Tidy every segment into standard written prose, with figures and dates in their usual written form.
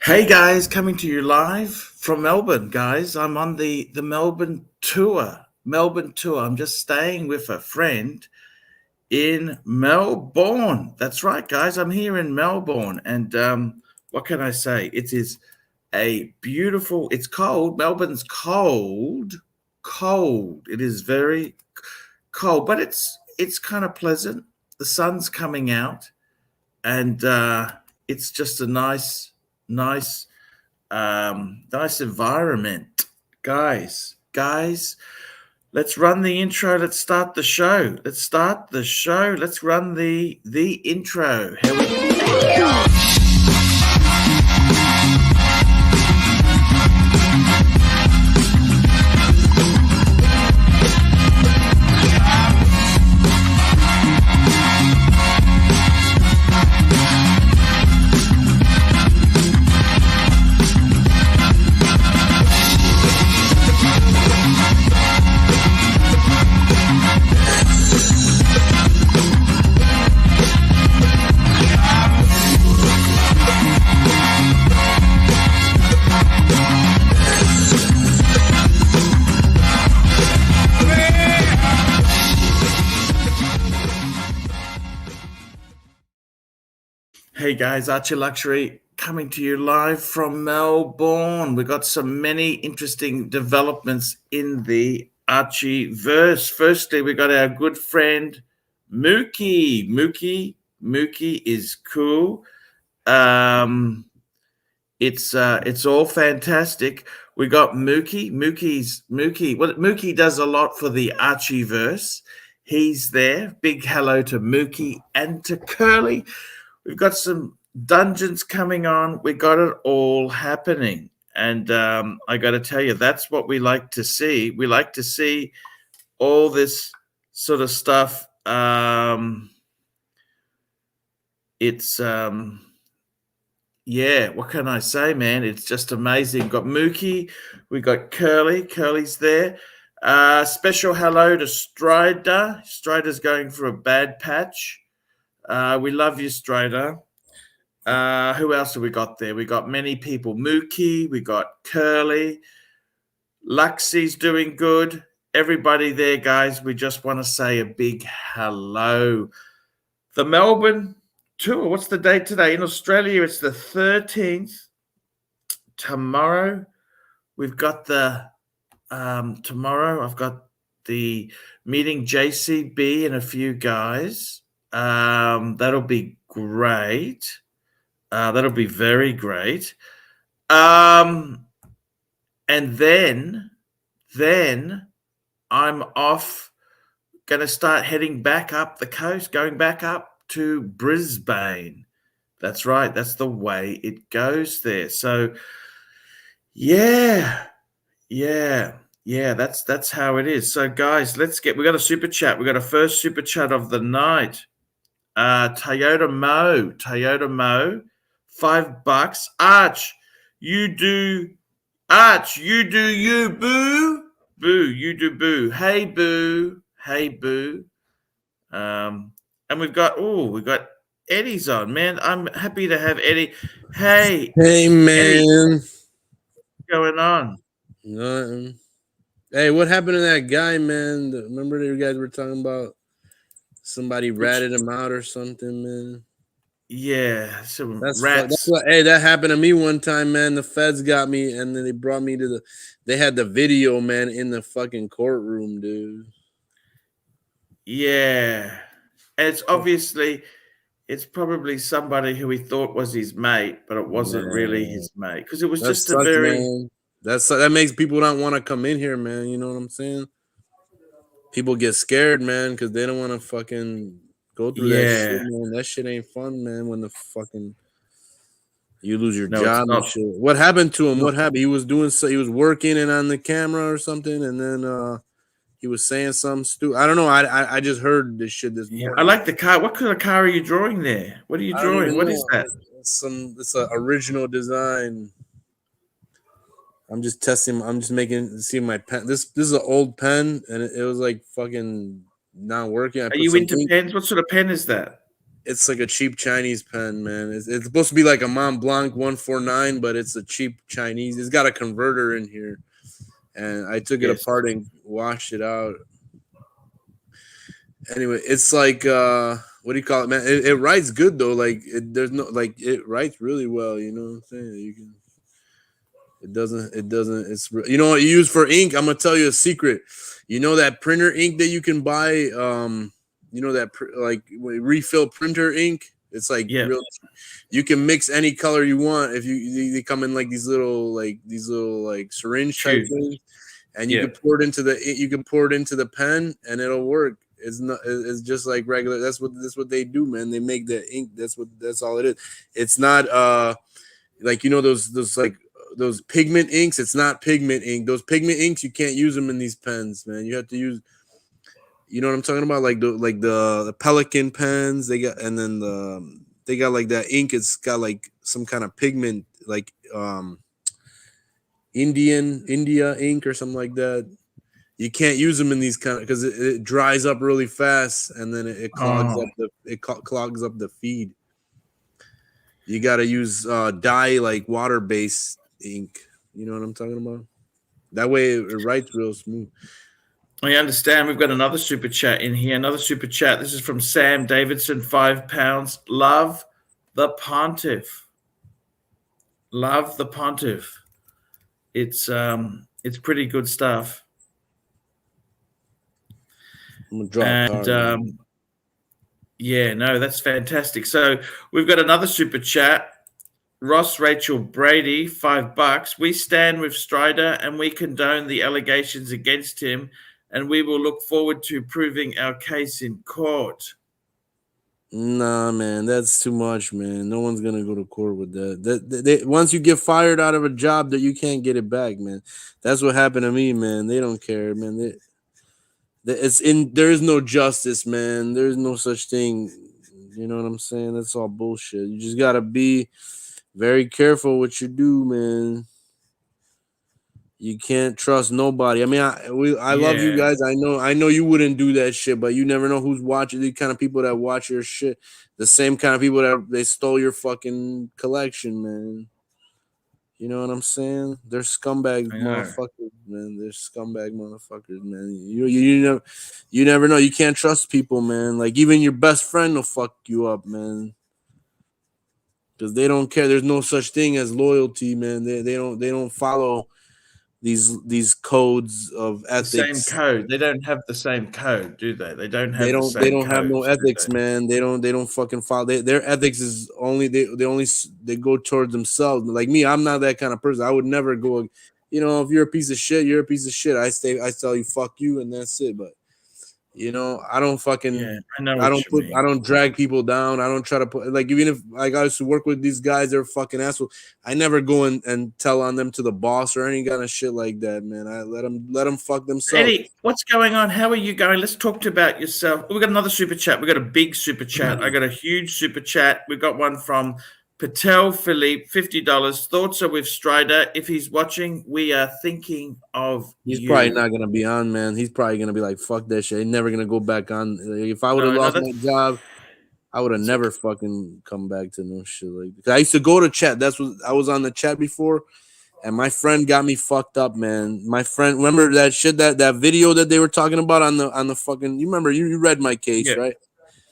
Hey guys, coming to you live from Melbourne, guys. I'm on the Melbourne tour. I'm just staying with a friend in Melbourne. That's right, guys. I'm here in Melbourne, and what can I say? It is a beautiful. It's cold. Melbourne's cold. Cold. It is very cold, but it's kind of pleasant. The sun's coming out, and it's just a nice nice environment. Guys, let's run the intro. Let's start the show. Let's run the intro. Here we go. Hey guys, Archie Luxury coming to you live from Melbourne. We got many interesting developments in the Archieverse. Firstly, we got our good friend Mookie. Mookie is cool. It's all fantastic. We got Mookie. Mookie does a lot for the Archieverse. He's there. Big hello to Mookie and to Curly. We've got some dungeons coming on. We got it all happening. And I got to tell you, that's what we like to see. We like to see all this sort of stuff. Yeah, what can I say, man? It's just amazing. We've got Mookie. We got Curly. Curly's there. Special hello to Strider. Strider's going for a bad patch. We love you, Strider. Who else have we got there? We got many people. Mookie, we got Curly. Luxie's doing good. Everybody there, guys, we just want to say a big hello. The Melbourne tour, what's the date today? In Australia, it's the 13th. Tomorrow, we've got tomorrow I've got the meeting JCB and a few guys. That'll be great. That'll be very great. And then I'm off, going to start heading back up the coast, going back up to Brisbane. That's right. That's the way it goes there. So, yeah. That's how it is. So, guys, we got a super chat. We got a first super chat of the night. Toyota Mo, $5. Arch, you do you, boo. Boo, you do boo. Hey, boo. And we've got Eddie's on, man. I'm happy to have Eddie. Hey, man. Eddie, what's going on? Nothing. Hey, what happened to that guy, man? Remember you guys were talking about somebody ratted him out or something, man? Yeah, that's rats. Hey, that happened to me one time, man. The feds got me, and then they brought me to they had the video, man, in the fucking courtroom, dude. Yeah. And it's probably somebody who he thought was his mate, but it wasn't really his mate, because it was just a very. Man. That makes people not want to come in here, man. You know what I'm saying? People get scared, man, because they don't want to fucking go through that shit, man. That shit ain't fun, man. When the fucking you lose your job and shit. What happened to him? What happened? He was working and on the camera or something, and then he was saying something stupid. I don't know. I just heard this shit this morning. I like the car. What kind of car are you drawing there? What are you drawing? What is that? It's an original design. I'm just testing. I'm just see my pen. This is an old pen, and it was like fucking not working. Are you into pens? What sort of pen is that? It's like a cheap Chinese pen, man. It's supposed to be like a Mont Blanc 149, but it's a cheap Chinese. It's got a converter in here, and I took it Yes. apart and washed it out. Anyway, it's like what do you call it, man? It writes good though. Like there's no like it writes really well. You know what I'm saying? You can. It doesn't. It doesn't. It's you know what you use for ink. I'm gonna tell you a secret. You know that printer ink that you can buy. You know that like refill printer ink. It's like Yeah. real. You can mix any color you want if they come in like these little like syringe type Tube. things, and you Yeah. can pour it into the pen and it'll work. It's not. It's just like regular. That's what they do, man. They make the ink. That's all it is. It's not like you know those like those pigment inks. It's not pigment ink. Those pigment inks you can't use them in these pens, man. You have to use. You know what I'm talking about? Like the Pelican pens. They got and then they got like that ink. It's got like some kind of pigment like India ink or something like that. You can't use them in these kind of because it dries up really fast and then it clogs Oh. up clogs up the feed. You got to use dye like water based ink. You know what I'm talking about? That way it writes real smooth. I understand. We've got another super chat in here. Another super chat. This is from Sam Davidson, £5. Love the Pontiff. Love the Pontiff. It's pretty good stuff. I'm gonna draw a card. Yeah, no, that's fantastic. So we've got another super chat. Ross Rachel Brady, $5. We stand with Strider and we condone the allegations against him, and we will look forward to proving our case in court. Nah, man, that's too much, man. No one's gonna go to court with that. Once you get fired out of a job, that you can't get it back, man. That's what happened to me, man. They don't care, man. There is no justice, man. There's no such thing. You know what I'm saying? That's all bullshit. You just gotta be very careful what you do, man. You can't trust nobody. I mean, I love you Yeah, guys. I know you wouldn't do that shit, but you never know who's watching. The kind of people that watch your shit, the same kind of people that they stole your fucking collection, man. You know what I'm saying? They're scumbag I know. motherfuckers, man. They're scumbag motherfuckers, man. You never know. You can't trust people, man. Like even your best friend will fuck you up, man. Because they don't care. There's no such thing as loyalty, man. They don't follow these codes of The same ethics. code. They don't have the same code, do they? They don't They have the they same don't have no codes, do ethics, they? man. They don't fucking follow. Their ethics is only they go towards themselves. Like me, I'm not that kind of person. I would never go. You know, if you're a piece of shit, you're a piece of shit. I tell you fuck you, and that's it. But you know, Yeah, I know what you I mean. don't drag people down. I don't try to put like even if like I used to work with these guys, they're fucking assholes. I never go and tell on them to the boss or any kind of shit like that, man. I let them fuck themselves. Eddie, what's going on? How are you going? Let's talk about yourself. We've got another super chat. We've got a big super chat. I got a huge super chat. We've got one from Patel Philippe, $50. Thoughts are with Strider. If he's watching, we are thinking of He's probably you. not gonna be on, man. He's probably gonna be like, "Fuck that shit." He's never gonna go back on. If I would have No, lost that's my job, I would have it's never okay. fucking come back to no shit like. I used to go to chat. That's what I was on the chat before, and my friend got me fucked up, man. My friend, remember that shit that video that they were talking about on the fucking. You remember you read my case, Yeah, right?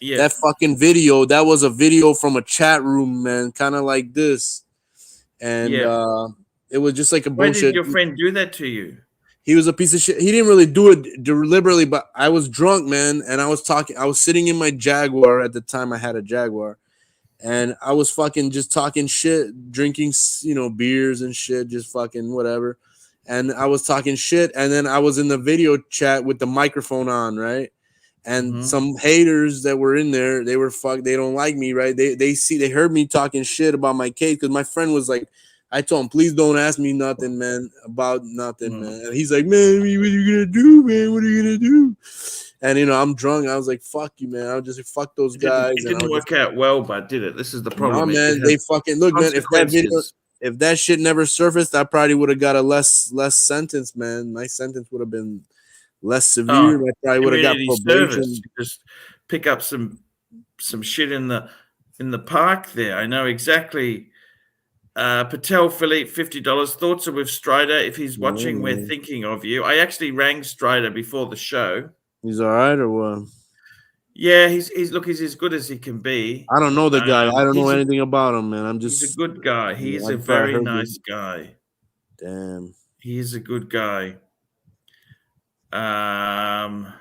yeah, That fucking video. That was a video from a chat room, man, kind of like this, and yeah. it was just like a Why did bullshit. your friend do that to you? He was a piece of shit. He didn't really do it deliberately, but I was drunk, man, and I was talking. I was sitting in my Jaguar at the time. I had a Jaguar, and I was fucking just talking shit, drinking, beers and shit, just fucking whatever. And I was talking shit, and then I was in the video chat with the microphone on, right? And Mm-hmm. some haters that were in there, they were they don't like me, right? They heard me talking shit about my case because my friend was like, I told him, please don't ask me nothing, man, about nothing, man. And he's like, man, what are you gonna do, man? What are you gonna do? And I'm drunk. I was like, fuck you, man. I was just like, fuck those guys, It and I didn't was just work out well, but did it? This is the no, problem. It man. has They fucking look, man. consequences. If that shit never surfaced, I probably would have got a less sentence, man. My sentence would have been less severe. Oh, I probably would have got community service. probation. Just pick up some shit in the park there. I know exactly. Patel Philippe, $50. Thoughts are with Strider. If he's Yeah, watching, we're man. thinking of you. I actually rang Strider before the show. He's all right or what? Yeah, he's as good as he can be. I don't know the guy. I don't know He's a anything about him, man. I'm he's a just, good guy. you know, He's I a probably very heard this. nice guy. Damn. He is a good guy. I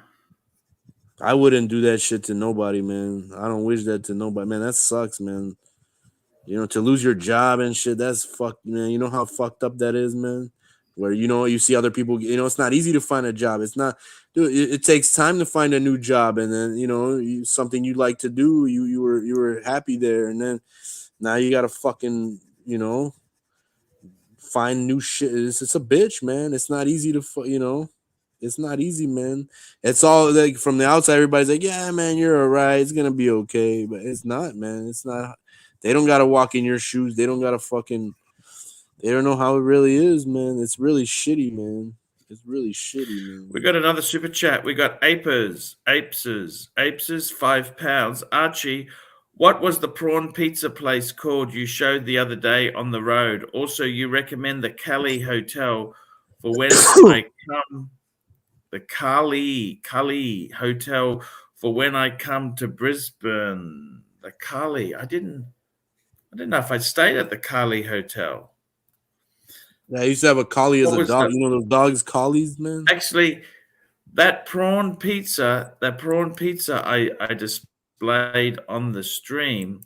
wouldn't do that shit to nobody, man. I don't wish that to nobody, man. That sucks, man. You know, to lose your job and shit, that's fucked, man. You know how fucked up that is, man. Where you see other people, it's not easy to find a job. It's not, dude. It takes time to find a new job, and then something you like to do. You were happy there, and then now you gotta fucking find new shit. It's a bitch, man. It's not easy to. It's not easy, man. It's all like from the outside, everybody's like, yeah, man, you're all right. It's gonna be okay. But it's not, man. It's not. They don't gotta walk in your shoes. They don't gotta fucking. They don't know how it really is, man. It's really shitty, man. It's really shitty, We man. got another super chat. We got Apes, £5. Archie, what was the prawn pizza place called you showed the other day on the road? Also, you recommend the Cali Hotel for when I come. The Cali Hotel for when I come to Brisbane. The Cali. I didn't know if I stayed at the Cali Hotel. Yeah, I used to have a collie as What a was dog. the You know those dogs, collies, man. actually that prawn pizza? I displayed on the stream.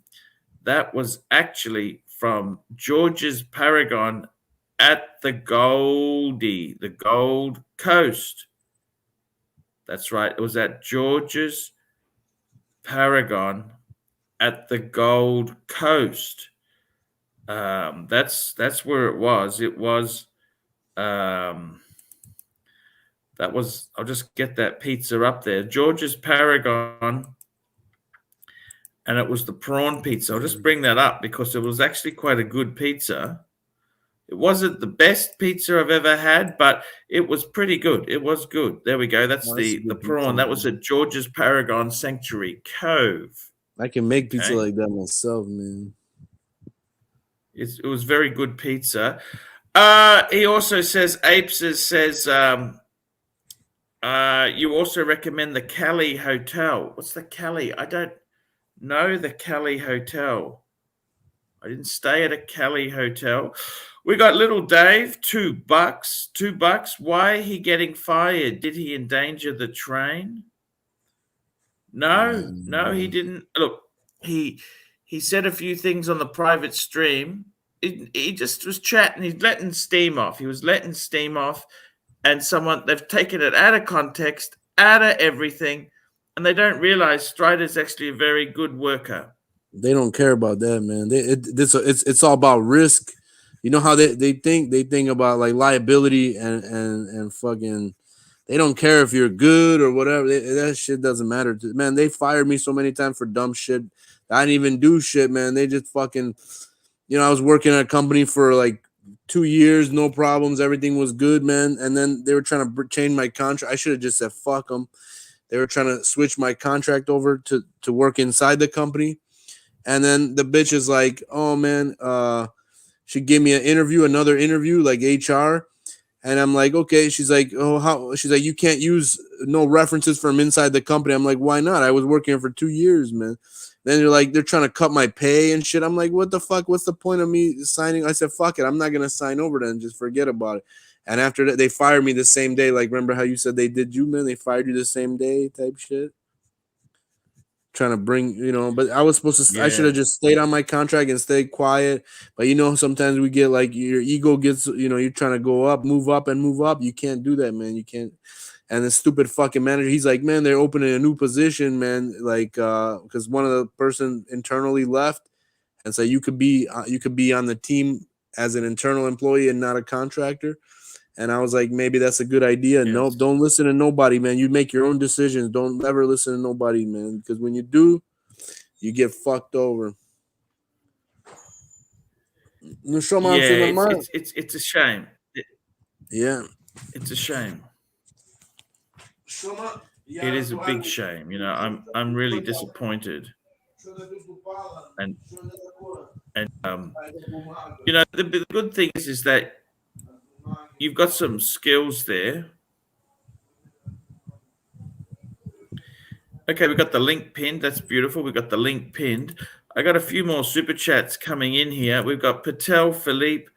That was actually from George's Paragon at the Gold Coast. That's right. It was at George's Paragon at the Gold Coast. That's where it was. It was that was. I'll just get that pizza up there. George's Paragon, and it was the prawn pizza. I'll just bring that up because it was actually quite a good pizza. It wasn't the best pizza I've ever had, but it was pretty good. It was good. There we go. That's Oh, that's a the good pizza, prawn. That was man. at George's Paragon Sanctuary Cove. I can make pizza Okay. like that myself, man. It was very good pizza. He also says, Apes says, you also recommend the Cali Hotel. What's the Cali? I don't know the Cali Hotel. I didn't stay at a Cali Hotel. We got little Dave, $2. $2. Why he getting fired? Did he endanger the train? No, he didn't. Look, he said a few things on the private stream. He just was chatting. He's letting steam off. He was letting steam off, and they've taken it out of context, out of everything, and they don't realize Strider's actually a very good worker. They don't care about that, man. It's all about risk. You know how they think about like liability and fucking. They don't care if you're good or whatever. That shit doesn't matter. Man, they fired me so many times for dumb shit. I didn't even do shit, man. They just fucking. I was working at a company for like 2 years, no problems. Everything was good, man. And then they were trying to change my contract. I should have just said fuck them. They were trying to switch my contract over to work inside the company. And then the bitch is like, oh man, she gave me another interview, like HR. And I'm like, okay. She's like, oh, how? She's like, you can't use no references from inside the company. I'm like, why not? I was working here for 2 years, man. Then they're trying to cut my pay and shit. I'm like, what the fuck? What's the point of me signing? I said, fuck it. I'm not going to sign over then. Just forget about it. And after that, they fired me the same day. Like, remember how you said they did you, man? They fired you the same day type shit. Trying to bring, but I was supposed to, I should Yeah, have just stayed on my contract and stayed quiet. But sometimes we get like your ego gets, you're trying to go up, move up and move up. You can't do that, man. You can't. And the stupid fucking manager, he's like, man, they're opening a new position, man. Like, because one of the person internally left, and so you could be on the team as an internal employee and not a contractor. And I was like, maybe that's a good idea. No, yes. don't listen to nobody, man. You make your own decisions. Don't ever listen to nobody, man. Because when you do, you get fucked over. Yeah, it's a shame. Yeah. It's a shame. Shoma, It is a big shame. I'm really disappointed. and you know, the good thing is that you've got some skills there. Okay, we got the link pinned. That's beautiful. We got the link pinned. I got a few more super chats coming in here. We've got Patel Philippe,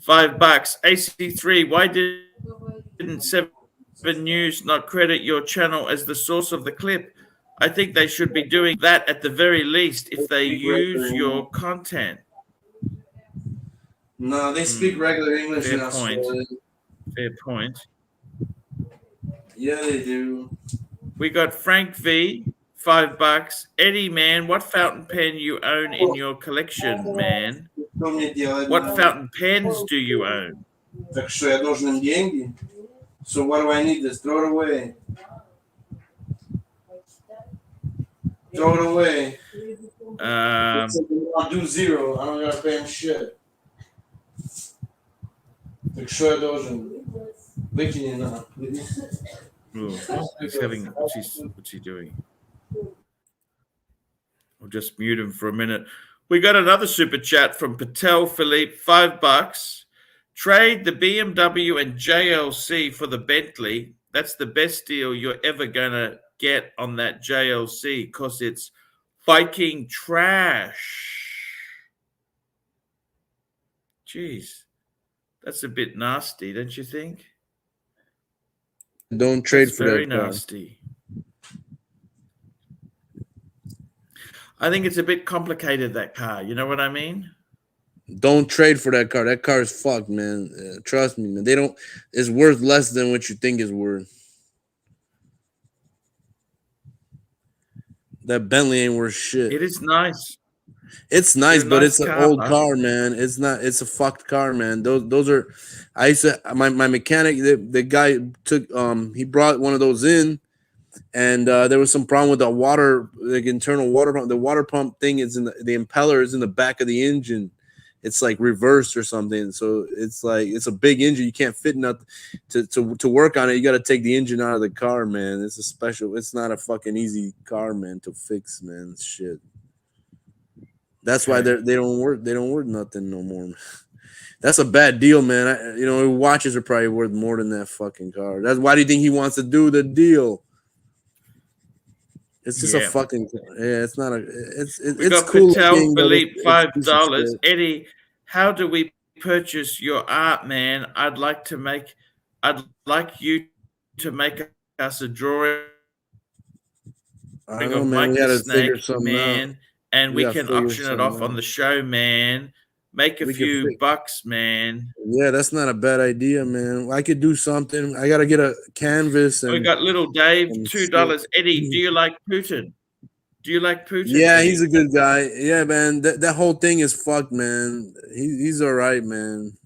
$5. AC3, why didn't 7 News not credit your channel as the source of the clip? I think they should be doing that at the very least if they use your content. No, they speak regular English in Australia. Fair point. Yeah, they do. We got Frank V, $5. Eddie, man, what fountain pen you own in your collection, man? What fountain pens do you own? Так что я должен им деньги? So what do I need this? Throw it away. Throw it away. I'll do 0. I don't gotta pay him shit. Так что я должен? Выкини на. He's having. What's he doing? We'll just mute him for a minute. We got another super chat from Patel Philippe, $5. Trade the BMW and JLC for the Bentley. That's the best deal you're ever gonna get on that JLC because it's Viking trash. Jeez, that's a bit nasty, don't you think? Don't trade That's for very that car. nasty. I think it's a bit complicated, that car. You know what I mean? Don't trade for that car. That car is fucked, man. Trust me, man. They don't. It's worth less than what you think it's worth. That Bentley ain't worth shit. It is nice. It's nice, but nice it's an old car, man. It's not. It's a fucked car, man. Those are. I used to. My mechanic. The guy took. He brought one of those in, and there was some problem with the water, like internal water pump. The water pump thing is in the impeller is in the back of the engine. It's like reversed or something. So it's like it's a big engine. You can't fit nothing to work on it. You got to take the engine out of the car, man. It's a special. It's not a fucking easy car, man, to fix, man. Shit. That's why they don't work. They don't work nothing no more. That's a bad deal, man. Watches are probably worth more than that fucking car. That's why do you think he wants to do the deal? It's just a fucking it's not a it's cool. Patel Philippe, $5. Eddie, how do we purchase your art, man? I'd like you to make us a drawing of Mike the Snake, man, and we can auction it off on the show, man. Make a few bucks, man. Yeah, that's not a bad idea, man. I could do something. I gotta get a canvas. And we got little Dave, $2. Eddie, do you like Putin? Do you like Putin? Yeah, Eddie? He's a good guy. Yeah, man. That whole thing is fucked, man. He's all right, man.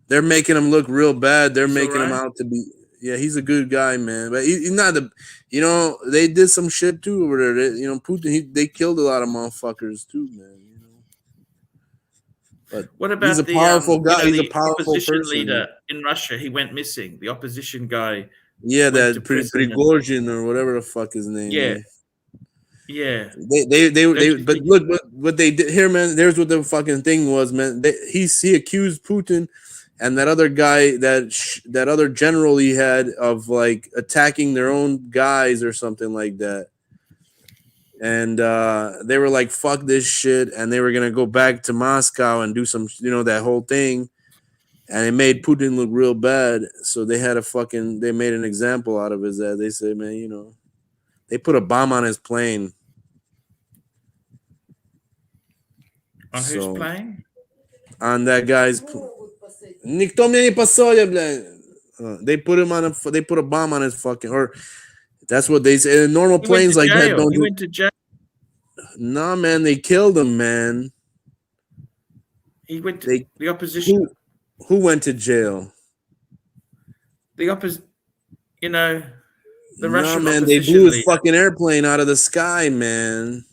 They're making him look real bad. They're making him out to be. Yeah, he's a good guy, man. But he's not the. They did some shit too over there. Putin. They killed a lot of motherfuckers too, man. But what about he's a powerful guy? He's a powerful opposition leader in Russia. He went missing. The opposition guy. Yeah, that Prigozhin or whatever the fuck his name. Yeah. Yeah. They but look what they did here, man. There's what the fucking thing was, man. He accused Putin and that other guy, that other general he had of like attacking their own guys or something like that. And they were like, fuck this shit. And they were going to go back to Moscow and do some, that whole thing. And it made Putin look real bad. So they had they made an example out of his that. They said, man, they put a bomb on his plane. On whose plane? On that guy's plane. Никто мне не посадил, блядь. They put a bomb on his fucking, or that's what they say. Normal planes like that don't. He went to jail. Nah, man, they killed him, man. He went to the opposition. Who went to jail? The opposition. The Russian man, they blew his fucking airplane out of the sky, man.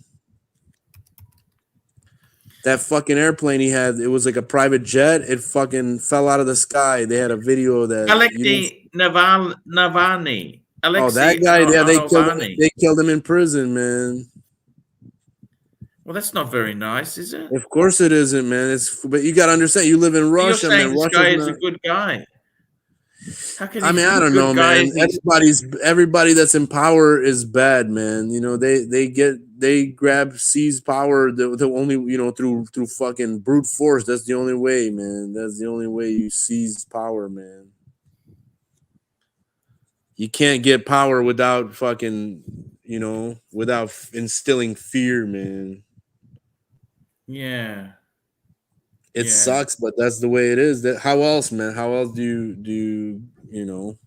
That fucking airplane he had, it was like a private jet. It fucking fell out of the sky. They had a video of that. Alexei Navalny. That guy, yeah, they killed him in prison, man. Well, that's not very nice, is it? Of course it isn't, man. But you got to understand, you live in So you're Russia, saying man. this Russia's guy is a not. good guy. How can I he mean, be I a don't good know, guy man. if he's... Everybody that's in power is bad, man. You know, they grab seize power the only, you know, through fucking brute force. That's the only way, man. That's the only way you seize power, man. You can't get power without fucking, you know, without instilling fear, man. Yeah. It Yeah. sucks, but that's the way it is. That how else, man? How else you know?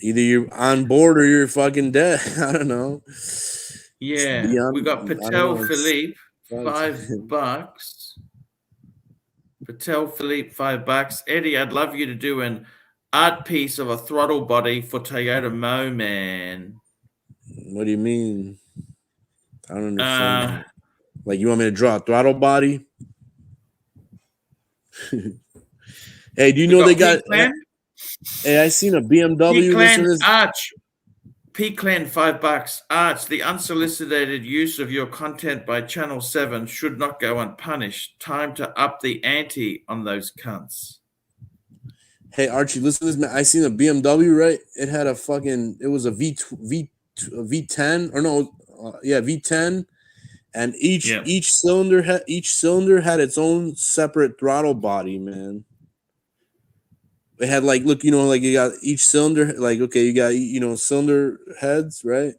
Either you're on board or you're fucking dead. I don't know. It's Yeah. We beyond. got I don't Patel know. It's Philippe, sucks. $5. Patel Philippe, $5. Eddie, I'd love you to do an art piece of a throttle body for Toyota Mo Man. What do you mean? I don't understand Uh, that. Like you want me to draw a throttle body? Hey, do you we know they got got? Hey, I seen a BMW. Listen to P-Clan this. Arch. P-Clan, $5. Arch, the unsolicited use of your content by Channel 7 should not go unpunished. Time to up the ante on those cunts. Hey Archie, listen to this, man. I seen a BMW. Right? It had a fucking. It was a V10 or no? Yeah, V10. And Yeah. each cylinder had its own separate throttle body, man. It had like, look, you know, like you got each cylinder, like, okay, you got, you know, cylinder heads, right?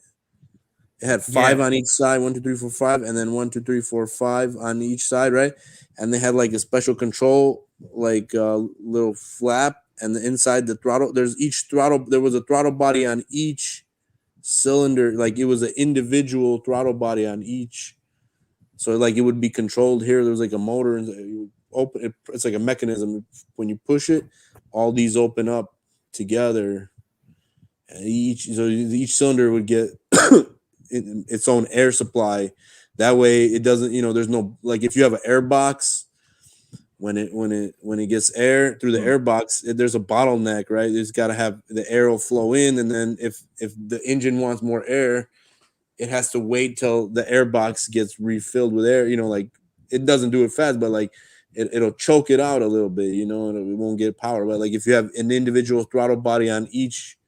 It had five Yeah. on each side, 1, 2, 3, 4, 5, and then 1, 2, 3, 4, 5 on each side, right? And they had like a special control, like little flap, and the inside the throttle. There was a throttle body on each cylinder, like it was an individual throttle body on each. So like it would be controlled here. There was like a motor, and you open it. It's like a mechanism. When you push it, all these open up together, and each cylinder would get its own air supply. That way, it doesn't. You know, there's no, like if you have an air box, when it gets air through the air box, there's a bottleneck, right? It's got to have the air will flow in, and then if the engine wants more air, it has to wait till the air box gets refilled with air. You know, like it doesn't do it fast, but like it'll choke it out a little bit, you know, and it won't get power. But like if you have an individual throttle body on each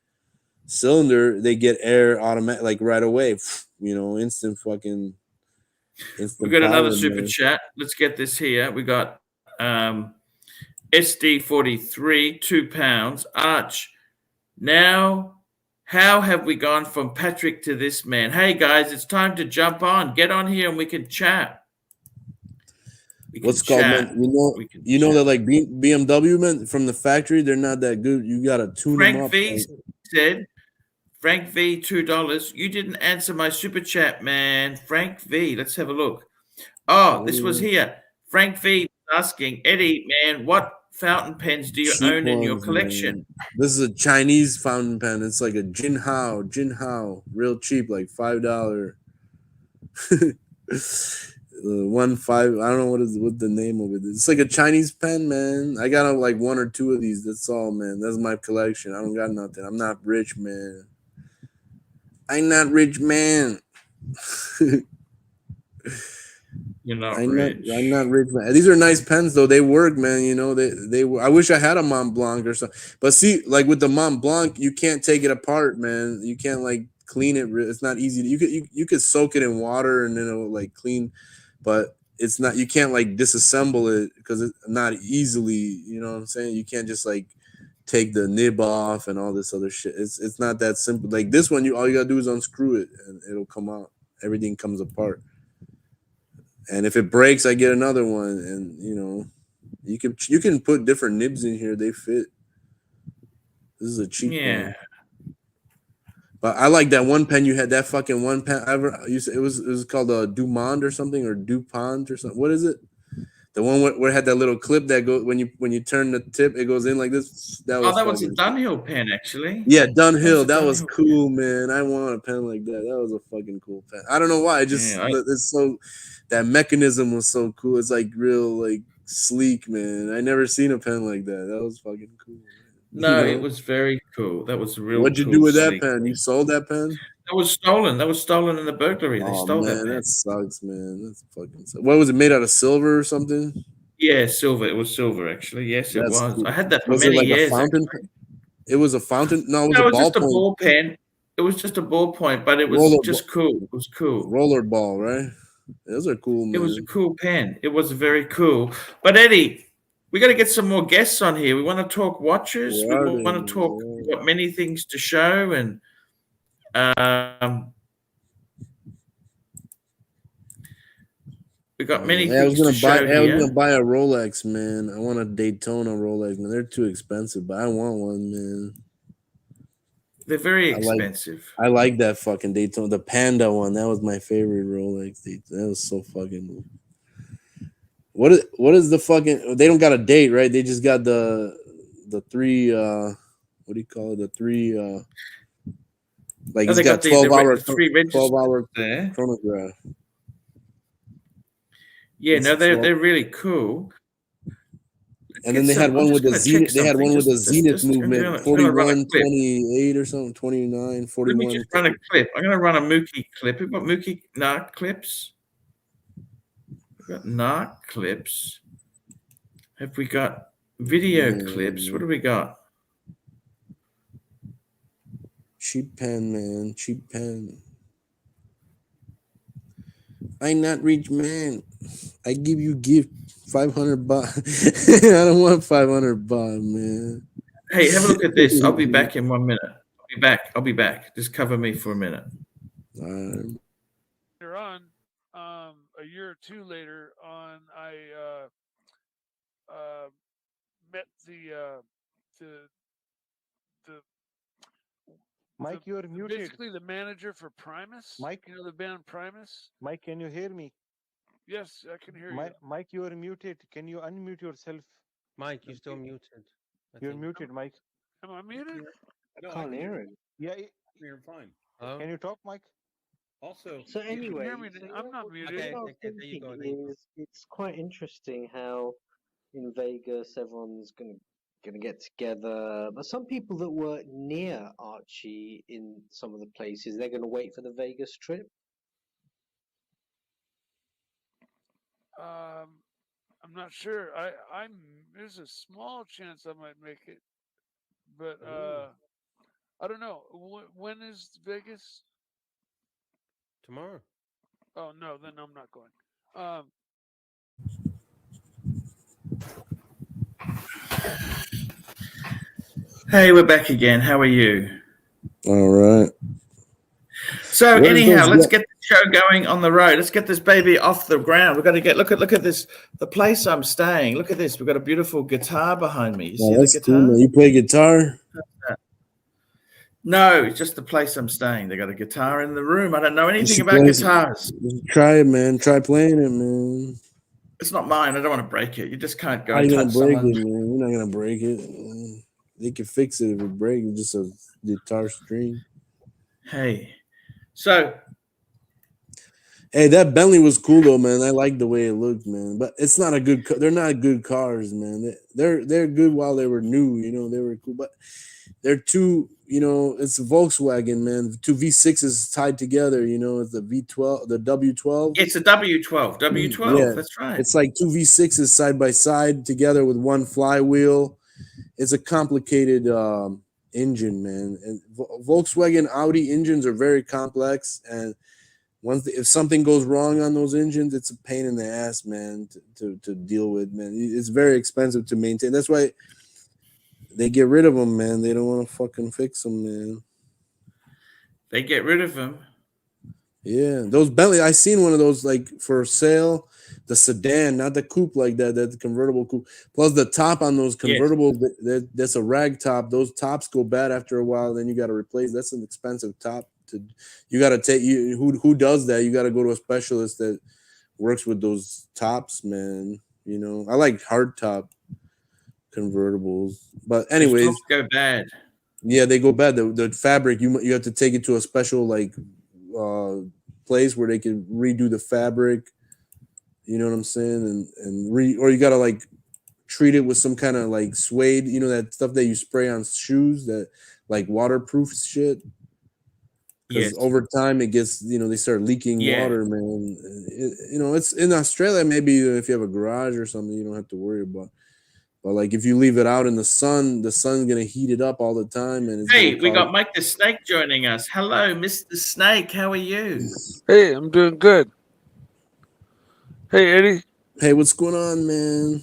cylinder, they get air automatic, like right away, you know, We instant got another power, super man. chat. Let's get this here. We got SD43, £2. Arch. Now, how have we gone from Patrick to this man? Hey guys, it's time to jump on. Get on here and we can chat. What's called, man? You know that like BMW, man, from the factory, they're not that good. You gotta tune them Frank up. V said, Frank V, $2. You didn't answer my super chat, man. Frank V, let's have a look. Oh, this was here. Frank V asking, Eddie, man, what fountain pens do you Cheap own in your ones, collection? man. This is a Chinese fountain pen. It's like a Jinhao, real cheap, like $5. 1 5. I don't know what the name of it is. It's like a Chinese pen, man. I got like 1 or 2 of these. That's all, man. That's my collection. I don't got nothing. I'm not rich, man. I'm not rich, man. You're not I'm rich. not rich, man. These are nice pens though. They work, man. You know, they I wish I had a Mont Blanc or something. But see, like with the Mont Blanc, you can't take it apart, man. You can't like clean it. It's not easy. You could soak it in water and then it'll like clean, but it's not. You can't like disassemble it because it's not easily. You know what I'm saying? You can't just like take the nib off and all this other shit. It's not that simple. Like this one, all you gotta do is unscrew it and it'll come out. Everything comes apart. And if it breaks, I get another one. And you know, you can put different nibs in here. They fit. This is a cheap one. But I like that one pen you had. That fucking one pen ever. It was called a Dumont or something, or Dupont or something. What is it? The one where it had that little clip that goes when you turn the tip, it goes in like this. That was That was a fucking. Dunhill pen, actually. Yeah, Dunhill. That was cool, man. I want a pen like that. That was a fucking cool pen. I don't know why. It's so, that mechanism was so cool. It's like real like sleek, man. I never seen a pen like that. That was fucking cool. No, it was very cool. That was real What'd you cool, do with that sleek pen? You thing. sold that pen? That was stolen. That was stolen in the burglary. They Oh stole that man, van. that sucks, man. That's fucking sucks. What was it made out of, silver or something? Yeah, silver. It was silver, actually. Yes, it That's was. cool. I had that for Was it many like a years, fountain? actually. It was a fountain. No, it was No, a it was just a ballpoint. ball pen. It was just a ballpoint, but it was Roller just cool. It was cool. roller ball, right? Those are cool, It was a man. cool pen. It was very cool. But Eddie, we got to get some more guests on here. We want to talk watches. We Where are they, want to talk. man? We've got many things to show, and we got many Hey, I was things to gonna buy. show Hey, I was here. gonna buy a Rolex, man. I want a Daytona Rolex, man. They're too expensive, but I want one, man. They're very I like. expensive. I like that fucking Daytona, the Panda one. That was my favorite Rolex. That was so fucking. What is the fucking? They don't got a date, right? They just got the three. What do you call it? The three. Like Oh, it's they got got the 12 hour, the three 12 hour registers there. chronograph. Yeah, It's no, 12. they're really cool. Let's And get then they had some. I'm one just with the going to check Zenith. They had something. one with the Zenith I'm movement, going to run a 41, clip. 28 or something, 29, Let me 41. just run a clip. I'm going to run a Mookie clip. We've got Mookie Narc clips. We've got Narc clips. Have we got video clips? What do we got? Cheap pen, man. Cheap pen. I'm not rich, man. I give you gift 500 baht. I don't want 500 baht, man. Hey, have a look at this. I'll be back in 1 minute. I'll be back. I'll be back. Just cover me for a minute. Later on, a year or two later on, I met the Mike, you're muted. basically the manager for Primus. Mike? You know the band Primus? Mike, can you hear me? Yes, I can hear you. Mike, you are muted. Can you unmute yourself? Mike, you're still muted. You're muted, Mike. Am I muted? No, I can hear him. Yeah. You're fine. Hello? Can you talk, Mike? Also, So You can anyway, hear me. so I'm not muted. Okay, what I was okay, there you go, thinking there you go. is it's quite interesting how in Vegas everyone's gonna get together, but some people that were near Archie in some of the places they're gonna wait for the Vegas trip. I'm not sure. I'm there's a small chance I might make it, but I don't know. When is Vegas? Tomorrow. Oh no, then I'm not going. Hey, we're back again. How are you? All right. So Where's anyhow, those let's get the show going on the road. Let's get this baby off the ground. We've got to get look at this. The place I'm staying. Look at this. We've got a beautiful guitar behind me. You see the That's guitar? cool, man. You play guitar? No, it's just the place I'm staying. They got a guitar in the room. I don't know anything should about play- guitars. Try it, man. Try playing it, man. It's not mine. I don't want to break it. You just can't go How you gonna touch break someone. it, man? You're not gonna break it. They can fix it if it breaks. It's just a guitar string. Hey, so Hey, that Bentley was cool though, man. I like the way it looked, man. But it's not a good. They're not good cars, man. They're good while they were new. You know, they were cool, but they're two. You know, it's a Volkswagen, man. Two V6s tied together. You know, it's the V12, the W12. it's a W12. W12. Yeah, That's right. it's like two V6s side by side together with one flywheel. It's a complicated engine, man. And Volkswagen, Audi engines are very complex, and if something goes wrong on those engines, it's a pain in the ass, man, to deal with, man. It's very expensive to maintain. That's why they get rid of them, man. They don't want to fucking fix them, man. They get rid of them. Yeah, those Bentley. I seen one of those like for sale, the sedan, not the coupe like that. That's the convertible coupe. Plus the top on those convertibles, that's a rag top. Those tops go bad after a while. Then you got to replace. That's an expensive top. You got to take you who does that. You got to go to a specialist that works with those tops, man. You know, I like hard top convertibles, but anyways, Those tops go bad. Yeah, they go bad. The fabric you have to take it to a special like place where they can redo the fabric. You know what I'm saying? Or you gotta like treat it with some kind of like suede. You know that stuff that you spray on shoes that like waterproof shit. because Yes. over time it gets, they start leaking Yeah. water, man. It's in Australia. Maybe if you have a garage or something, you don't have to worry about. But like if you leave it out in the sun's gonna heat it up all the time, and it's Hey, gonna we cause. got Mike the Snake joining us. Hello, Mr. Snake. How are you? Hey, I'm doing good. Hey, Eddie. Hey, what's going on, man?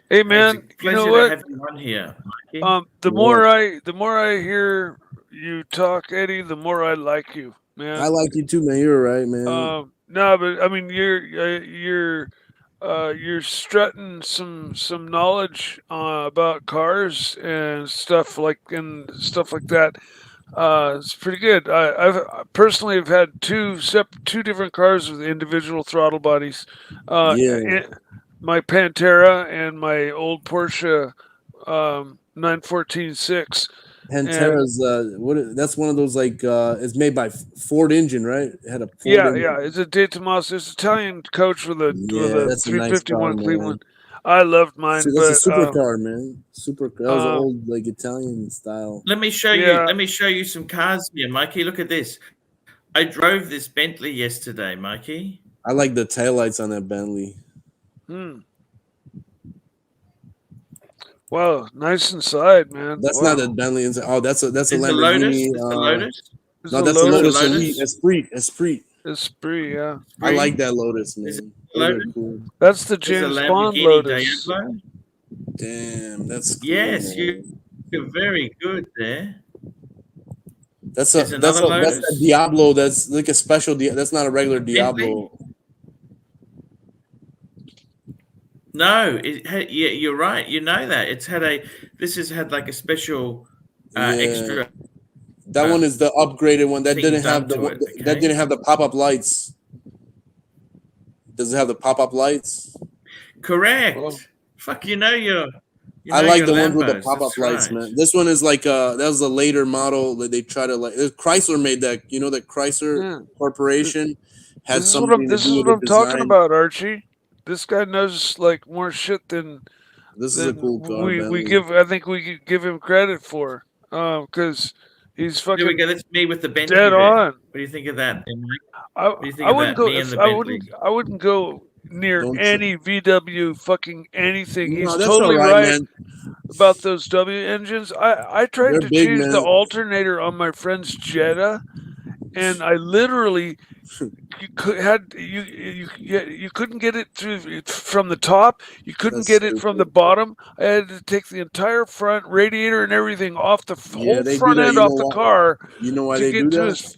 Hey, It's a man. You pleasure know to what? have you on here, Mikey. The more I hear you talk, Eddie, the more I like you, man. I like you too, man. You're right, man. No, but I mean, you're strutting some knowledge about cars and stuff like that. It's pretty good. I personally have had two different cars with individual throttle bodies. Yeah. My Pantera and my old Porsche 914-6. Pantera's that's one of those like it's made by Ford engine, right? It had a Ford Yeah, engine. yeah, it's a De Tomaso. It's an Italian coach with a That's a nice car, 351 man. Cleveland. I loved mine, That's but a supercar, man. That was an old like Italian style. Let me show you. Let me show you some cars here, Mikey. Look at this. I drove this Bentley yesterday, Mikey. I like the taillights on that Bentley. Wow, nice inside, man. That's not a Bentley inside. Oh, that's a Lamborghini. The Lotus. No, that's a Lotus. Esprit. Esprit, yeah. I like that Lotus, man. Cool. That's the James Bond Lotus. Diablo. Damn, that's cool, yes, man. You're very good there. That's a Diablo. That's like a special. That's not a regular Diablo. Bentley? No, you're right. You know that this has had like a special extra. That one is the upgraded one that didn't have that didn't have the pop-up lights. Does it have the pop-up lights? Correct. Well, fuck, I like the ones with the pop-up lights, man. This one is like that was a later model that they try to like. Chrysler made that. You know that Chrysler Corporation had something. This is what I'm talking about, Archie. This guy knows like more shit than. This is a cool car. I think we could give him credit for, because he's fucking. There we go. That's me with the Bentley. Dead on. What do you think of that? What do you think of that? I wouldn't go near any VW fucking anything. He's totally right about those W engines. I tried to choose the alternator on my friend's Jetta, and I literally you couldn't get it through from the top. You couldn't get it from the bottom. I had to take the entire front radiator and everything off the whole front end off the car. You know why they do that?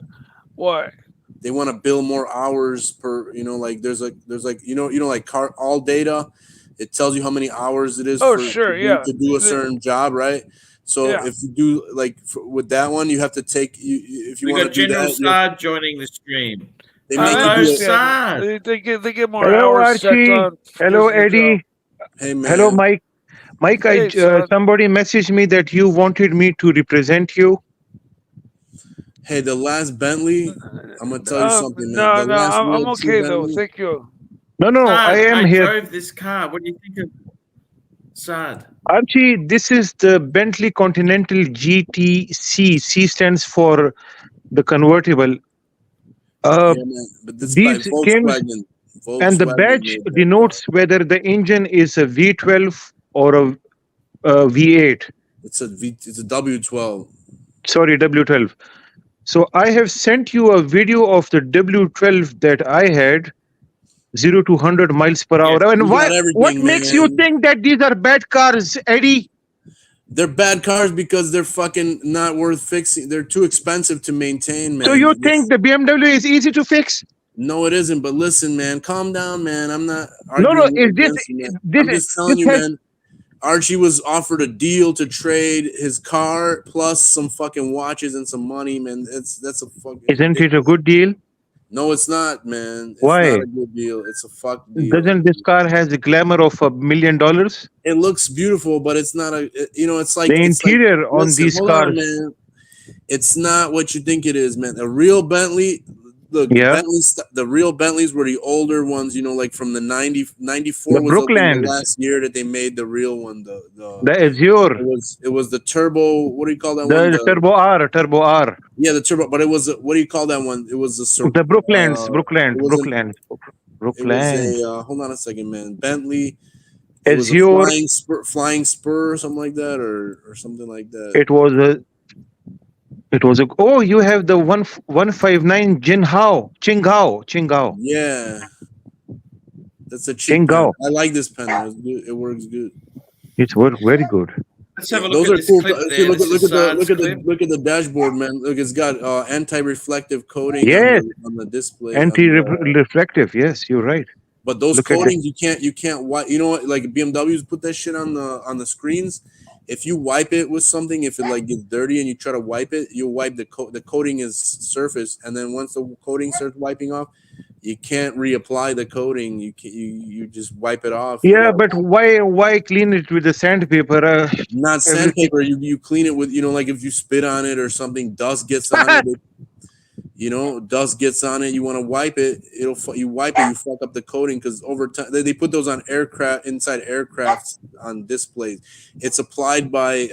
Why? They want to bill more hours per. Like there's like like car all data. It tells you how many hours it is. To do a certain job, right? So if you do like with that one, you have to take if you want to do that. We got General Saad joining the stream. They make they get more hours. Archie. Hello, Eddie. Hey, man. Hello, Mike. Mike, somebody messaged me that you wanted me to represent you. Hey, the last Bentley, I'm gonna tell you something, man. No, I'm okay though. Thank you. No, I am here. I drove this car. What do you think of Saad? Archie, this is the Bentley Continental GTC. C stands for the convertible. But this these came, and the badge denotes whether the engine is a V12 or a V8. It's a W12. Sorry, W12. So I have sent you a video of the W12 that I had, 0 to 100 miles per hour. Yes, and what makes you think that these are bad cars, Eddie? They're bad cars because they're fucking not worth fixing. They're too expensive to maintain, man. So you think the BMW is easy to fix? No, it isn't. But listen, man, calm down, man. I'm not arguing. I'm just telling you, man. Archie was offered a deal to trade his car plus some fucking watches and some money, man. That's a fucking. Isn't it a good deal? No, it's not, man. It's Why? not a good deal. It's a fuck deal. Doesn't this car has the glamour of $1 million? It looks beautiful, but it's not a. It's like the interior on these cars. Man. It's not what you think it is, man. A real Bentley, Look, Yeah. the real Bentleys were the older ones, you know, like from the 94 The was I think, the Brooklands, last year that they made the real one. the Azure, It was the turbo. What do you call that one? the Turbo R. Yeah, the turbo. But it was what do you call that one? It was The Brooklands, it wasn't. It was Brooklands. a hold on a second, man. Bentley. It was a Azure. flying spur or something like that, or something like that. It was a. Oh, you have the 159 Qinghao. Yeah, that's a cheap pen. Qinghao. I like this pen. Though. It's good. It works good. It's very good. Let's have a Those look are at this cool. clip If there. you look This is Saad's clip. at the dashboard, man. Look, it's got anti-reflective coating Yes. on the display. Anti-reflective. Yes, you're right. But those Look at coatings you can't wipe. You know what? Like BMWs put that shit on the screens. If you wipe it with something, if it like gets dirty and you try to wipe it, you wipe the coating is surface, and then once the coating starts wiping off, you can't reapply the coating. You just wipe it off. Yeah, but why clean it with the sandpaper? Not sandpaper. You clean it with, you know, like if you spit on it or something, dust gets on it. You know, dust gets on it. You want to wipe it. You wipe it. You fuck up the coating because over time they put those on inside aircrafts on displays. It's applied by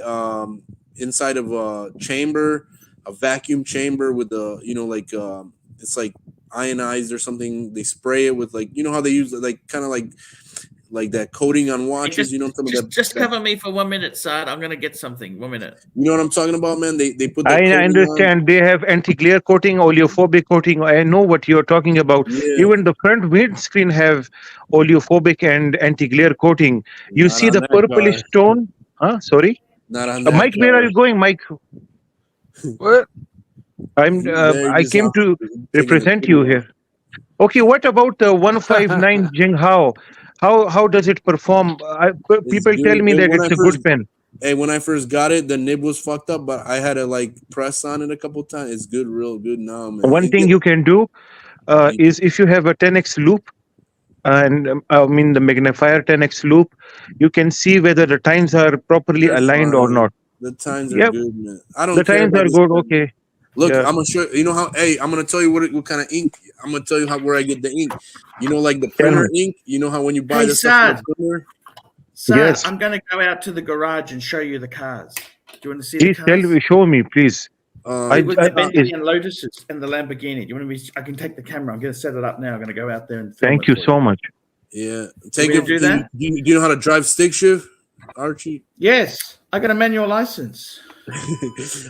inside of a chamber, a vacuum chamber with the, you know, like it's like ionized or something. They spray it with, like, you know how they use like kind of like that coating on watches. You know what I'm talking about? Just cover me for 1 minute, Saad. I'm gonna get something. 1 minute. You know what I'm talking about, man? They put that I coating understand. on. They have anti-glare coating, oleophobic coating. I know what you're talking about. Yeah. Even the front windscreen have oleophobic and anti-glare coating. You Not see on the that purplish car. tone? Huh? Sorry, Not on that. Mike. Where car. are you going, Mike? What? I came to represent you here. Okay, what about the 159 Jinghao? How does it perform? People tell me that it's a good pen. Hey, when I first got it, the nib was fucked up, but I had to like press on it a couple times. It's good, real good now, man. One thing you can do is if you have a 10x loop, and I mean the magnifier 10x loop, you can see whether the tines are properly aligned or not. The tines are good, man. I don't the care tines about are this good. pen. Okay. Look, Yeah. I'm gonna show you know how. Hey, I'm gonna tell you what kind of ink. I'm gonna tell you where I get the ink. You know, like the printer ink. You know how when you buy Hey, this stuff Saad. from the printer. Saad, Yes. I'm gonna go out to the garage and show you the cars. Do you want to see the Please cars? show me, please. With the Bentley and Lotuses and the Lamborghini. Do you want to I can take the camera. I'm going to set it up now. I'm going to go out there and film Thank it you for so much. Yeah, take it. Do that. Do you know how to drive stick shift, Archie? Yes, I got a manual license.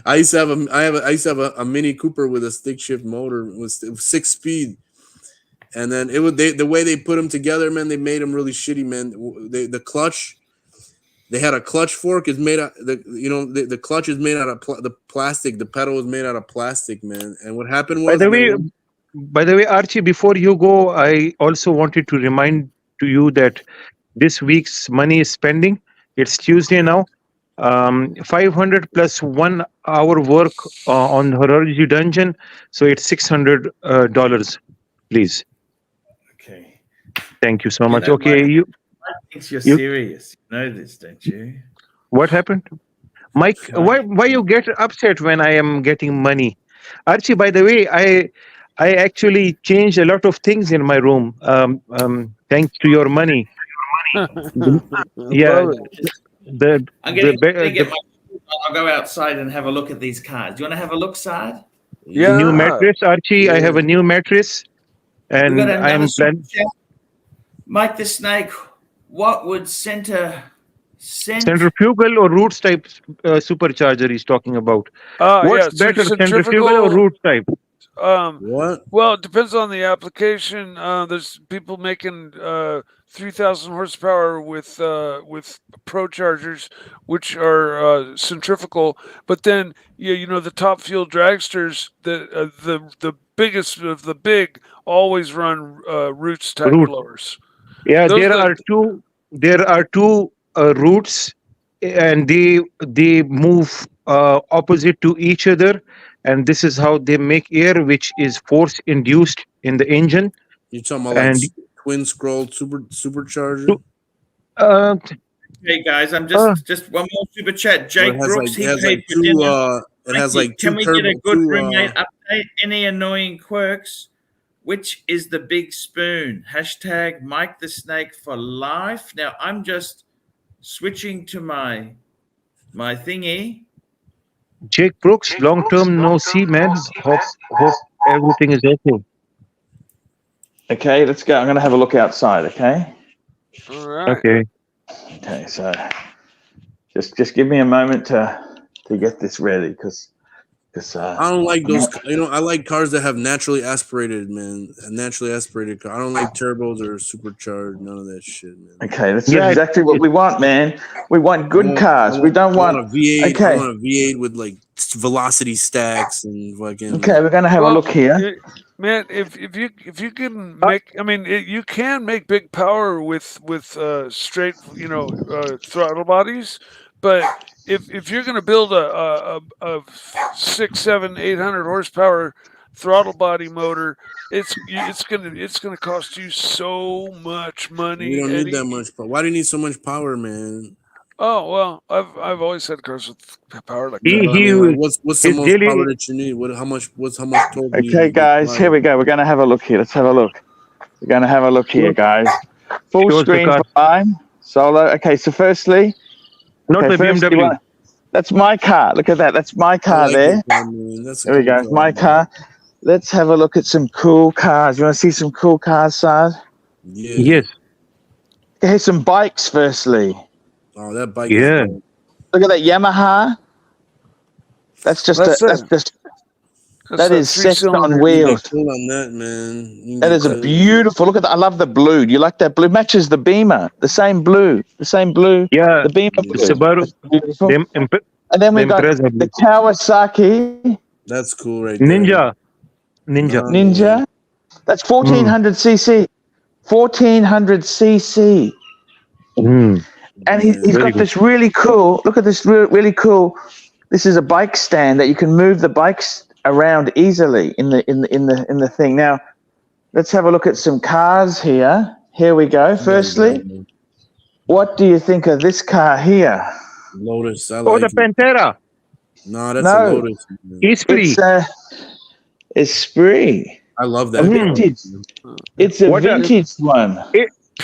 I used to have a Mini Cooper with a stick shift motor. It was 6 speed, and then the way they put them together, man. They made them really shitty, man. The clutch. They had a clutch fork is made out the clutch is made out of the plastic. The pedal is made out of plastic, man. And what happened was, by the way, Archie, before you go, I also wanted to remind to you that this week's money is spending. It's Tuesday now. 500 plus 1 hour work on Horology Dungeon, so it's $600. Please. Okay. Thank you so much. Okay, Mike, I think you're serious. You know this, don't you? What happened, Mike? Why you get upset when I am getting money? Archie, by the way, I actually changed a lot of things in my room. Thanks to your money. Yeah. I'll go outside and have a look at these cars. Do you want to have a look, Saad? Yeah. New mattress, Archie. Yeah. I have a new mattress, and I'm planning. Mike the Snake, what would centrifugal or roots type supercharger he's talking about? What's better, centrifugal or roots type? What? Well, it depends on the application. There's people making 3,000 horsepower with pro chargers, which are centrifugal. But then, you know, the top fuel dragsters, the biggest of the big, always run roots type blowers. Yeah, there are two roots, and they move opposite to each other. And this is how they make air, which is force induced in the engine. You're talking about like twin scroll supercharger? Hey guys, I'm just one more super chat. Jake Brooks, it has like can we get a good roommate update? Any annoying quirks which is the big spoon? Hashtag Mike the Snake for life. Now I'm just switching to my thingy. Jake Brooks, long term no see, man. Hope everything is okay. Okay, let's go. I'm going to have a look outside. Okay. All right. Okay. Okay. So just give me a moment to get this ready because I don't like those. You know, I like cars that have naturally aspirated, man. A naturally aspirated car. I don't like turbos or supercharged. None of that shit, man. Okay, that's exactly what we want, man. We want good cars. We don't want a V8. Okay. I want a V8 with like velocity stacks and fucking. Okay, we're gonna have a look here. Man, if you can make, I mean, you can make big power with straight, throttle bodies, but if you're going to build a 6, 7, 800 horsepower throttle body motor, it's gonna cost you so much money. You don't need that much power. Why do you need so much power, man? Oh well, I've always had cars with power like that. What's the most power that you need? How much torque? Okay, guys, here we go. We're gonna have a look here. Let's have a look. We're gonna have a look here, guys. Full screen for mine. Solo. Okay, so firstly, not the BMW. That's my car. Look at that. That's my car there. There we go. It's my car. Let's have a look at some cool cars. You want to see some cool cars, Saad? Yeah. Yes. Okay, here's some bikes. Firstly. Oh, that bike! Yeah. Look at that Yamaha. That is sex on wheels. Cool on that, man. That is a beautiful. Look at that. I love the blue. Do you like that blue? Matches the Beamer. The same blue. Yeah. The Beamer blue. Subaru. Beautiful. And then we got the Kawasaki. That's cool, right there. Ninja. That's 1400 cc. 1400 cc. And he's got this really cool. Look at this really cool. This is a bike stand that you can move the bikes around easily in the thing. Now, let's have a look at some cars here. Here we go. Firstly, what do you think of this car here? Lotus. I like the Pantera. No, that's a Lotus. Esprit. It's Esprit. I love that. Vintage. It's a vintage one.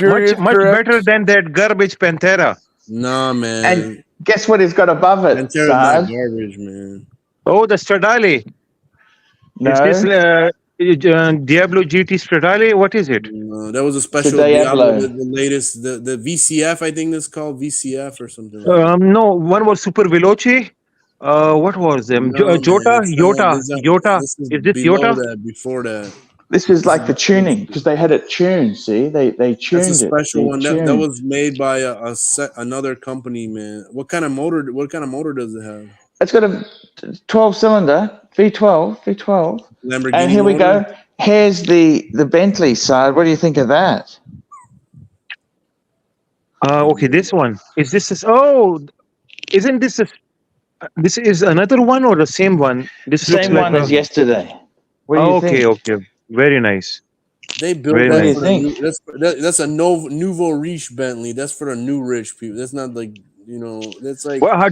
Much better than that garbage Pantera. Nah, man. And guess what it's got above it? Pantera's not garbage, man. Oh, the Stradale. No. Is this Diablo GT Stradale? What is it? No, that was a special Diablo, the latest, the VCF, I think that's called VCF or something. No, one was Super Veloce. What was them? Yota. Is this Yota? That, before that. This was like the tuning because they had it tuned. See, they tuned it. That's a special one. That was made by another company, man. What kind of motor does it have? It's got a 12-cylinder V12. Lamborghini. And here we go. Here's the Bentley side. What do you think of that? Okay, this one. Isn't this this is another one or the same one? This same looks one like as yesterday. What do you think? Okay. Very nice. They built that. That's a nouveau riche Bentley. That's for the new rich people. That's not like, that's like. Well, how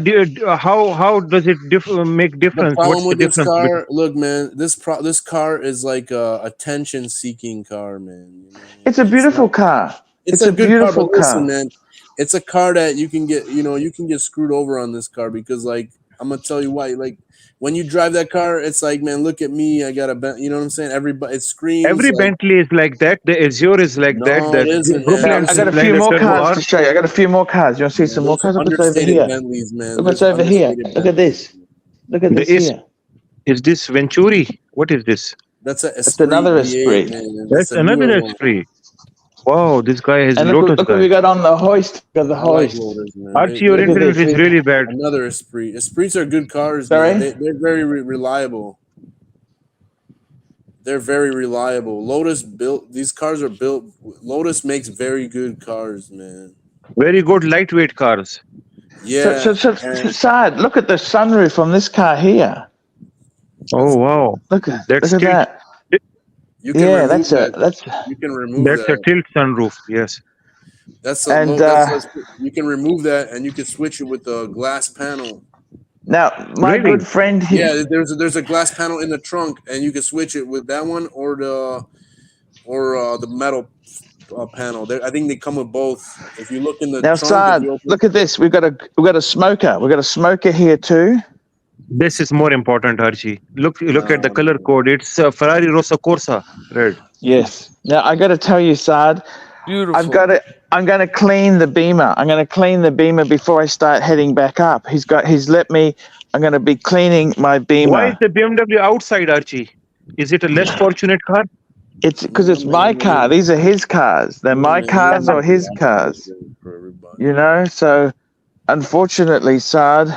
does it make difference? The problem What's with the this difference? car, look, man, this car is like a attention-seeking car, man. It's a beautiful car. It's a good beautiful car. Listen, man, it's a car that you can get, you can get screwed over on this car because, like, I'm gonna tell you why. Like, when you drive that car, it's like, man, look at me. I got a Bentley. You know what I'm saying? Everybody, it screams. Every Bentley is like that. The Azure is like that. It isn't, I got a few more cars to show you. I got a few more cars. You want to see some more cars? Look what's over here. Look what's over here. Look at this. Look at this here. Is this Venturi? What is this? That's another Esprit. That's another Esprit. Wow, this guy has Lotus. Look what we got on the hoist. Got the hoist. Archie, your internet is really bad. Another Esprit. Esprits are good cars. Sorry? They're very reliable. They're very reliable. These cars are built. Lotus makes very good cars, man. Very good lightweight cars. Yeah. So Saad, look at the sunroof on this car here. Oh wow! Look at that. You can you can remove that's a tilt sunroof. Yes. You can remove that and you can switch it with the glass panel. Now, my good friend here. Yeah, there's a glass panel in the trunk and you can switch it with that one or or the metal panel. I think they come with both. If you look in the Now, trunk, Saad, look at this. We've got a smoker. We've got a smoker here too. This is more important, Archie. Look at the color code. It's Ferrari Rosa Corsa red. Yes. Now I got to tell you, Saad. Beautiful. I'm going to clean the Beamer. I'm going to clean the Beamer before I start heading back up. He's let me. I'm going to be cleaning my Beamer. Why is the BMW outside, Archie? Is it a less fortunate car? It's because it's my car. These are his cars. They're my cars or his cars. You know. So, unfortunately, Saad,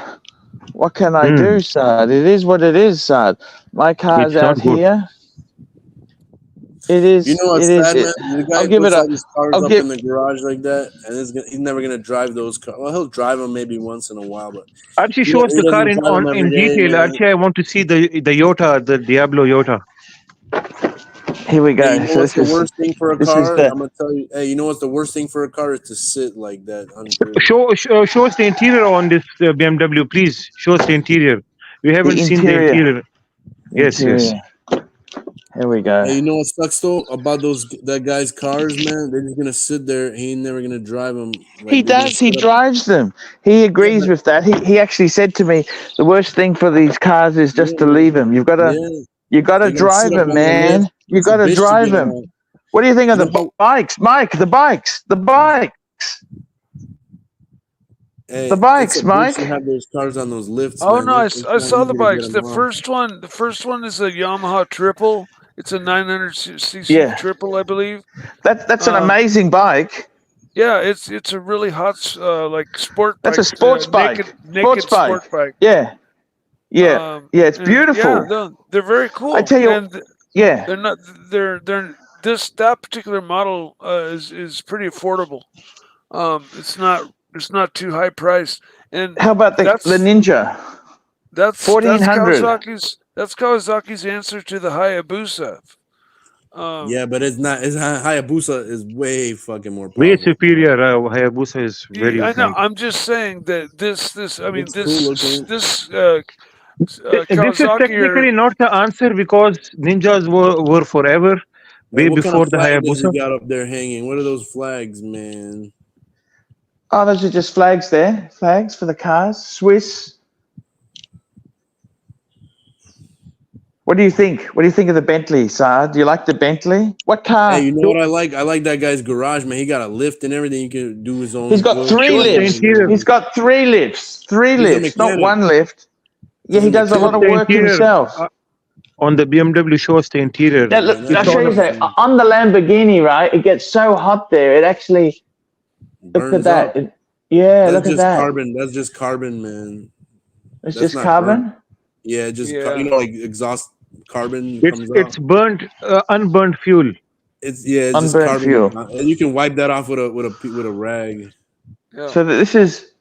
what can I do, Saad? It is what it is, Saad. My car's out here. It is. You know what's sad, man? The guy I'll give puts it all these cars up in the garage like that, and he's never gonna drive those cars. Well, he'll drive them maybe once in a while, but Archie, show us the car in detail. Man. Archie, I want to see the Yota, the Diablo Yota. Here we go. Hey, you know what's the worst thing for a car? I'm gonna tell you. Hey, you know what's the worst thing for a car is to sit like that. Show us the interior on this BMW, please. Show us the interior. We haven't seen the interior. Yes. Here we go. Hey, you know what sucks though about that guy's cars, man? They're just gonna sit there. He ain't never gonna drive them. Like, he does. He drives them. He agrees with that. He actually said to me, the worst thing for these cars is just to leave them. You've got to. You got to drive them, man. You got to drive them. What do you think of the bikes, Mike? The bikes. Hey, the bikes, Mike. You have those cars on those lifts. Oh man. no, I saw the bikes. The first one is a Yamaha triple. It's a 900cc triple, I believe. That's an amazing bike. Yeah, it's a really hot like sport bike. That's a sports bike. Naked sport bike. Yeah. It's beautiful. Yeah, they're very cool. I tell you, they're not. They're that particular model is pretty affordable. It's not too high priced. And how about the Ninja? That's 1400. That's Kawasaki's answer to the Hayabusa. Yeah, but it's not. Hayabusa is way fucking more powerful. Way superior. Hayabusa is very. I know. I'm just saying that this is technically not the answer because Ninjas were forever. Way before the Hayabusa. You got up there hanging. What are those flags, man? Oh, those are just flags there. Flags for the cars. Swiss. What do you think? What do you think of the Bentley, Saad? Do you like the Bentley? What car? Hey, you know what I like? I like that guy's garage, man. He got a lift and everything. He can do his own. He's got 3 lifts. He's got 3 lifts. 3 lifts, not 1 lift. Yeah, he does a lot of work himself. On the BMW, show us the interior. Now, look, I'll show you that. On the Lamborghini, right? It gets so hot there. It actually. Look at that. Look at that. Carbon. That's just carbon, man. It's just carbon? Yeah, like exhaust carbon. It's burnt, unburnt fuel. It's just carbon fuel. And you can wipe that off with a rag. Yeah. So this is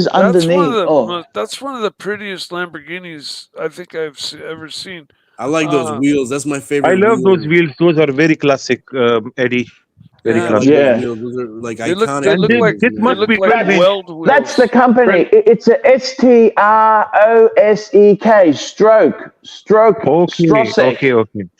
underneath. That's one of the prettiest Lamborghinis I think I've ever seen. I like those wheels. That's my favorite. I love those wheels. Those are very classic, Eddie. Very classic. Yeah. Those are like iconic. They look like weld wheels. That's the company. It's a STROSEK. Stroke. Okay.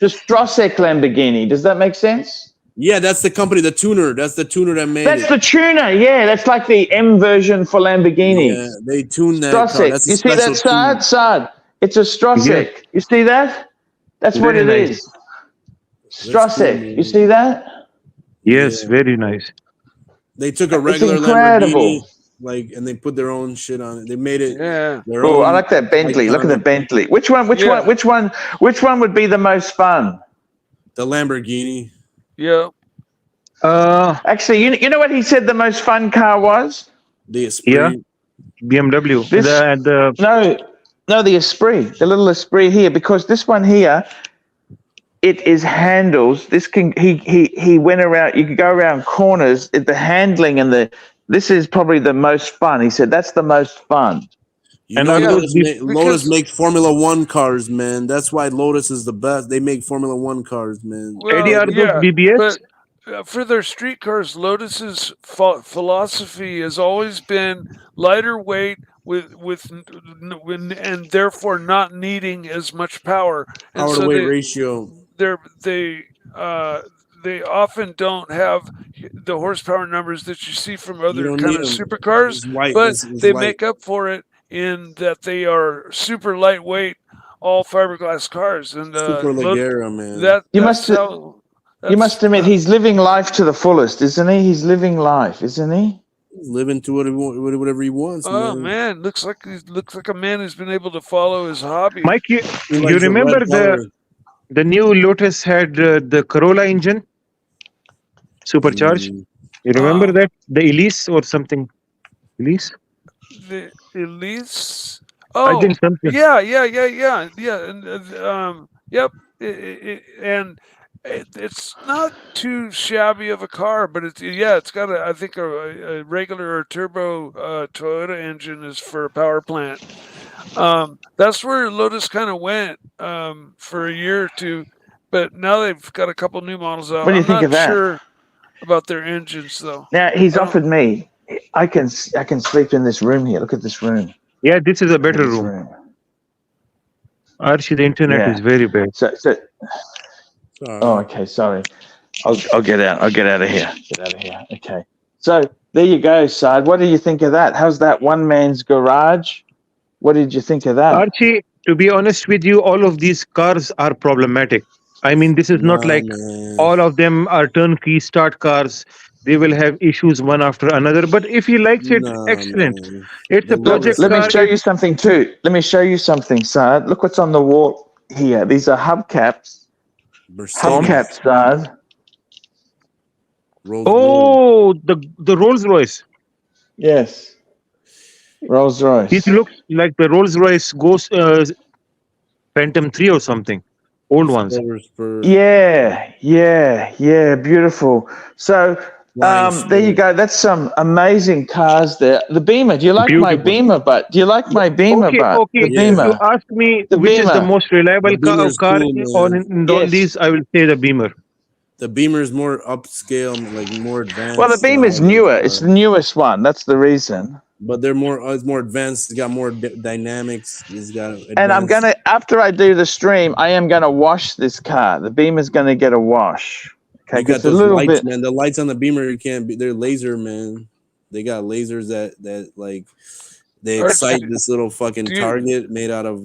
The Strosek Lamborghini. Does that make sense? Yeah, that's the company, the tuner. That's the tuner that made That's the tuner. Yeah, that's like the M version for Lamborghini. Yeah, they tuned that. Strosek. That's you see that, Saad? It's a Strosek. Yeah. You see that? That's what it is. Strosek. Cool, you see that? Yes, very nice. They took a regular Lamborghini, and they put their own shit on it. They made it. Yeah. Oh, I like that Bentley. Look at the Bentley. Which one would be the most fun? The Lamborghini. Yeah. Actually, you know what he said the most fun car was? The Esprit. Yeah. BMW. No, the Esprit. The little Esprit here, because this one here. It is handles. This can he went around. You could go around corners. The handling and this is probably the most fun. He said that's the most fun. Lotus makes Formula 1 cars, man. That's why Lotus is the best. They make Formula 1 cars, man. Well, Eddie, are those BBS? But for their street cars, Lotus's philosophy has always been lighter weight and therefore not needing as much power. Power to weight ratio. They they often don't have the horsepower numbers that you see from You other don't kind need of 'em. supercars, It's light. but It's they light. make up for it in that they are super lightweight, all fiberglass cars. And Super Ligera, man. You that's must how. you must admit he's living life to the fullest, isn't he? He's living life, isn't he? He's living to whatever he wants, Oh man. man, looks like a man who's been able to follow his hobby. Mike, you likes the remember red color. the new Lotus had the Corolla engine, supercharged? You remember that? The Elise or something? Elise? The Elise. I Oh, think something. yeah. And yep. It's not too shabby of a car, but it's got I think a regular or turbo Toyota engine is for a power plant. That's where Lotus kind of went for a year or two, but now they've got a couple new models out. What do you think I'm of not that? sure about their engines though. Now he's offered me. I can sleep in this room here. Look at this room. Yeah, this is a better This room. Archie, the internet Yeah. is very bad. Oh, okay. Sorry. I'll get out. I'll get out of here. Get out of here. Okay. So there you go, Side. What do you think of that? How's that one man's garage? What did you think of that? Archie, to be honest with you, all of these cars are problematic. I mean, this is not like all of them are turnkey start cars. They will have issues one after another. But if he likes it, excellent. Man. It's a project Let car. me show you something too. Let me show you something, Sard. Look what's on the wall here. These are hubcaps. Hubcaps, Sard. Oh, the Rolls Royce. Yes. Rolls Royce. It looks like the Rolls Royce Ghost Phantom 3 or something. Old ones. Yeah. Beautiful. So there you go. That's some amazing cars there. The Beamer. Do you like my Beamer? But do you like my Beamer? Okay. The Beamer. If you ask me The which is the Beamer. most reliable car cool, on in all these, I will say the Beamer. The Beamer is more upscale, like more advanced. Well, the Beamer's newer. It's the newest one. That's the reason. But it's more advanced. It's got more dynamics. It's got advanced. And I'm gonna, after I do the stream, I am gonna wash this car. The Beamer's gonna get a wash. Okay, you got a those little lights, bit. man. The lights on the Beamer, they're laser, man. They got lasers that like they excite this little fucking target made out of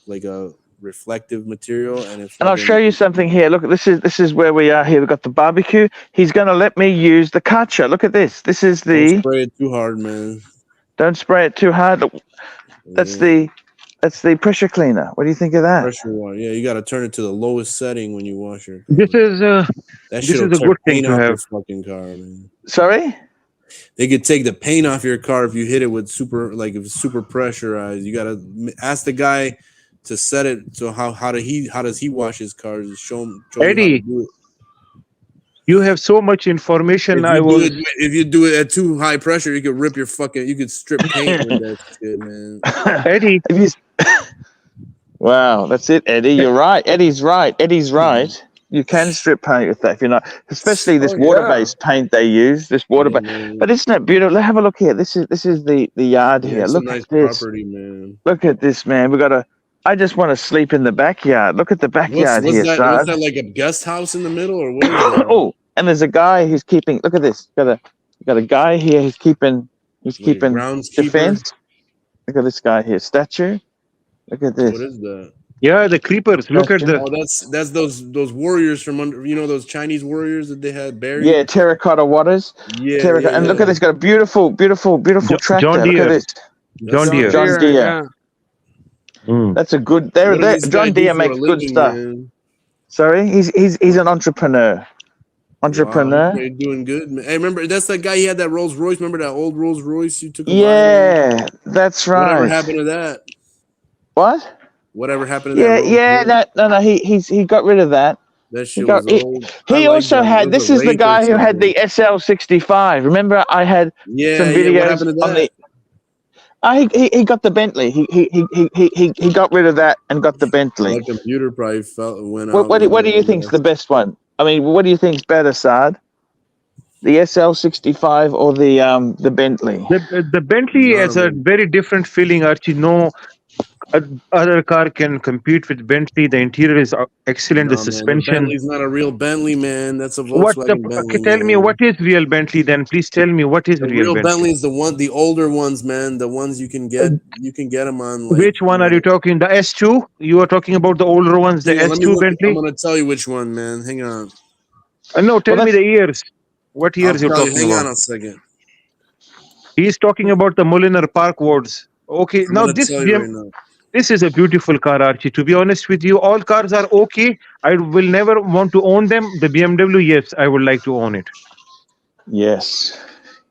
like a reflective material, and I'll show you something here. Look, this is where we are here. We've got the barbecue. He's going to let me use the Karcher. Look at this. This is the. Don't spray it too hard, man. Don't spray it too hard. That's the pressure cleaner. What do you think of that? Pressure water. Yeah, you got to turn it to the lowest setting when you wash your car. This is a good thing to have. Your fucking car, man. Sorry. They could take the paint off your car if you hit it with if it's super pressurized. You got to ask the guy to set it. So how does he wash his cars? Show him Eddie, how to do it. You have so much information. If you do it at too high pressure, you could rip your fucking. You could strip paint with that shit, man. Eddie. Wow, that's it, Eddie. You're right. Eddie's right. You can strip paint with that if you're not, especially this water-based paint they use. This water-based, but isn't it beautiful? Let's have a look here. This is the yard here. Look nice at this. Property, man. Look at this, man. I just want to sleep in the backyard. Look at the backyard here, What's Sard. that, like a guest house in the middle, or what is that? Oh, and there's a guy who's keeping. Look at this. Got a guy here who's keeping. He's keeping defense. Look at this guy here. Statue. Look at this. What is that? Yeah, the creepers. Look at the. Oh, that's those warriors from under. You know those Chinese warriors that they had buried. Yeah, terracotta waters. Yeah, terracotta. Yeah. And look at this. Got a beautiful tractor. John Deere. Look at this. John Deere. John Deere. Yeah. That's a good. John Deere makes good stuff. Man? Sorry, he's an entrepreneur. Entrepreneur. Wow, you're doing good, man. Hey, remember that's that guy. He had that Rolls Royce. Remember that old Rolls Royce you took? Yeah, that's right. Whatever happened to that? What? Whatever happened to that? Yeah. No. He got rid of that. That shit was old. He also had. This is the guy who had the SL65. Remember, I had some videos what happened to that? on the. He got the Bentley. He got rid of that and got the Bentley. My computer probably went out. What do you think's the best one? I mean, what do you think's better, Sard? The SL65 or the Bentley? The Bentley has a very different feeling, Archie. No other car can compete with Bentley. The interior is excellent. The No, man, the suspension. Bentley's not a real Bentley, man. That's a What the? Volkswagen Bentley, Tell me man. what is real Bentley then? Please tell me what is The real real Bentley. Bentley is the older ones, man. The ones you can get them on. Like, Which one are you talking? The S2? You are talking about the older ones, the Hang on, S2 I'm Bentley? gonna tell you which one, man. Hang on. No, tell me the years. What years you're talking Hang about? on a second. He's talking about the Mulliner Park Wards. Okay, I'm now gonna this tell you right now. this is a beautiful car, Archie. To be honest with you, all cars are okay. I will never want to own them. The BMW, yes, I would like to own it. Yes.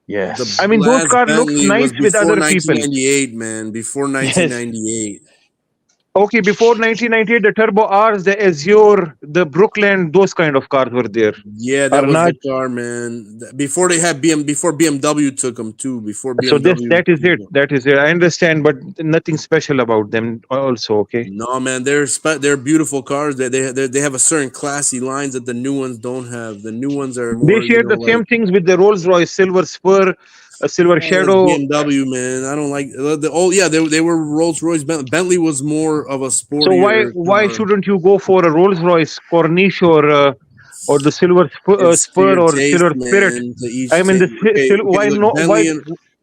Yes. The I mean, those last cars look Bentley nice was with before other people. 1998, man. Before 1998. Okay, before 1998, the Turbo Rs, the Azure, the Brooklyn, those kind of cars were there. Yeah, that was the car, man. Before they had before BMW took them too. Before BMW. So that is it. That is it. I understand, but nothing special about them. Also, okay. No, man, they're beautiful cars. They have a certain classy lines that the new ones don't have. The new ones are more. They share the same things with the Rolls Royce Silver Spur, a Silver Shadow. BMW, man. I don't like the old. Yeah, they were Rolls Royce. Bentley was more of a sportier. So why shouldn't you go for a Rolls Royce Corniche or the Silver Spur or taste, Silver Spirit? I mean,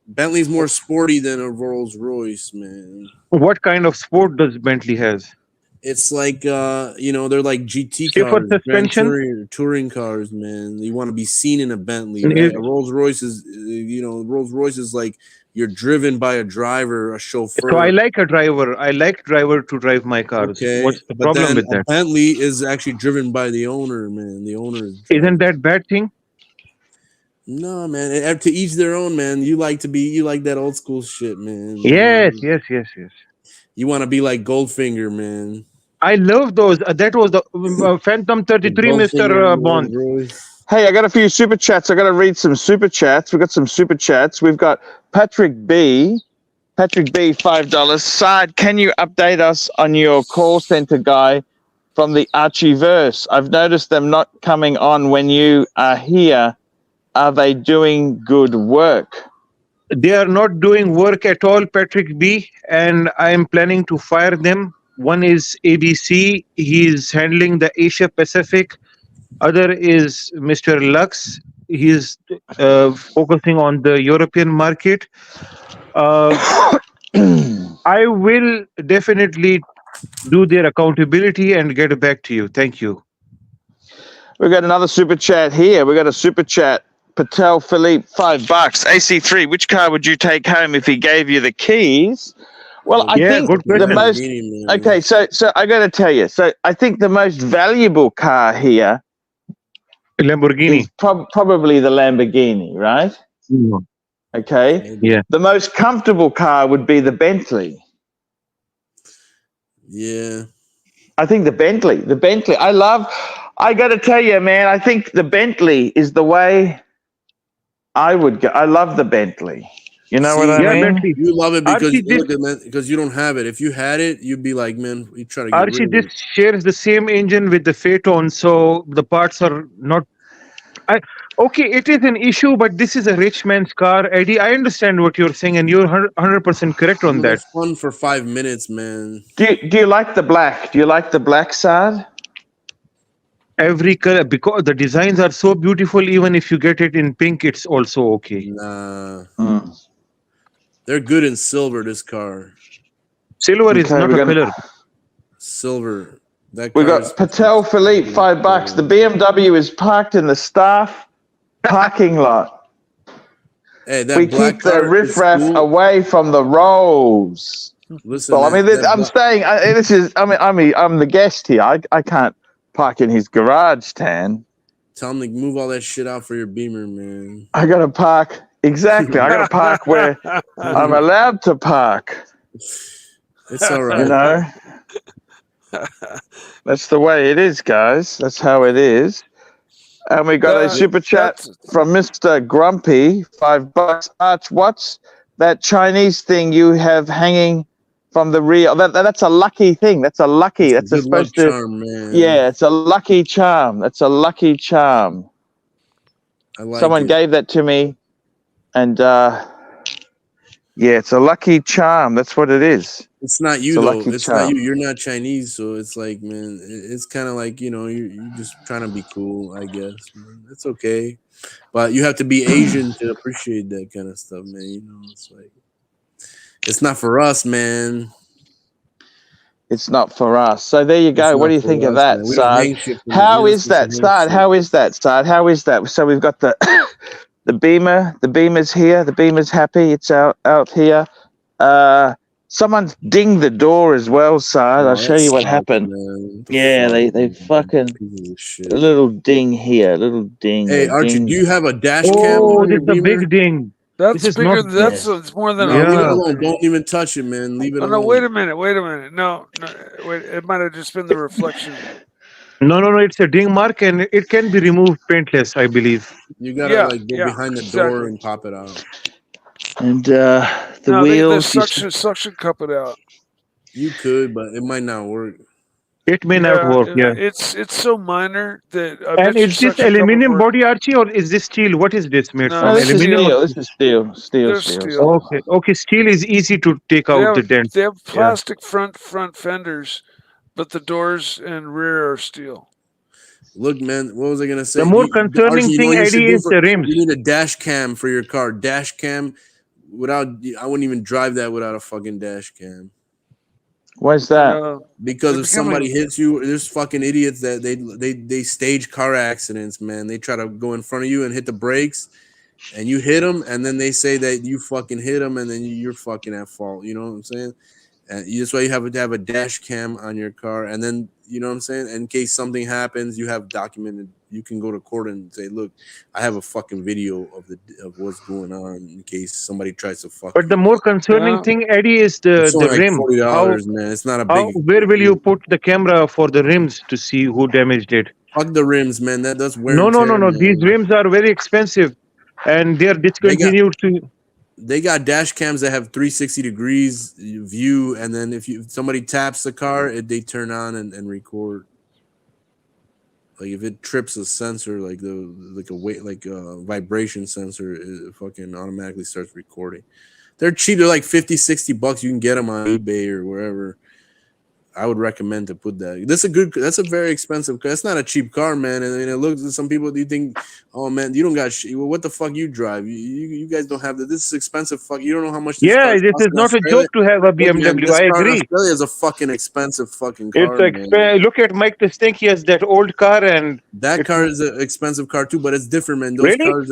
Bentley's more sporty than a Rolls Royce, man. What kind of sport does Bentley has? It's like they're like GT Safer cars, suspension? touring cars, man. You want to be seen in a Bentley. Right? A Rolls Royce is, Rolls Royce is like you're driven by a driver, a chauffeur. So I like a driver. I like driver to drive my cars. Okay. What's the problem with that? Bentley is actually driven by the owner, man. The owner isn't that bad thing? No, man. To each their own, man. You like that old school shit, man. Yes. You want to be like Goldfinger, man. I love those. That was the Phantom 33, Mr. Bond. Hey, I got a few super chats. I got to read some super chats. We've got some super chats. We've got Patrick B, $5. Saad, can you update us on your call center guy from the Archieverse? I've noticed them not coming on when you are here. Are they doing good work? They are not doing work at all, Patrick B, and I am planning to fire them. One is ABC. He's handling the Asia Pacific. Other is Mr. Lux. He's focusing on the European market. I will definitely do their accountability and get back to you. Thank you. We've got another super chat here. We've got a super chat. Patel Philippe, $5. AC3, which car would you take home if he gave you the keys? Well, I think the most... Okay, so I got to tell you. So I think the most valuable car here... Lamborghini. Probably the Lamborghini, right? Mm. Okay. Yeah. The most comfortable car would be the Bentley. Yeah. I think the Bentley. I got to tell you, man, I think the Bentley is the way I would go. I love the Bentley. You know what I mean? Bentley. You love it because you don't have it. If you had it, you'd be like, man, you try to get Archie, rid of this shares the same engine with the Phaeton, so the parts are not... Okay, it is an issue, but this is a rich man's car. Eddie, I understand what you're saying, and you're 100% correct on that. It's fun for 5 minutes, man. Do you like the black? Do you like the black side? Every color, because the designs are so beautiful. Even if you get it in pink, it's also okay. Nah. They're good in silver, this car. Silver is not a color. Silver. We got Patel Philippe, $5. The BMW is parked in the staff parking lot. Hey, that we keep the riffraff away from the rolls. Listen, well, I'm the guest here. I can't park in his garage, Tan. Tell him to move all that shit out for your Beamer, man. I gotta park. Exactly. I gotta park where I'm allowed to park. It's all right. You know? That's the way it is, guys. That's how it is. And we got a super chat from Mr. Grumpy, $5. Arch, what's that Chinese thing you have hanging from the rear? That's a lucky thing. That's supposed to... charm, man. Yeah, it's a lucky charm. That's a lucky charm. Someone gave that to me. And, yeah, it's a lucky charm. That's what it is. It's not you It's a though. lucky It's not you. charm. You're not Chinese, so it's like, man, it's kind of like, you're just trying to be cool, I guess. Man. It's okay, but you have to be Asian to appreciate that kind of stuff, man. It's like, it's not for us, man. It's not for us. So there you It's go. What not do you for think of us, that, man. We don't Sard? hang shit. How is that, Sard? How is that, Sard? How is that? So we've got the the Beamer. The Beamer's here. The Beamer's happy. It's out here. Someone's dinged the door as well, Sard. I'll show you what happened. Yeah, they fucking a little ding here, a little ding. Hey, Archie, ding. do you have a dash cam Oh, on your this is a Beamer? big ding. That's This is bigger. not. It's more than No, a leave it Yeah. alone. Don't even touch it, man. Leave it Oh, alone. no, wait a minute. No, wait. It might have just been the reflection. No. It's a ding mark, and it can be removed paintless, I believe. You gotta go behind the door exactly. and pop it out. And the No, wheels. they suction cup it out. You could, but it might not work. It may not work. Yeah. It's so minor that. And is this aluminum body, Archie, or is this steel? What is this made from? No, this is Aluminum. steel. This is steel. Steel. Okay. Steel is easy to take out the dent. They have plastic front fenders, but the doors and rear are steel. Look, man, what was I gonna say? The more concerning thing, Eddie, is the rims. You need a dash cam for your car. Dash cam, I wouldn't even drive that without a fucking dash cam. Why's that? Because if somebody hits you, there's fucking idiots that they stage car accidents, man. They try to go in front of you and hit the brakes, and you hit them, and then they say that you fucking hit them, and then you're fucking at fault. You know what I'm saying? And that's why you have to have a dash cam on your car, and then you know what I'm saying. In case something happens, you have documented. You can go to court and say, "Look, I have a fucking video of what's going on." In case somebody tries to fuck. But the more concerning thing, Eddie, is the like rim. $40, man. It's not a big. Where will you put the camera for the rims to see who damaged it? Fuck the rims, man. That's wear No. and tear, man. These rims are very expensive, and they are discontinued They got dash cams that have 360 degrees view, and then if somebody taps the car, they turn on and record. Like if it trips a sensor, like a vibration sensor, it fucking automatically starts recording. They're cheap. They're like $50-$60. You can get them on eBay or wherever. I would recommend to put that. That's a very expensive car. That's not a cheap car, man. And it looks at some people. Do you think, oh man, you don't got well, what the fuck you drive? You guys don't have that. This is expensive. Fuck, you don't know how much. This car this is not a joke to have a BMW. This I car agree. in Australia is a fucking expensive fucking car. Look at Mike the Stink. He has that old car, and that car is an expensive car too. But it's different, man. Those cars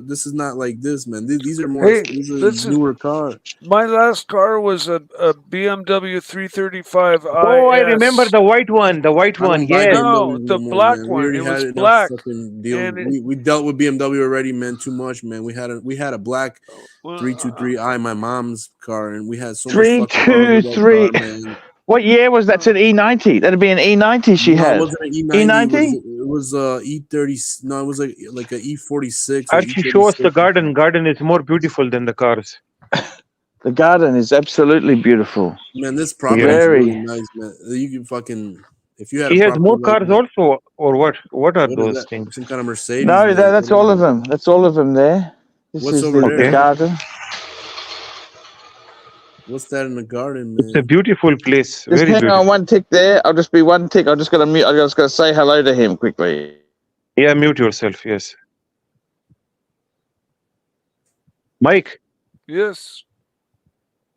this is not like this, man. These are more. These are newer cars. My last car was a BMW 335. Oh, I remember the white one. The white one, yeah. No, the black one. It was black. We dealt with BMW already, man. Too much, man. We had a black 323i, my mom's car, and we had so much. 323. What year was that? It's an E90. That'd be an E90 she had. It wasn't an E90. It was E30. No, it was like an E46. Actually, show us the garden. Garden is more beautiful than the cars. The garden is absolutely beautiful. Man, this property is really nice, man. You can fucking if you had. He has more cars also, or what? What are those things? Some kind of Mercedes. No, that's all of them. That's all of them there. What's over there? The garden. What's that in the garden, man? It's a beautiful place. Just hang on one tick there. I'll just be one tick. I'm just gonna mute. I'm just gonna say hello to him quickly. Yeah, mute yourself. Yes. Mike. Yes.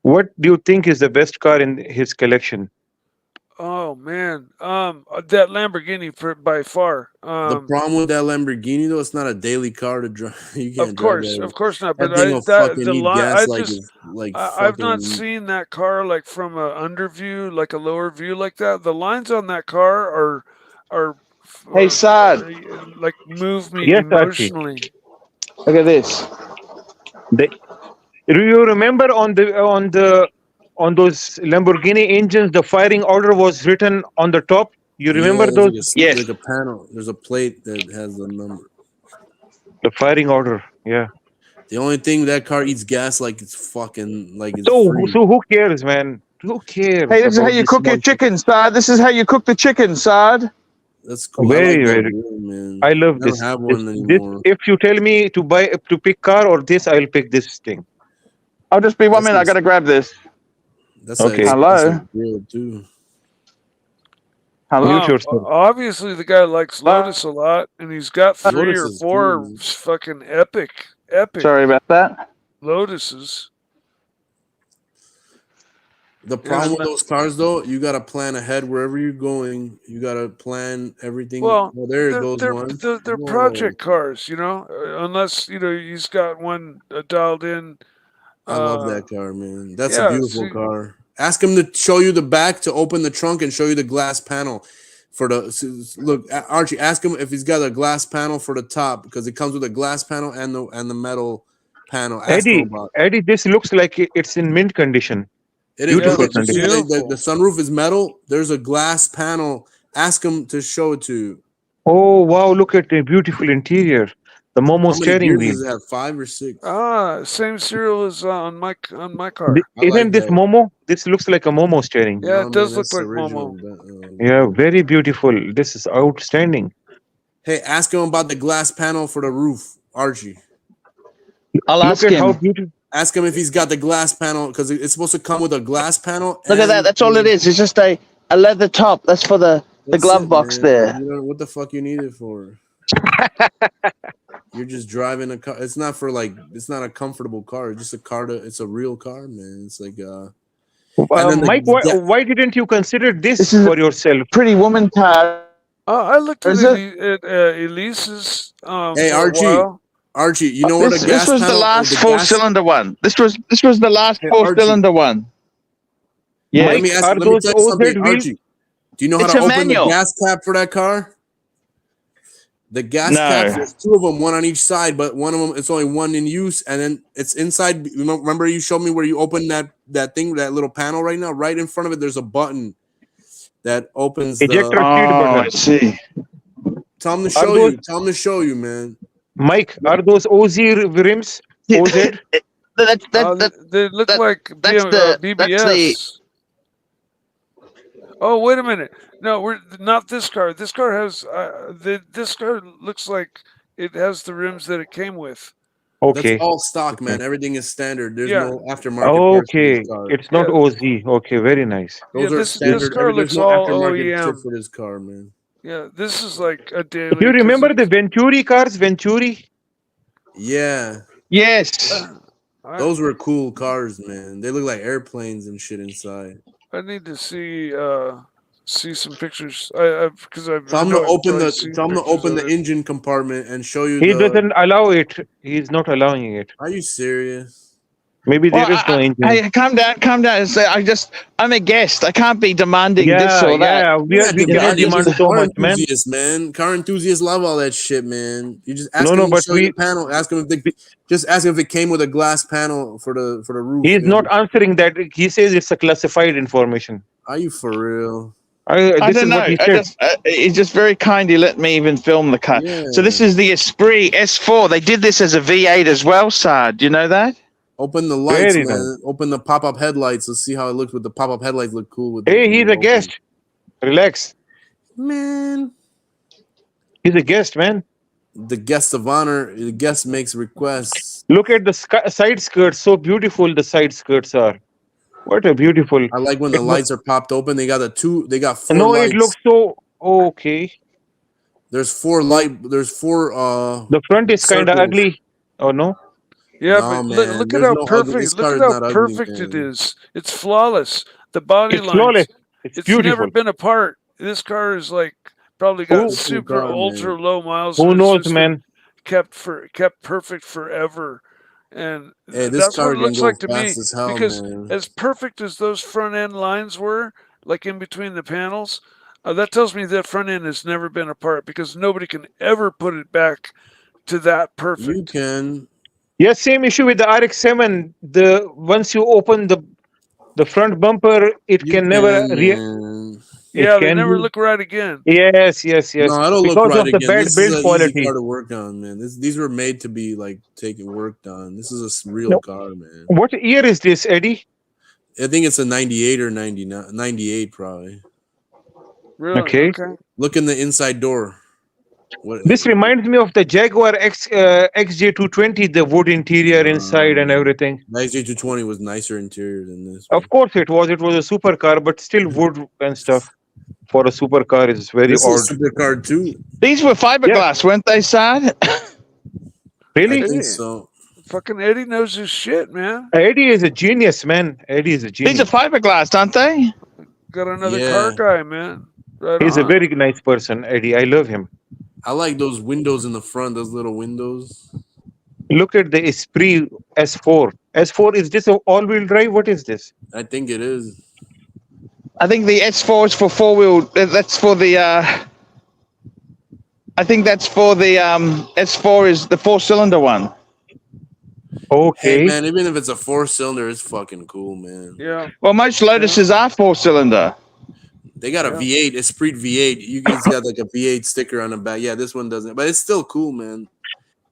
What do you think is the best car in his collection? Oh man, that Lamborghini by far. The problem with that Lamborghini though, it's not a daily car to drive. You can't of course not. But I've not seen that car like from a underview, like a lower view like that. The lines on that car are. Hey, Saad. Like move me emotionally. Look at this. Do you remember on those Lamborghini engines, the firing order was written on the top? You remember those? Yes. Like a panel. There's a plate that has the number. The firing order, yeah. The only thing that car eats gas like it's fucking like it's so free. who cares, man? Who cares? Hey, this is how you cook your chicken, Saad. This is how you cook the chicken, Saad. That's cool. Very, very good, man. I love this. I don't have one anymore. If you tell me to pick car or this, I'll pick this thing. I'll just be 1 minute. I gotta grab this. That's Okay. an Hello? expensive grill too. Hello? Mute yourself. Obviously, the guy likes Lotus a lot, and he's got 3 Lotus or is 4 cool. fucking epic Sorry about that. Lotuses. The problem with those cars, though, you gotta plan ahead wherever you're going. You gotta plan everything. Well, there it goes they're one. they're Whoa. project cars, you know, unless he's got one dialed in. I love that car, man. That's yeah, a beautiful see- car. Ask him to show you the back, to open the trunk and show you the glass panel for the look. Archie, ask him if he's got a glass panel for the top, because it comes with a glass panel and the metal panel. Ask him about it. Eddie, this looks like it's in mint condition. It is Beautiful beautiful. condition. The sunroof is metal. There's a glass panel. Ask him to show it to you. Oh wow! Look at the beautiful interior. The Momo How many steering gears wheel. does it have? 5 or 6? Same serial as on my car. Isn't this Momo? This looks like a Momo steering. Yeah, No, it does man, look that's like original. Momo. Yeah, very beautiful. This is outstanding. Hey, ask him about the glass panel for the roof, Archie. I'll Look ask at him. how beautiful. Ask him if he's got the glass panel, because it's supposed to come with a glass panel. Look at that. That's all it is. It's just a leather top. That's for the glove box there. You know what the fuck you need it for? You're just driving a car. It's not for it's not a comfortable car. It's just a car. It's a real car, man. It's like Mike, why didn't you consider this for yourself? Pretty woman car. I looked at Is Elise's hey, for Archie. a while. Archie, you know what a gas This was panel? the last 4-cylinder one. This was the last 4-cylinder one. Yeah. Mike, Let me tell you something, Archie. Do you know how to open the gas cap for that car? The gas caps, there's 2 of them, one on each side, but one of them, it's only one in use, and then it's inside. Remember you showed me where you open that thing, that little panel right now? Right in front of it, there's a button that opens ejector the... seat button. I see. Tell him to show you. Tell him to show you, man. Mike, are those OZ rims? OZ? They look like BBS. Oh, wait a minute. No, we're not this car. This car has this car looks like it has the rims that it came with. Okay. That's all stock, man. Everything is standard. There's no aftermarket parts for Okay. this car. It's not OZ. Okay, very nice. Those are standard. This car looks There's no all aftermarket shit OEM. for this car, man. Yeah, this is like a daily. Do you remember the Venturi cars? Venturi? Yeah. Yes. Those were cool cars, man. They look like airplanes and shit inside. I need to see some pictures. Because I've Tell him to open the engine compartment and show you. He doesn't allow it. He's not allowing it. Are you serious? Maybe there is no engine. Hey, calm down. I'm a guest. I can't be demanding this or that. Yeah, we cannot demand so much, man. Man. Car enthusiasts love all that shit, man. You just ask No, him to but show you the panel. Ask him if it came with a glass panel for the roof. He's not answering that. He says it's a classified information. Are you for real? I don't know. He's just very kindly let me even film the car. Yeah. So this is the Esprit S4. They did this as a V8 as well, Saad. Do you know that? Open the lights, man. Open the pop-up headlights. Let's see how it looks with the pop-up headlights. Look cool with. Hey, he's a guest. Relax, man. He's a guest, man. The guest of honor. The guest makes requests. Look at the side skirts. So beautiful the side skirts are. What a beautiful. I like when the lights are popped open. They got They got 4 no, lights. it looks so okay. There's 4 light. There's 4. The front is kind of ugly. Oh no. Yeah, no, but look at how perfect. Look at how perfect it is. It's flawless. The body lines. Flawless. It's beautiful. Never been apart. This car is like probably got super ultra low miles. Who knows, man? Kept perfect forever. And hey, that's what it looks like to me. As hell, because man. as perfect as those front end lines were, like in between the panels, that tells me that front end has never been apart, because nobody can ever put it back to that perfect. You can. Yes, same issue with the RX-7. Once you open the front bumper, it can never. They never look right again. Yes. No, I don't because look right of the again. bad This build is an quality. easy car to work on, man. These were made to be like worked on. This is a real car, man. What year is this, Eddie? I think it's a 98 or 99. 98 probably. Really? Okay. Look in the inside door. This reminds me of the Jaguar XJ220, the wood interior inside and everything. The XJ220 was nicer interior than this. Of course it was. It was a supercar, but still wood and stuff for a supercar is very This odd. is a supercar too. These were fiberglass, weren't they, Sad? Really? I think so. Fucking Eddie knows his shit, man. Eddie is a genius, man. Eddie is a genius. These are fiberglass, aren't they? Got another Yeah. car guy, man. Right He's a on. very nice person, Eddie. I love him. I like those windows in the front, those little windows. Look at the Esprit S4. S4, is this an all-wheel drive? What is this? I think it is. I think the S4 is for four-wheel. That's for the. I think that's for the S4 is the four-cylinder one. Okay. Hey man, even if it's a 4-cylinder, it's fucking cool, man. Yeah. Well, most Lotuses are four-cylinder. They got a V8, Esprit V8. You guys got like a V8 sticker on the back. Yeah, this one doesn't, but it's still cool, man.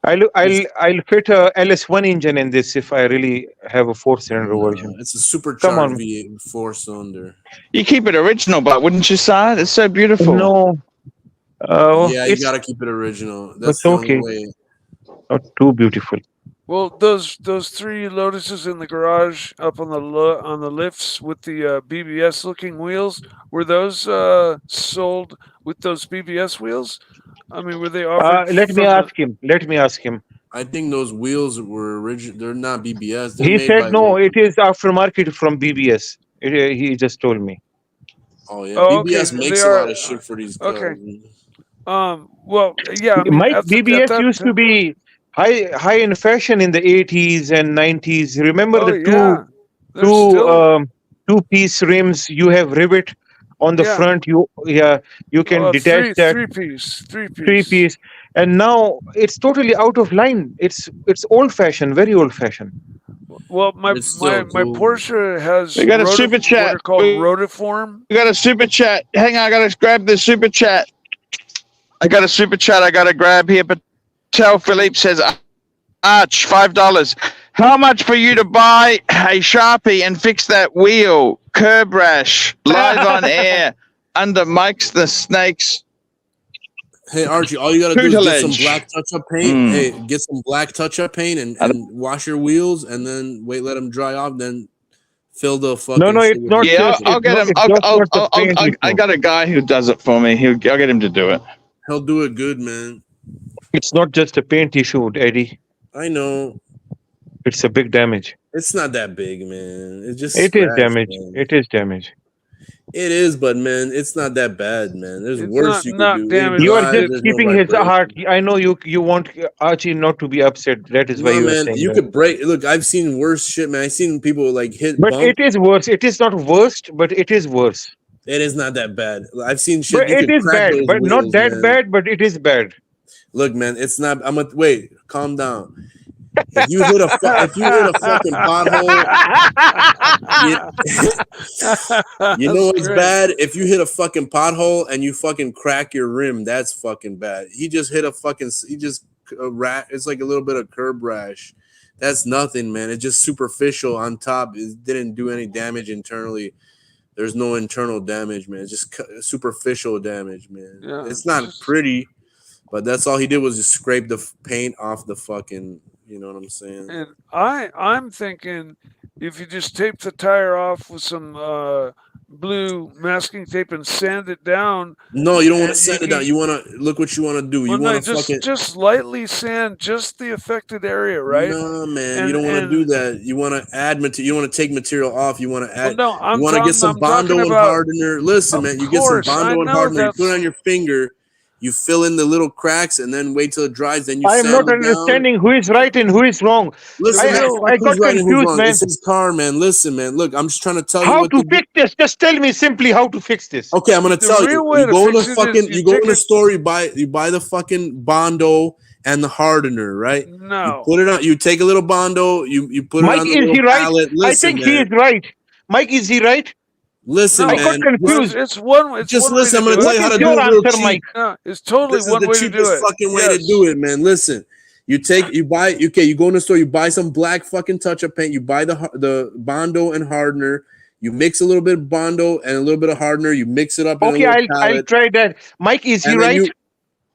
I'll fit a LS1 engine in this if I really have a four-cylinder version. It's a Come supercharged on. V8 4-cylinder. You keep it original, but wouldn't you, Sad? It's so beautiful. No. Yeah, you It's gotta keep it original. That's it's the okay. only way. not too beautiful. Well, those 3 Lotuses in the garage up on the lifts with the BBS looking wheels, were those sold with those BBS wheels? I mean, were they offered? Let me ask him. I think those wheels were original. They're not BBS. They're He made said by, no, like- it is aftermarket from BBS. He just told me. Oh yeah, Oh, okay, BBS makes they a are- lot of shit for these cars. okay. Well, yeah. I mean, Mike, at BBS that used to time- be high in fashion in the 80s and 90s. Remember Oh, the yeah. They're still- two-piece rims? You have rivet on the Yeah. front. You can detach that three piece. And now it's totally out of line. It's old-fashioned, very old-fashioned. Well, my It's so cool. Porsche has We got a roti- super chat. what are called We- rotiform. We got a super chat. Hang on, I gotta grab the super chat. I got a super chat I gotta grab here. But Tell Philippe says, Arch, $5. How much for you to buy a Sharpie and fix that wheel? Curb rash, live on air, under Mike's the Snake's. Hey Archie, all you gotta do is get some Tutelage. black touch-up paint. Mm. Hey, get some black touch-up paint and wash your wheels, and then let them dry off. Then fill the fucking. No, shit it's with- not. Yeah, just- I'll it's get not- him. it's just not the paint I issue. got a guy who does it for me. I'll get him to do it. He'll do it good, man. It's not just a paint issue, Eddie. I know. It's a big damage. It's not that big, man. It's just It is scratch, damage. man. It is damage. It is, but man, it's not that bad, man. There's It's worse you not can do. damage. It You are dries, just there's no keeping his vibration. heart. I know you want Archie not to be upset. That is why No, you are man, saying you that. could break. Look, I've seen worse shit, man. I've seen people like hit. But bump. it is worse. It is not worst, but it is worse. It is not that bad. I've seen shit. But You it could is crack bad, those but not wheels, that man. bad. But it is bad. Look, man, it's not. Wait. Calm down. If you hit a fucking pothole, you know it's bad. If you hit a fucking pothole and you fucking crack your rim, that's fucking bad. He just hit a fucking. It's like a little bit of curb rash. That's nothing, man. It's just superficial on top. It didn't do any damage internally. There's no internal damage, man. It's just superficial damage, man. Yeah, it's not just- pretty, but that's all he did was just scrape the paint off the fucking. You know what I'm saying? And I'm thinking if you just tape the tire off with some blue masking tape and sand it down. No, you don't want to and sand you it down. can- You want to look what you want to do. You Well, no, want to fucking just lightly sand just the affected area, right? No, man, And- you don't want to and- do that. You want to add material. You want to take material off. You want to Well, add. no, I'm you want to talking- get some I'm talking Bondo and about- hardener. Listen, Of man, you course, get some I Bondo and know hardener. You put it that's- on your finger. You fill in the little cracks and then wait till it dries. Then you. I am sand not it down. understanding who is right and who is wrong. Listen, I man, got who's right and who's confused, wrong? man. It's his car, man. Listen, man. Look, I'm just trying to tell you How what to do. fix this? Just tell me simply how to fix this. Okay, I'm gonna The tell you. real way You to go in the fix it is fucking. you You go take in the it- store. You buy the fucking Bondo and the hardener, right? No. You put it on. You take a little Bondo. You put Mike, it on the is little he right? pallet. I Listen, think he man. is right. Mike, is he right? Listen, No, I got man. confused. It's one. It's Just one way listen. I'm to gonna do tell it. you how What to is do your it real answer, cheap. Mike? No, it's totally This is one the way to do cheapest it. fucking way to Yes. do it, man. Listen, you buy. Okay, you go in the store. You buy some black fucking touch-up paint. You buy the Bondo and hardener. You mix a little bit of Bondo and a little bit of hardener. You mix it up in Okay, a little I'll pallet. try that. Mike, is he And then right?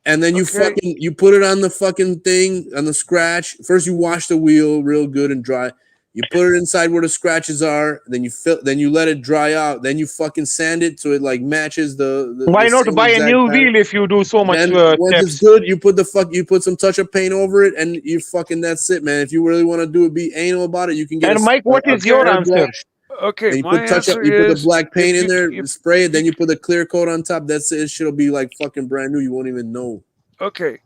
And then you you put it on the fucking thing, on the scratch. First you wash the wheel real good and dry. You put it inside where the scratches are, then you let it dry out, then you fucking sand it so it like matches the Why not same buy a exact new pattern. wheel if you do so much Then once it's good, you put some touch-up paint over it, and you fucking that's it, man. If you really want to do it, be anal about it, you can get And Mike, what is your answer? Okay, and you my put touch answer up, you put the is black paint if in there, you- spray it, then you put the clear coat on top. That's it. It shit'll be like fucking brand new. You won't even know. Okay.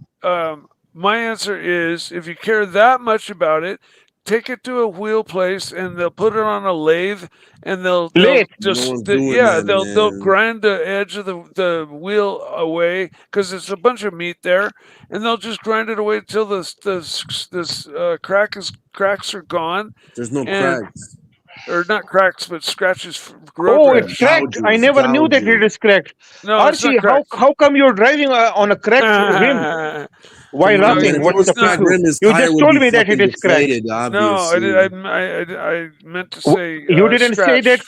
My answer is if you care that much about it, take it to a wheel place and they'll put it on a lathe and they'll just they'll grind the edge of the wheel away because it's a bunch of meat there, and they'll just grind it away until the cracks are gone. There's no cracks. Or not cracks, but scratches. Oh, it's cracked. I never knew that it is cracked. No, Archie, how come you're driving on a cracked rim? Why nothing? What's the cracked rim? His You tire just would told be me that it fucking is cracked. deflated, No, obviously. I meant to say You didn't say that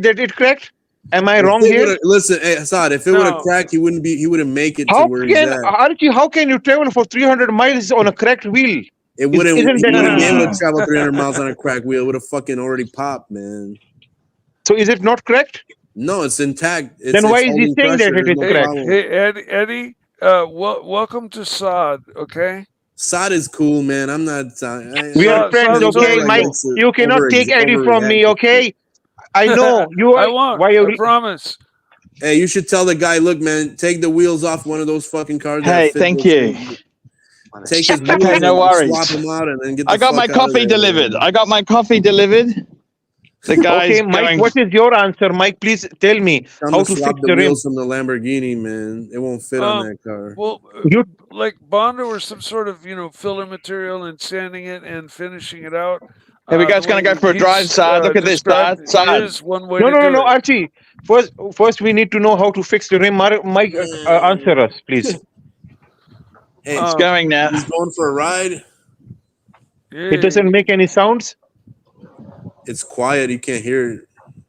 that it cracked. Am I wrong here? Listen, hey, Assad, if it would have cracked, he wouldn't make it to How where he's can at. Archie? How can you travel for 300 miles on a cracked wheel? It wouldn't. He Isn't that wouldn't be able to travel 300 miles on a cracked wheel. It would have fucking already popped, man. So is it not cracked? No, it's intact. Then why is he saying that it is cracked? Hey, Eddie, welcome to Saad, okay? Saad is cool, man. I'm not. We are friends, okay, Mike? You cannot take Eddie from me, okay? I know you are. I won't. I promise. Hey, you should tell the guy, look, man, take the wheels off one of those fucking cars. Hey, thank you. Take his wheels Okay, no worries. swap them out and then get the I got my fuck out of coffee there, delivered. man. I got my coffee delivered. The guy's okay, Mike, going... what is your answer? Mike, please tell me how to swap fix the the rim. wheels from the Lamborghini, man. It won't fit on that car. Well, like Bondo or some sort of filler material and sanding it and finishing it out. Here we go. It's going to go for a drive, Saad. Look at this, Saad. Is one way No, Archie. First, we need to know how to fix the rim. Mike, answer us, please. Hey, it's going now. He's going for a ride. It doesn't make any sounds. It's quiet. You can't hear it.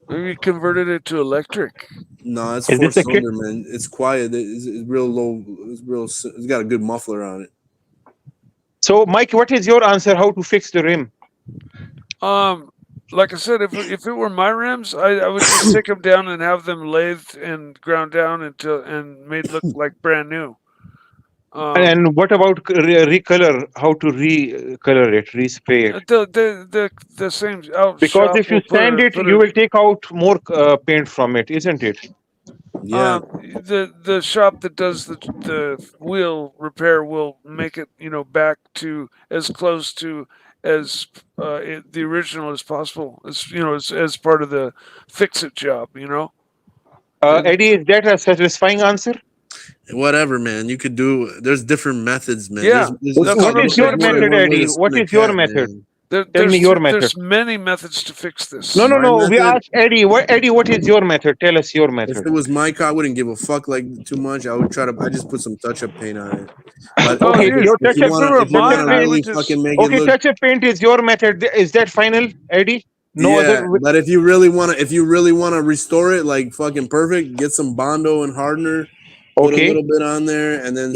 Maybe converted it to electric. No, it's four-cylinder, man. It's quiet. It's real low. It's got a good muffler on it. So, Mike, what is your answer? How to fix the rim? Like I said, if it were my rims, I would just take them down and have them lathed and ground down and made look like brand new. And what about recolor? How to recolor it, respray it? The same. Because if you sand it, you will take out more paint from it, isn't it? Yeah. The shop that does the wheel repair will make it back to as close to as the original as possible. As part of the fix it job. Eddie, is that a satisfying answer? Whatever, man. You could do. There's different methods, man. Yeah. What is your method, Eddie? What is your method? Tell me your method. There's many methods to fix this. No. We asked Eddie. Eddie, what is your method? Tell us your method. If it was my car, I wouldn't give a fuck too much. I would I just put some touch-up paint on it. But okay, your touch-up paint is your method. Is that final, Eddie? No other. But if you really want to restore it like fucking perfect, get some Bondo and hardener. Put a little bit on there and then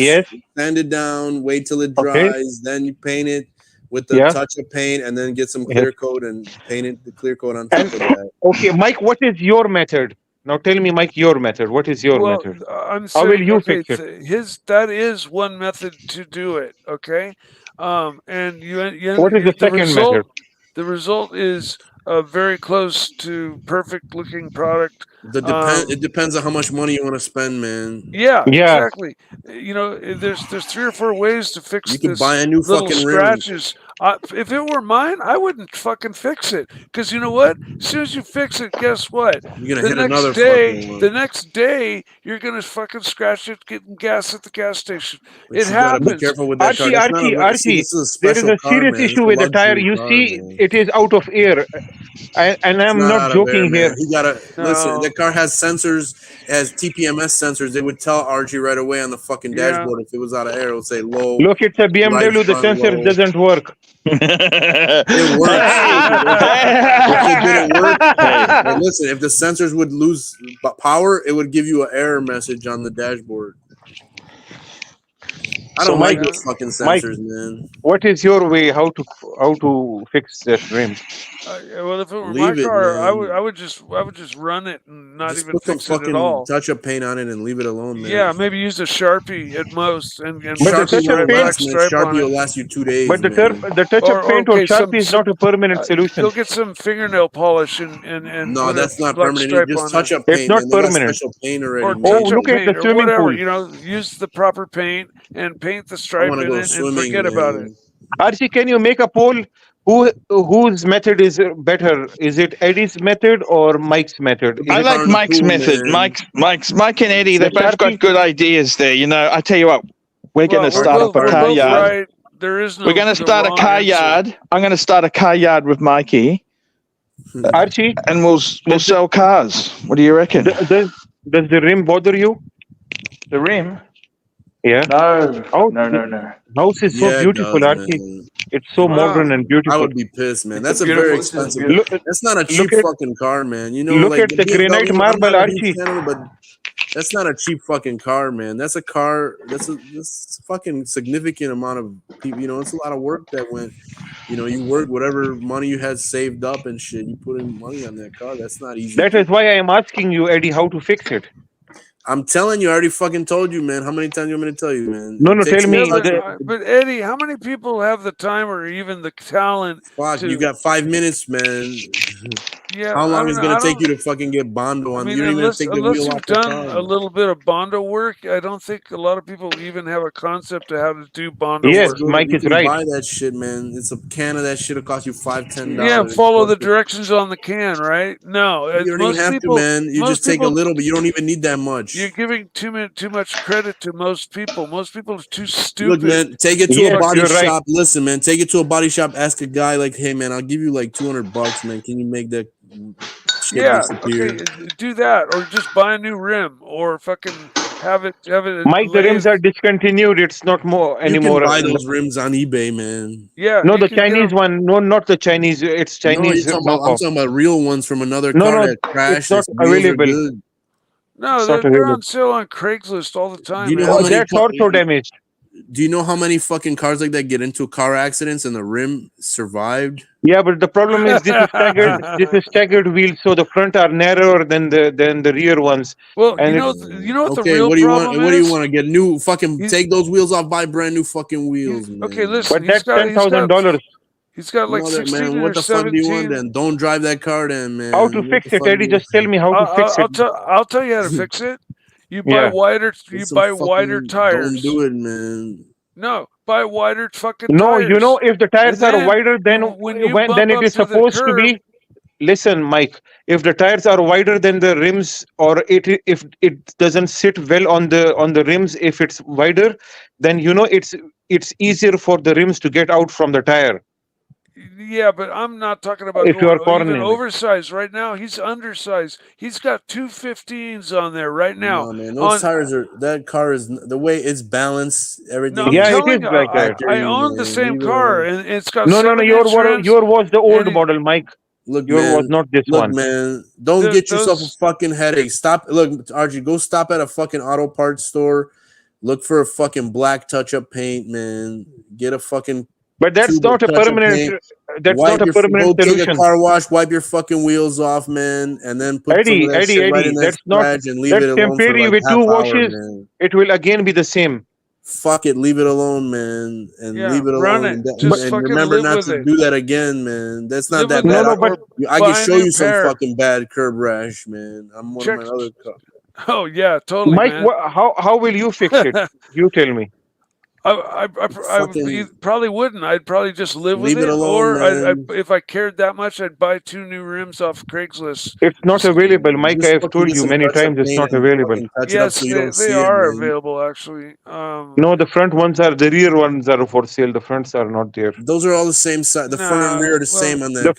sand it down. Wait till it dries. Then you paint it with the touch of paint, and then get some clear coat and paint it the clear coat on top of that. Okay, Mike, what is your method? Now tell me, Mike, your method. What is your method? I'm saying, how will you fix it? That is one method to do it. Okay, and you. What is the second method? The result is very close to perfect looking product. It depends on how much money you want to spend, man. Yeah, exactly. There's 3 or 4 ways to fix this. You can buy a new little fucking scratches. If it were mine, I wouldn't fucking fix it. Because you know what? As soon as you fix it, guess what? You're gonna hit another fucking one. The next day, you're gonna fucking scratch it, getting gas at the gas station. But it happens. Be careful with that Archie, there is a serious issue with the tire. You see, it is out of air. And I'm not joking here. He gotta listen. The car has sensors, has TPMS sensors. They would tell Archie right away on the fucking dashboard if it was out of air. It would say low. Look, it's a BMW. The sensor doesn't work. It works. If it didn't work, hey, listen. If the sensors would lose power, it would give you an error message on the dashboard. I So don't like Mike, those fucking Mike, sensors, man. what is your way how to fix that rim? Well, if it were Leave my it, car, I man. would just run it and not Just even put some fix it at fucking all. touch-up paint on it and leave it alone, man. Yeah, maybe use a Sharpie at most and But the put a Sharpie touch-up won't paint, black last, man. stripe on Sharpie will it. last you 2 days, but man. the touch-up Or paint on okay, Sharpie is not a permanent solution. Go get some fingernail polish and No, put that's a not black permanent. stripe Just on touch it. up It's paint, not man. They got permanent. special paint already, Or man. Oh, touch-up look at paint the or swimming whatever. pool. You know, use the proper paint and paint the I stripe want to in go it and swimming, forget about it. man. Archie, can you make a poll? Whose method is better? Is it Eddie's method or Mike's method? The Is I best it like car in the Mike's pool, method. man. Mike and Eddie, the they've both Sharpie? got good ideas there. You know, I tell you what, we're going to start up a we're car both yard. right. There is no. We're going to the start a wrong car answer. yard. I'm going to start a car yard with Mikey, Archie, and we'll sell cars. What do you reckon? does the rim bother you? The rim? Yeah. No, Oh, no, the no, no. house is so Yeah, it beautiful, does, Archie. man. It's so Wow. modern and I beautiful. would be pissed, man. It's That's a a very beautiful- this is expensive. beautiful. That's not a cheap fucking car, man. You know, Look like at the granite BMW, marble, I'm not a huge Archie. fan of it, but that's not a cheap fucking car, man. That's a car. That's a fucking significant amount of people. You know, it's a lot of work that went. You know, you work whatever money you had saved up and shit. You put in money on that car. That's not easy. That is why I am asking you, Eddie, how to fix it. I'm telling you, I already fucking told you, man. How many times you want me to tell you, man? No, It no, takes tell me me. But Eddie, how many people have the time or even the talent? Fuck, you got 5 minutes, man. Yeah. How I long don't is it know, gonna I take don't- you to fucking get Bondo I on? mean, You don't even unless take the wheel you've off the done car. a little bit of Bondo work, I don't think a lot of people even have a concept of how to do Bondo Yes, work. Mike You is can right. buy that shit, man. It's a can of that shit. It'll cost you $5-10. Yeah, follow the directions on the can, right? No, You don't most even have people, to, man. You most just take a people- little, but you don't even need that much. You're giving too much credit to most people. Most people are too stupid. Look, man, take it to Yes, a body you're right. shop. Listen, man, take it to a body shop. Ask a guy like, hey, man, I'll give you like $200, man. Can you make that shit Yeah, disappear? okay, do that, or just buy a new rim, or fucking have it. Mike, the rims are discontinued. It's not more You anymore. can buy those rims on eBay, man. Yeah. No, you the can get Chinese 'em- one. No, not the Chinese. It's No, Chinese I'm knockoff. talking about real ones from another No, car no, that crashed. not Its wheels are available. good. No, It's not they're available. on sale on Craigslist all the time. Do you know man. how Oh, many that's also damaged. Do you know how many fucking cars like that get into car accidents and the rim survived? Yeah, but the problem is this is staggered. This is staggered wheels, so the front are narrower than the rear ones. Well, And you know what the real what do you want? problem What do you is? want to get new? Fucking take those wheels off, buy brand new fucking wheels, man. Okay, listen. But that's $10,000. He's got like Mother, 16 man, or what the fuck 17. do you want then? Don't drive that car then, man. How to What fix the it, fuck Eddie? do you- Just tell me how to fix it. I'll tell you how to fix it. You buy Yeah. wider. You Get some buy fucking- wider tires. Don't do it, man. No, buy wider fucking No, tires. you know, if the tires And are then wider, then when you then bump it up is to the supposed to curb- be. Listen, Mike. If the tires are wider than the rims, or if it doesn't sit well on the rims, if it's wider, then you know it's easier for the rims to get out from the tire. Yeah, but I'm not talking about If you are going even cornering it. oversized right now. He's undersized. He's got 215s on there right now. No, man, those tires are. That car is the way it's balanced. Everything. No, I'm Yeah, it telling is you, like that. I own the same car, and it's got No, 7-inch rims. your was the old and it- model, Mike. Look, Your man, was not this look, one. man. Don't get yourself a those- fucking headache. Stop. Look, Archie, go stop at a fucking auto parts store. Look for a fucking black touch-up paint, man. Get a fucking. But that's tube of not a touch-up permanent. paint. That's Wipe not a your- permanent Go take solution. a car wash. Wipe your fucking wheels off, man, and then put some of that shit right in that That's not. scratch and leave That's it alone for temporary. like With half 2 hour, washes, man. it will again be the same. Fuck it, leave it alone, man, and Yeah, leave it run alone. it. And, Just and fucking remember live not with to it. do that again, man. That's not Live that with bad. it, No, but I buy can a show new you some pair. fucking bad curb rash, man. I'm one Check- of my other cars. Oh yeah, totally, Mike, man. how will you fix it? You tell me. I Fucking- probably wouldn't. I'd probably just live with Leave it it, alone, or man. if I cared that much, I'd buy 2 new rims off Craigslist. It's not available, Mike. Just I have fucking told get you some many touch-up times it's paint not and available. fucking touch it up Yes, so you don't they see are it, man. available actually. No, the front ones are. The rear ones are for sale. The fronts are not there. Those are all the same size. The front and Nah, rear are the well, same on that The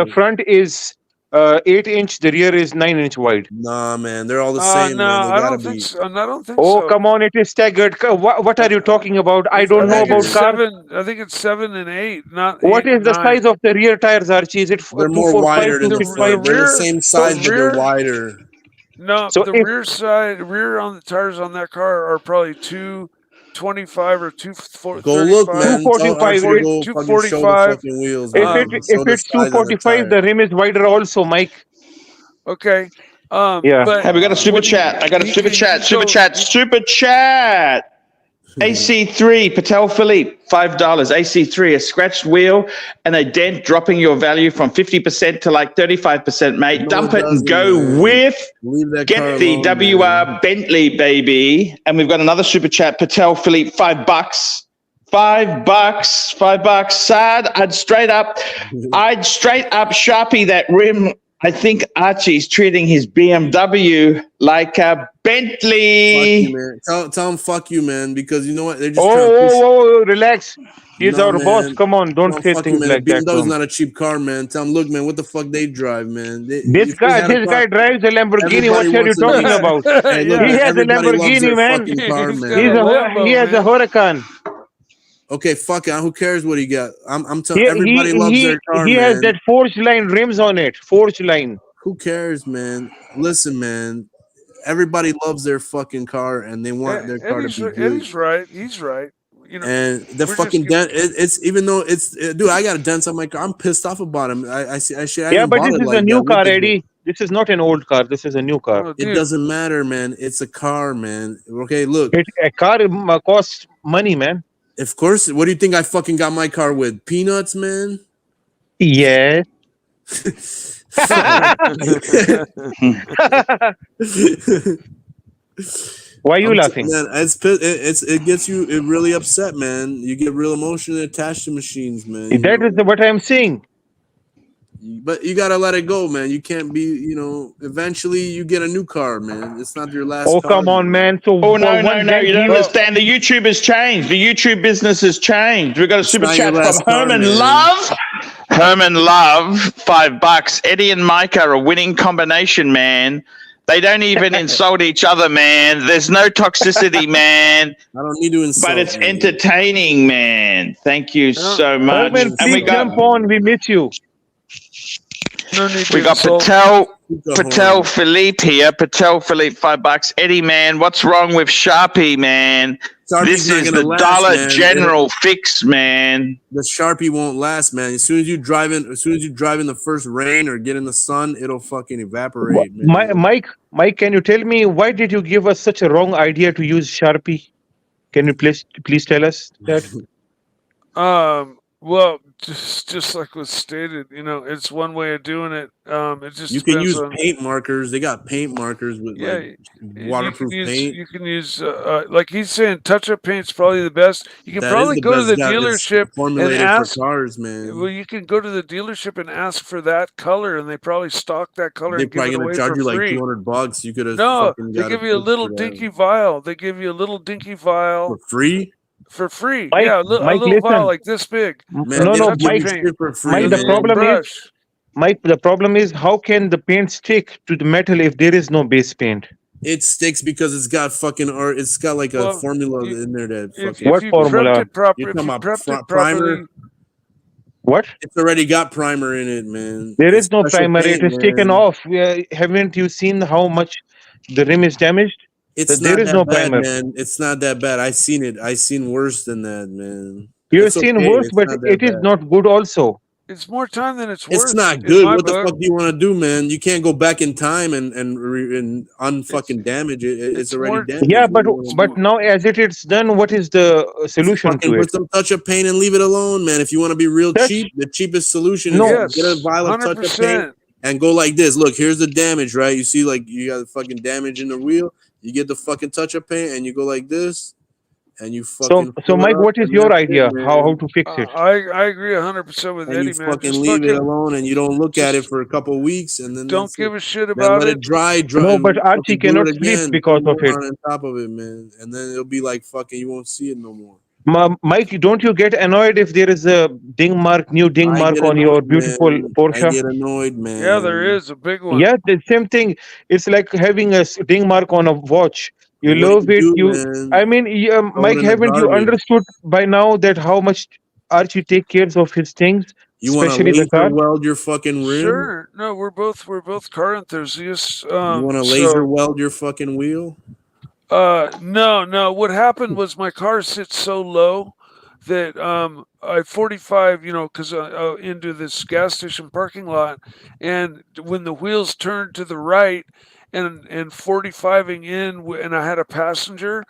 car. front is 8-inch. The rear is 9-inch wide. Nah, man, they're all the no, same, man. They I gotta don't be. think so. I don't think Oh, so. come on! It is staggered. What are you talking about? I don't know think about it's cars. 7. I think it's 7 and 8, not. What 8 is and the 9. size of the rear tires, Archie? Is it They're more 245, wider than the 255? front. They're the rear- same size, but they're rear- wider. No, So the if- rear on the tires on that car are probably 2 225 or 235. Go look, man. Tell 245. Archie to go fucking show the 245. fucking wheels, If man. it Show if the it's size of the 245, the tire. rim is wider also, Mike. Okay. Yeah. But Hey, we got a super what do you- chat. I got a he super can- chat. he Super go- chat. Super chat. AC3, Patel Philippe, $5. AC3, a scratched wheel and a dent dropping your value from 50% to like 35%, mate. No, Dump it it and doesn't, go man. with Leave that car get the alone, WR man. Bentley, baby. And we've got another super chat. Patel Philippe, $5. $5. Sad. I'd straight up Sharpie that rim. I think Archie's treating his BMW like a Bentley. Fuck you, man. Tell him fuck you, man, because you know what? They're just Oh, trying to push. relax. He's Nah, our boss. man. Come on, don't No, say fuck you, things man. like that. to BMW's him. not a cheap car, man. Tell him, look, man, what the fuck they drive, man. This guy drives a Lamborghini. What Everybody are you wants a talking nice- about? Hey, look, Yeah. He man, has a everybody loves Lamborghini, their man. fucking car, He's man. got a Lambo, He has a man. Huracan. Okay, fuck it. Who cares what he got? I'm telling everybody loves their car, he man. has that forged line rims on it. Forged line. Who cares, man? Listen, man. Everybody loves their fucking car, and they want their car to be good. Eddie's right. He's right. You know, And the we're fucking just dent, it's even though it's dude, I got a dent on my car. I'm pissed off about him. I Yeah, but this is a new car, Eddie. This is not an old car. This is a new car. Oh, It dude. doesn't matter, man. It's a car, man. Okay, look. A car costs money, man. Of course. What do you think I fucking got my car with? Peanuts, man. Yes. Why are you laughing? Man, it gets you really upset, man. You get real emotionally attached to machines, man. you That know? is what I'm saying. But you gotta let it go, man. You can't be, eventually you get a new car, man. It's not your last Oh, car. come on, man. So Oh, no, for no, one no. dent You don't he- understand. The YouTube has changed. The YouTube business has changed. We've got a super not your chat from last car, Herman man. Love. Herman Love, $5. Eddie and Mike are a winning combination, man. They don't even insult each other, man. There's no toxicity, man. I don't need to insult. But it's man. entertaining, man. Thank you so much. Herman, And we please got jump on. We miss you. No need to we got insult. Patel Philippe here. Patel Philippe, $5. Eddie, man, what's wrong with Sharpie, man? Sharpie's This not is gonna the last, Dollar man. General fix, man. The Sharpie won't last, man. As soon as you drive in the first rain or get in the sun, it'll fucking evaporate, man. Mike, can you tell me why did you give us such a wrong idea to use Sharpie? Can you please tell us that? Well, just like was stated, it's one way of doing it. It just You can depends use on, paint markers. They got paint markers with like waterproof paint. You can use like he's saying, touch-up paint's probably the best. You can That probably is go to best the guy- it's dealership and formulated ask. for cars, man. Well, you can go to the dealership and ask for that color, and they probably stock that color They're and give probably it gonna away charge for you like free. $200. You could have No, fucking they got give it you a for little that. dinky vial. They give you a little dinky vial for free. for free. Mike, Yeah, a little listen. vial like this big. Man, No, they no, don't give you Mike- shit for free, Mike, the man. problem is- brush. Mike, the problem is how can the paint stick to the metal if there is no base paint? It sticks because it's got fucking art. It's got like a Well, formula you- in there that If, fucking. What you formula? prepped it properly, You're if talking you about prepped it primer? properly, What? It's already got primer in it, man. There It's is no special primer. paint, It is taken man. off. Haven't you seen how much the rim is damaged? It's There not is that no bad, primer. man. It's not that bad. I seen it. I seen worse than that, man. You've It's seen okay. worse, It's but not that it is bad. not good also. it's more time than it's worth. It's not in good. my What the book. fuck do you want to do, man? You can't go back in time and unfucking damage it. It's it's already more- damaged. Yeah, What do you wanna but do? now as it is done, what is the solution Fucking to put it? some touch-up paint and leave it alone, man. If you want to be real That's- cheap, the cheapest solution No. is get a vial of touch-up paint 100%. and go like this. Look, here's the damage, right? You see, like you got the fucking damage in the wheel. You get the fucking touch-up paint and you go like this, and you fucking. So fill it Mike, up, what is and your that's it, idea? man. How to fix it? I agree 100% with And Eddie, you man. fucking Just leave it fucking alone, and you don't look at it just for a couple of weeks, and then don't that's give it. a shit Then about let it. it dry. No, but and Archie fucking do cannot it sleep again. because Put of more it. on top of it, man. And then it'll be like fucking. You won't see it no more. Mike, don't you get annoyed if there is a new ding I mark get on your annoyed, beautiful man. I Porsche? get annoyed, man. Yeah, there is a big one. Yeah, the same thing. It's like having a ding mark on a watch. You What love do it. do, man? I mean, Throw it Mike, in the haven't you garbage. understood by now that how much Archie take care of his things, You want to especially the laser car? weld your fucking rim? Sure. No, we're both car enthusiasts. You want to laser weld your fucking wheel? No. What happened was my car sits so low that I 45, because into this gas station parking lot, and when the wheels turned to the right and 45ing in, and I had a passenger,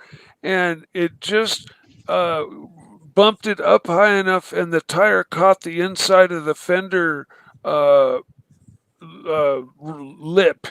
and it just bumped it up high enough, and the tire caught the inside of the fender lip,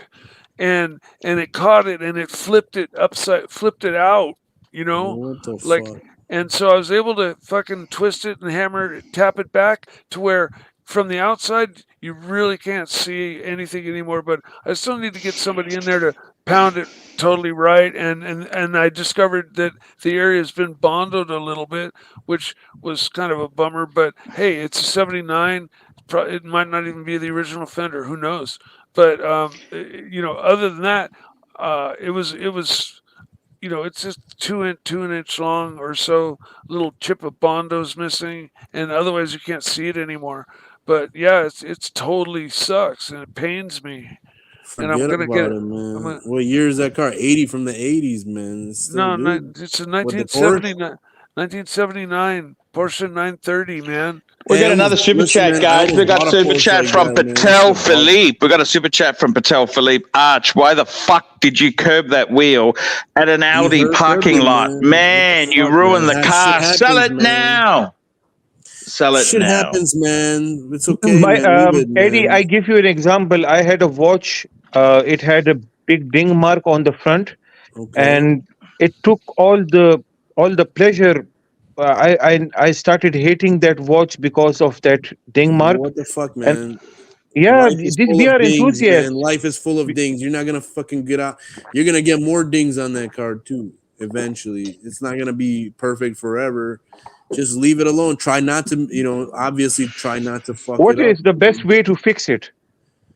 and it caught it, and it flipped it out, What the like, fuck? and so I was able to fucking twist it and hammer it, tap it back to where from the outside you really can't see anything anymore. But I still need to get somebody in there to pound it totally right, and I discovered that the area has been bondoed a little bit, which was kind of a bummer. But hey, it's a '79. It might not even be the original fender. Who knows? But other than that, it was it's just two an inch long or so. Little chip of bondo's missing, and otherwise you can't see it anymore. But yeah, it's totally sucks, and it pains me. And I'm Forget gonna about get it, man. I'm gonna, What year is that car? 80 from the 80s, man. It's still no, good. it's a With the Porsche? 1979 Porsche 930, man. We got Hey, another super listen, chat, man, I guys. We almost got bought a super Porsche chat like from that, man. Patel Shit hard. Philippe. We got a super chat from Patel Philippe. Arch, why the fuck did you curb that wheel at an Audi Curbed parking it, lot? man. Man, What the you fuck, ruined man? the Shit car. Sell happens, it man. now. Sell it Shit now. happens, man. It's okay, man. Leave it, Eddie, man. I give you an example. I had a watch. It had a big ding mark on the front, Okay. and it took all the pleasure. I started hating that watch because of that ding mark. What the fuck, And man? yeah, Life is full we of are dings, enthusiasts. man. Life is full of dings. You're not gonna fucking get out. You're gonna get more dings on that car too. Eventually, it's not gonna be perfect forever. Just leave it alone. Try not to, obviously try not to fuck What it up. is the best way to fix it,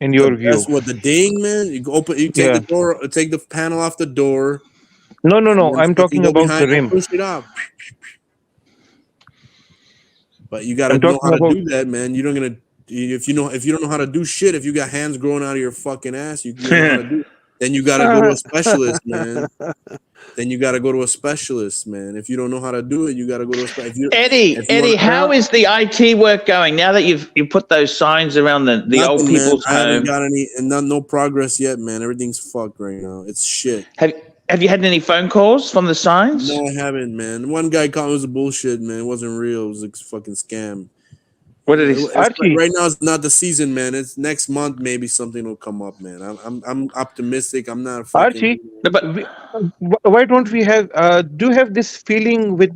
in The your view? best what the ding, man. You take Yeah. the door, take the panel off the door. No. and then I'm fucking talking go about behind the and rim. push it out. But you gotta I'm know talking how to about. do that, man. You're not gonna if you don't know how to do shit. If you got hands growing out of your fucking ass, you don't know how to do it. Then you gotta go to a specialist, man. Then you gotta go to a specialist, man. If you don't know how to do it, you gotta go to a specialist. Eddie, how is the IT work going now that you've put those signs around the old Nothing, man. people's I haven't home? got any and no progress yet, man. Everything's fucked right now. It's shit. Have you had any phone calls from the signs? No, I haven't, man. One guy called me, it was a bullshit, man. It wasn't real. It was a fucking scam. What did he say? Archie, Right now, it's not the season, man. It's next month. Maybe something will come up, man. I'm optimistic. I'm not fucking. Archie, No, but why don't we have? Do you have this feeling with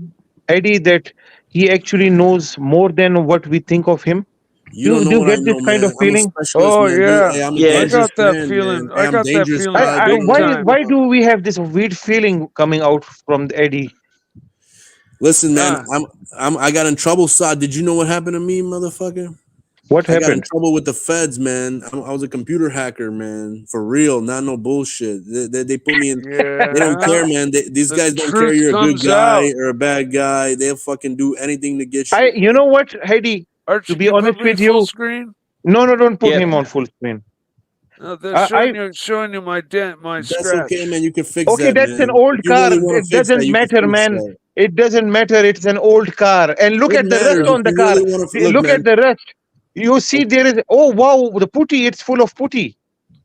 Eddie that he actually knows more than what we think of him? You don't know Do you what I get this know, kind man. of I'm a feeling? specialist, Oh man. Dude, yeah, hey, I'm a Yeah. I dangerous got that man, feeling. man. I Hey, I'm got that dangerous feeling guy, big bro. time. Why do we have this weird feeling coming out from Eddie? Listen, man. Ah. I got in trouble. Saad, did you know what happened to me, motherfucker? What I got in happened? trouble with the feds, man. I was a computer hacker, man. For real, not no bullshit. They put me in. They don't care, Yeah. man. These The guys don't care truth you're a good comes guy out. or a bad guy. They'll fucking do anything to get you. You know what, Heidi? Archie, To be can you honest put me with full you, screen? no, don't put Yeah. him on full screen. No, they're I showing you my dent, my That's scratch. okay, man. You can fix okay, that, that's an man. old If you car. really want It to fix that, doesn't you can matter, fix man. that. It doesn't matter. It's an old car, and look It at the rust matters if on the you car. really want to look, Look man. at the rust. You see, there is. Oh wow, the putty. It's full of putty.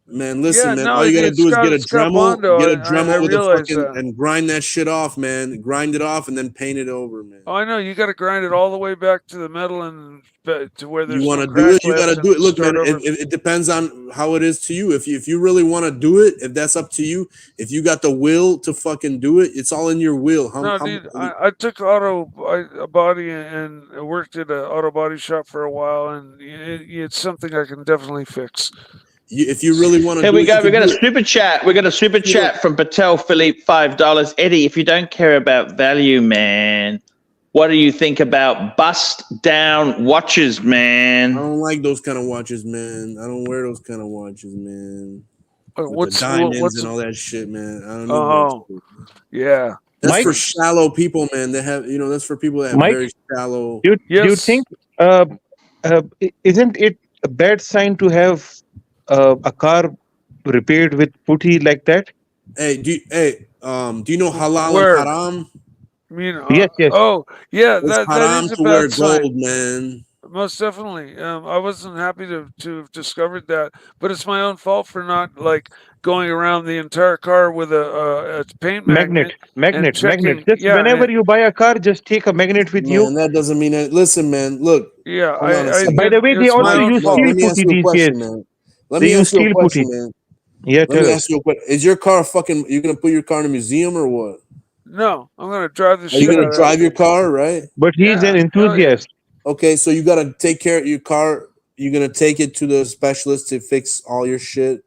Man, listen, Yeah, man. no, All you gotta it's do is get a got Dremel, Bondo. get a I Dremel with a realize fucking that. and grind that shit off, man. Grind it off and then paint it over, man. Oh, I know. You got to grind it all the way back to the metal and to where You there's want no to do crack it, you left, gotta do it. and Look, man, start over. it depends on how it is to you. If you really want to do it, if that's up to you, if you got the will to fucking do it, it's all in your will. No, dude, I took a body and worked at an auto body shop for a while, and it's something I can definitely fix. If you really want to Here do we it, go. you We can got do a it. super chat. We got a super chat from Patel Philippe, $5. Eddie, if you don't care about value, man, what do you think about bust down watches, I man? don't like those kind of watches, man. I don't wear those kind of watches, man. With the diamonds and all that shit, man. I don't need that shit. Yeah. That's Mike? for shallow people, man. They have, that's for people that have Mike? very shallow. Do you Yes. think? Isn't it a bad sign to have a car repaired with putty like that? Hey, Do you know halal Where? and haram? Yes, yes. Oh, yeah, It's that haram is a to wear bad sign. gold, man. Most definitely. I wasn't happy to have discovered that, but it's my own fault for not like going around the entire car with a paint magnet and checking. Just Yeah, whenever you buy a car, just take a magnet with you. Man, that doesn't mean that. Listen, man. Look. yeah. Hold on a second. By the way, they it's my also own use fault. steel Let me ask putty you a these question, days. man. Let They me use ask you a steel question, putty. man. Yeah, Let tell me us. ask you a question. Is your car fucking? You gonna put your car in a museum or what? No, I'm gonna drive the Are you shit gonna out drive of your it. car, right? But he's an Yeah, hell yeah. enthusiast. Okay, so you gotta take care of your car. You're gonna take it to the specialist to fix all your shit.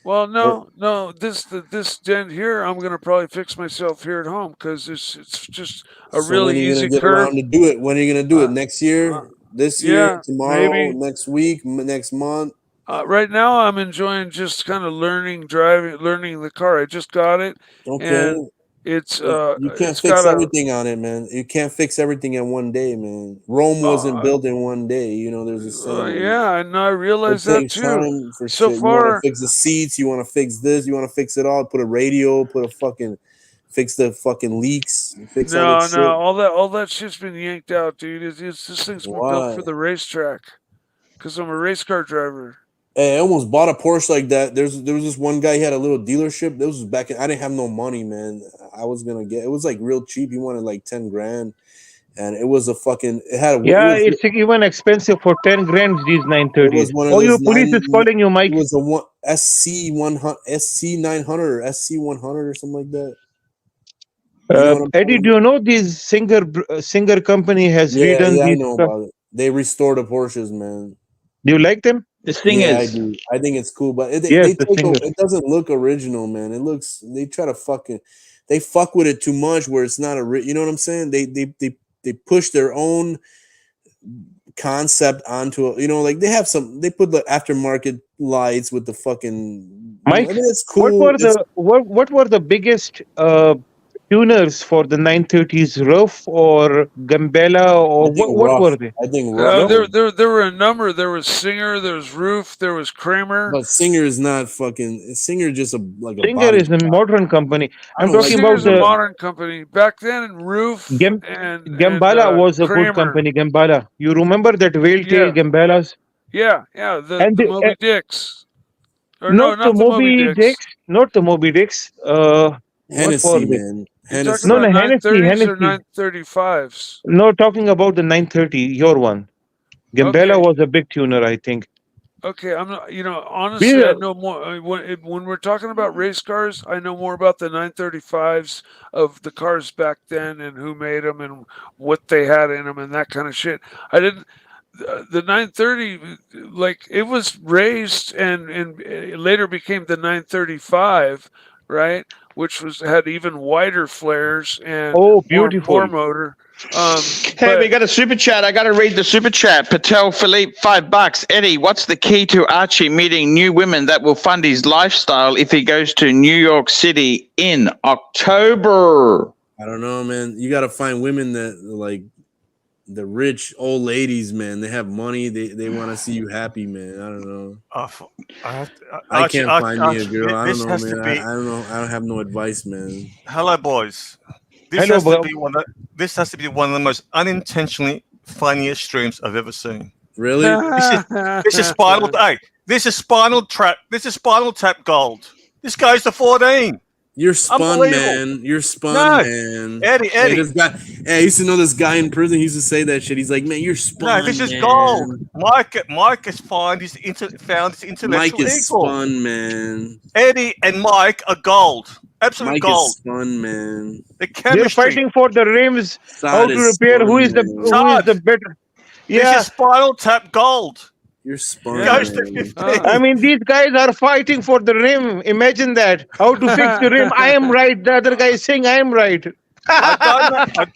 Well, no. This dent here, I'm gonna probably fix myself here at home because it's just a So when really are you gonna easy get curve. around to do it? When are you gonna do it? Next year? This year? Yeah, Tomorrow? maybe. Next week? Next month? Right now, I'm enjoying just kind of learning the car. I just got it, Okay. and it's You can't it's fix got a everything on it, man. You can't fix everything in one day, man. Rome wasn't built in one day. You know, there's a saying. yeah, and I It realize that takes too. time for So shit. You want to far, fix the seats. You want to fix this. You want to fix it all. Put a radio. Fix the fucking leaks. Fix all that shit. all that shit's been yanked out, dude. This thing's been built Why? for the racetrack because I'm a race car driver. Hey, I almost bought a Porsche like that. There was this one guy. He had a little dealership. This was back in. I didn't have no money, man. I was gonna get. It was like real cheap. He wanted like 10 grand, and it was a fucking. It had a. Yeah, it's even expensive for 10 grand, these It 930s. was one of Oh, those your police is calling you, Mike. It was a SC 900 or SC 100 or something like that. You know what I'm Eddie, talking do you know this Singer company has redone Yeah, I these know stuff? about it. They restored the Porsches, man. Do you like them? The thing Yeah, I is, do. I think it's cool, but Yes, the Singer. it doesn't look original, man. It looks they try to they fuck with it too much where it's not you know what I'm saying? They push their own concept onto it. You know, like they put the aftermarket lights with the fucking Mike, I mean it's cool. what were the biggest tuners for the 930s? Roof or Gambella or I think what rough. were they? I think rough. There were a number. There was Singer, there was Roof, there was Kramer. But Singer is not fucking. Singer just a Singer body is a modern company. I'm talking Singer's about a the modern company. Back then, Roof and Gambala was a Kramer. good company. Gambala, you remember that whale tail Gambalas? Yeah. The Moby Dicks. Or not the Moby Dicks. Not the Moby Dicks. Hennessy, what were they? man. Hennessy. No, Hennessy. Or 935s. No, talking about the 930, your one. Gambella was a big tuner, I think. Okay, I'm not. Honestly, I know more. When we're talking about race cars, I know more about the 935s of the cars back then and who made them and what they had in them and that kind of shit. I didn't. The 930, like it was raised and later became the 935, right? Which had even wider flares and more motor. Hey, we got a super chat. I got to read the super chat. Patel Philippe, $5. Eddie, what's the key to Archie meeting new women that will fund his lifestyle if he goes to New York City in October? I don't know, man. You got to find women that like the rich old ladies, man. They have money. They want to see you happy, man. I don't know. I can't find me a girl. I don't know, man. I don't know. I don't have no advice, man. Hello, boys. This has to be one of the most unintentionally funniest streams I've ever seen. Really? This is Spinal. Hey, this is Spinal Tap. This is Spinal Tap gold. This goes to 14. You're spun, man. You're spun, man. Eddie. Hey, this guy. Hey, I used to know this guy in prison. He used to say that shit. He's like, man, you're spun. No, this is gold. Mike has found his intellectual Mike is equal. spun, man. Eddie and Mike are gold. Absolute Mike gold. Is spun, man. The chemistry. They're fighting for the rims. How to repair? Who is the better? Yeah. This is Spinal Tap gold. You're spun. I mean, these guys are fighting for the rim. Imagine that. How to fix the rim? I am right. The other guy is saying I am right.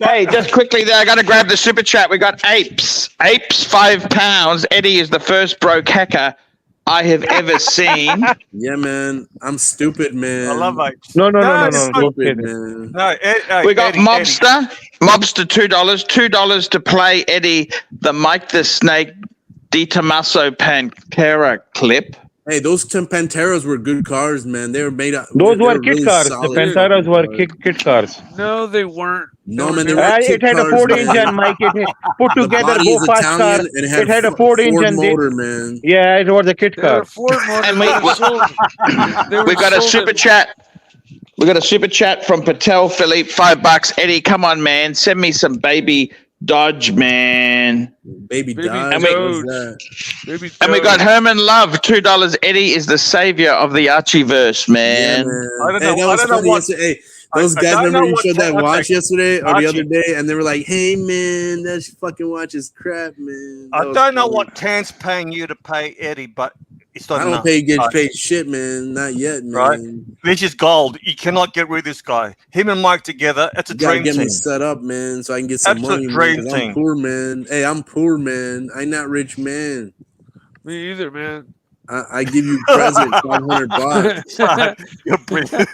Hey, just quickly there, I got to grab the super chat. We got Apes, £5. Eddie is the first broke hacker I have ever seen. Yeah, man. I'm stupid, man. I love Apes. No. Stupid, man. We got Mobster, $2, $2 to play Eddie the Mike the Snake Di Tommaso Pantera clip. Hey, those Panteras were good cars, man. They were made out. Those They were were kit really cars. The solid Panteras fucking were cars. kit cars. No, they weren't. No, were man, they never- were It kit had a cars, Ford man. engine, Mike. It put The together, body go is fast car. Italian and It had a Ford engine. motor, man. Yeah, it was a kit They had car. a Ford motor. And They we- were sold. They were We got a sold super at- chat. We got a super chat from Patel Philippe, $5. Eddie, come on, man. Send me some baby Dodge, man. Baby Dodge. And we- What's that? Baby And we got Herman Love, $2. Eddie is the savior of the Archieverse, man. Yeah, man. I don't Hey, know- that I was don't know funny what- yesterday. Hey, those I guys, don't remember know you what showed that one watch thing. yesterday or the Archie. other day, and they were like, "Hey, man, that fucking watch is crap, man." I That was don't know funny. what Tan's paying you to pay Eddie, but it's not I don't enough. get paid shit, man. Not yet, man. Right. This is gold. You cannot get rid of this guy. Him and Mike together, it's a You gotta dream get team. me set up, man, so I can get some Absolute money, man. dream 'Cause I'm team. poor, man. Hey, I'm poor, man. I'm not rich, man. Me either, man. I give you present $500. You're brilliant.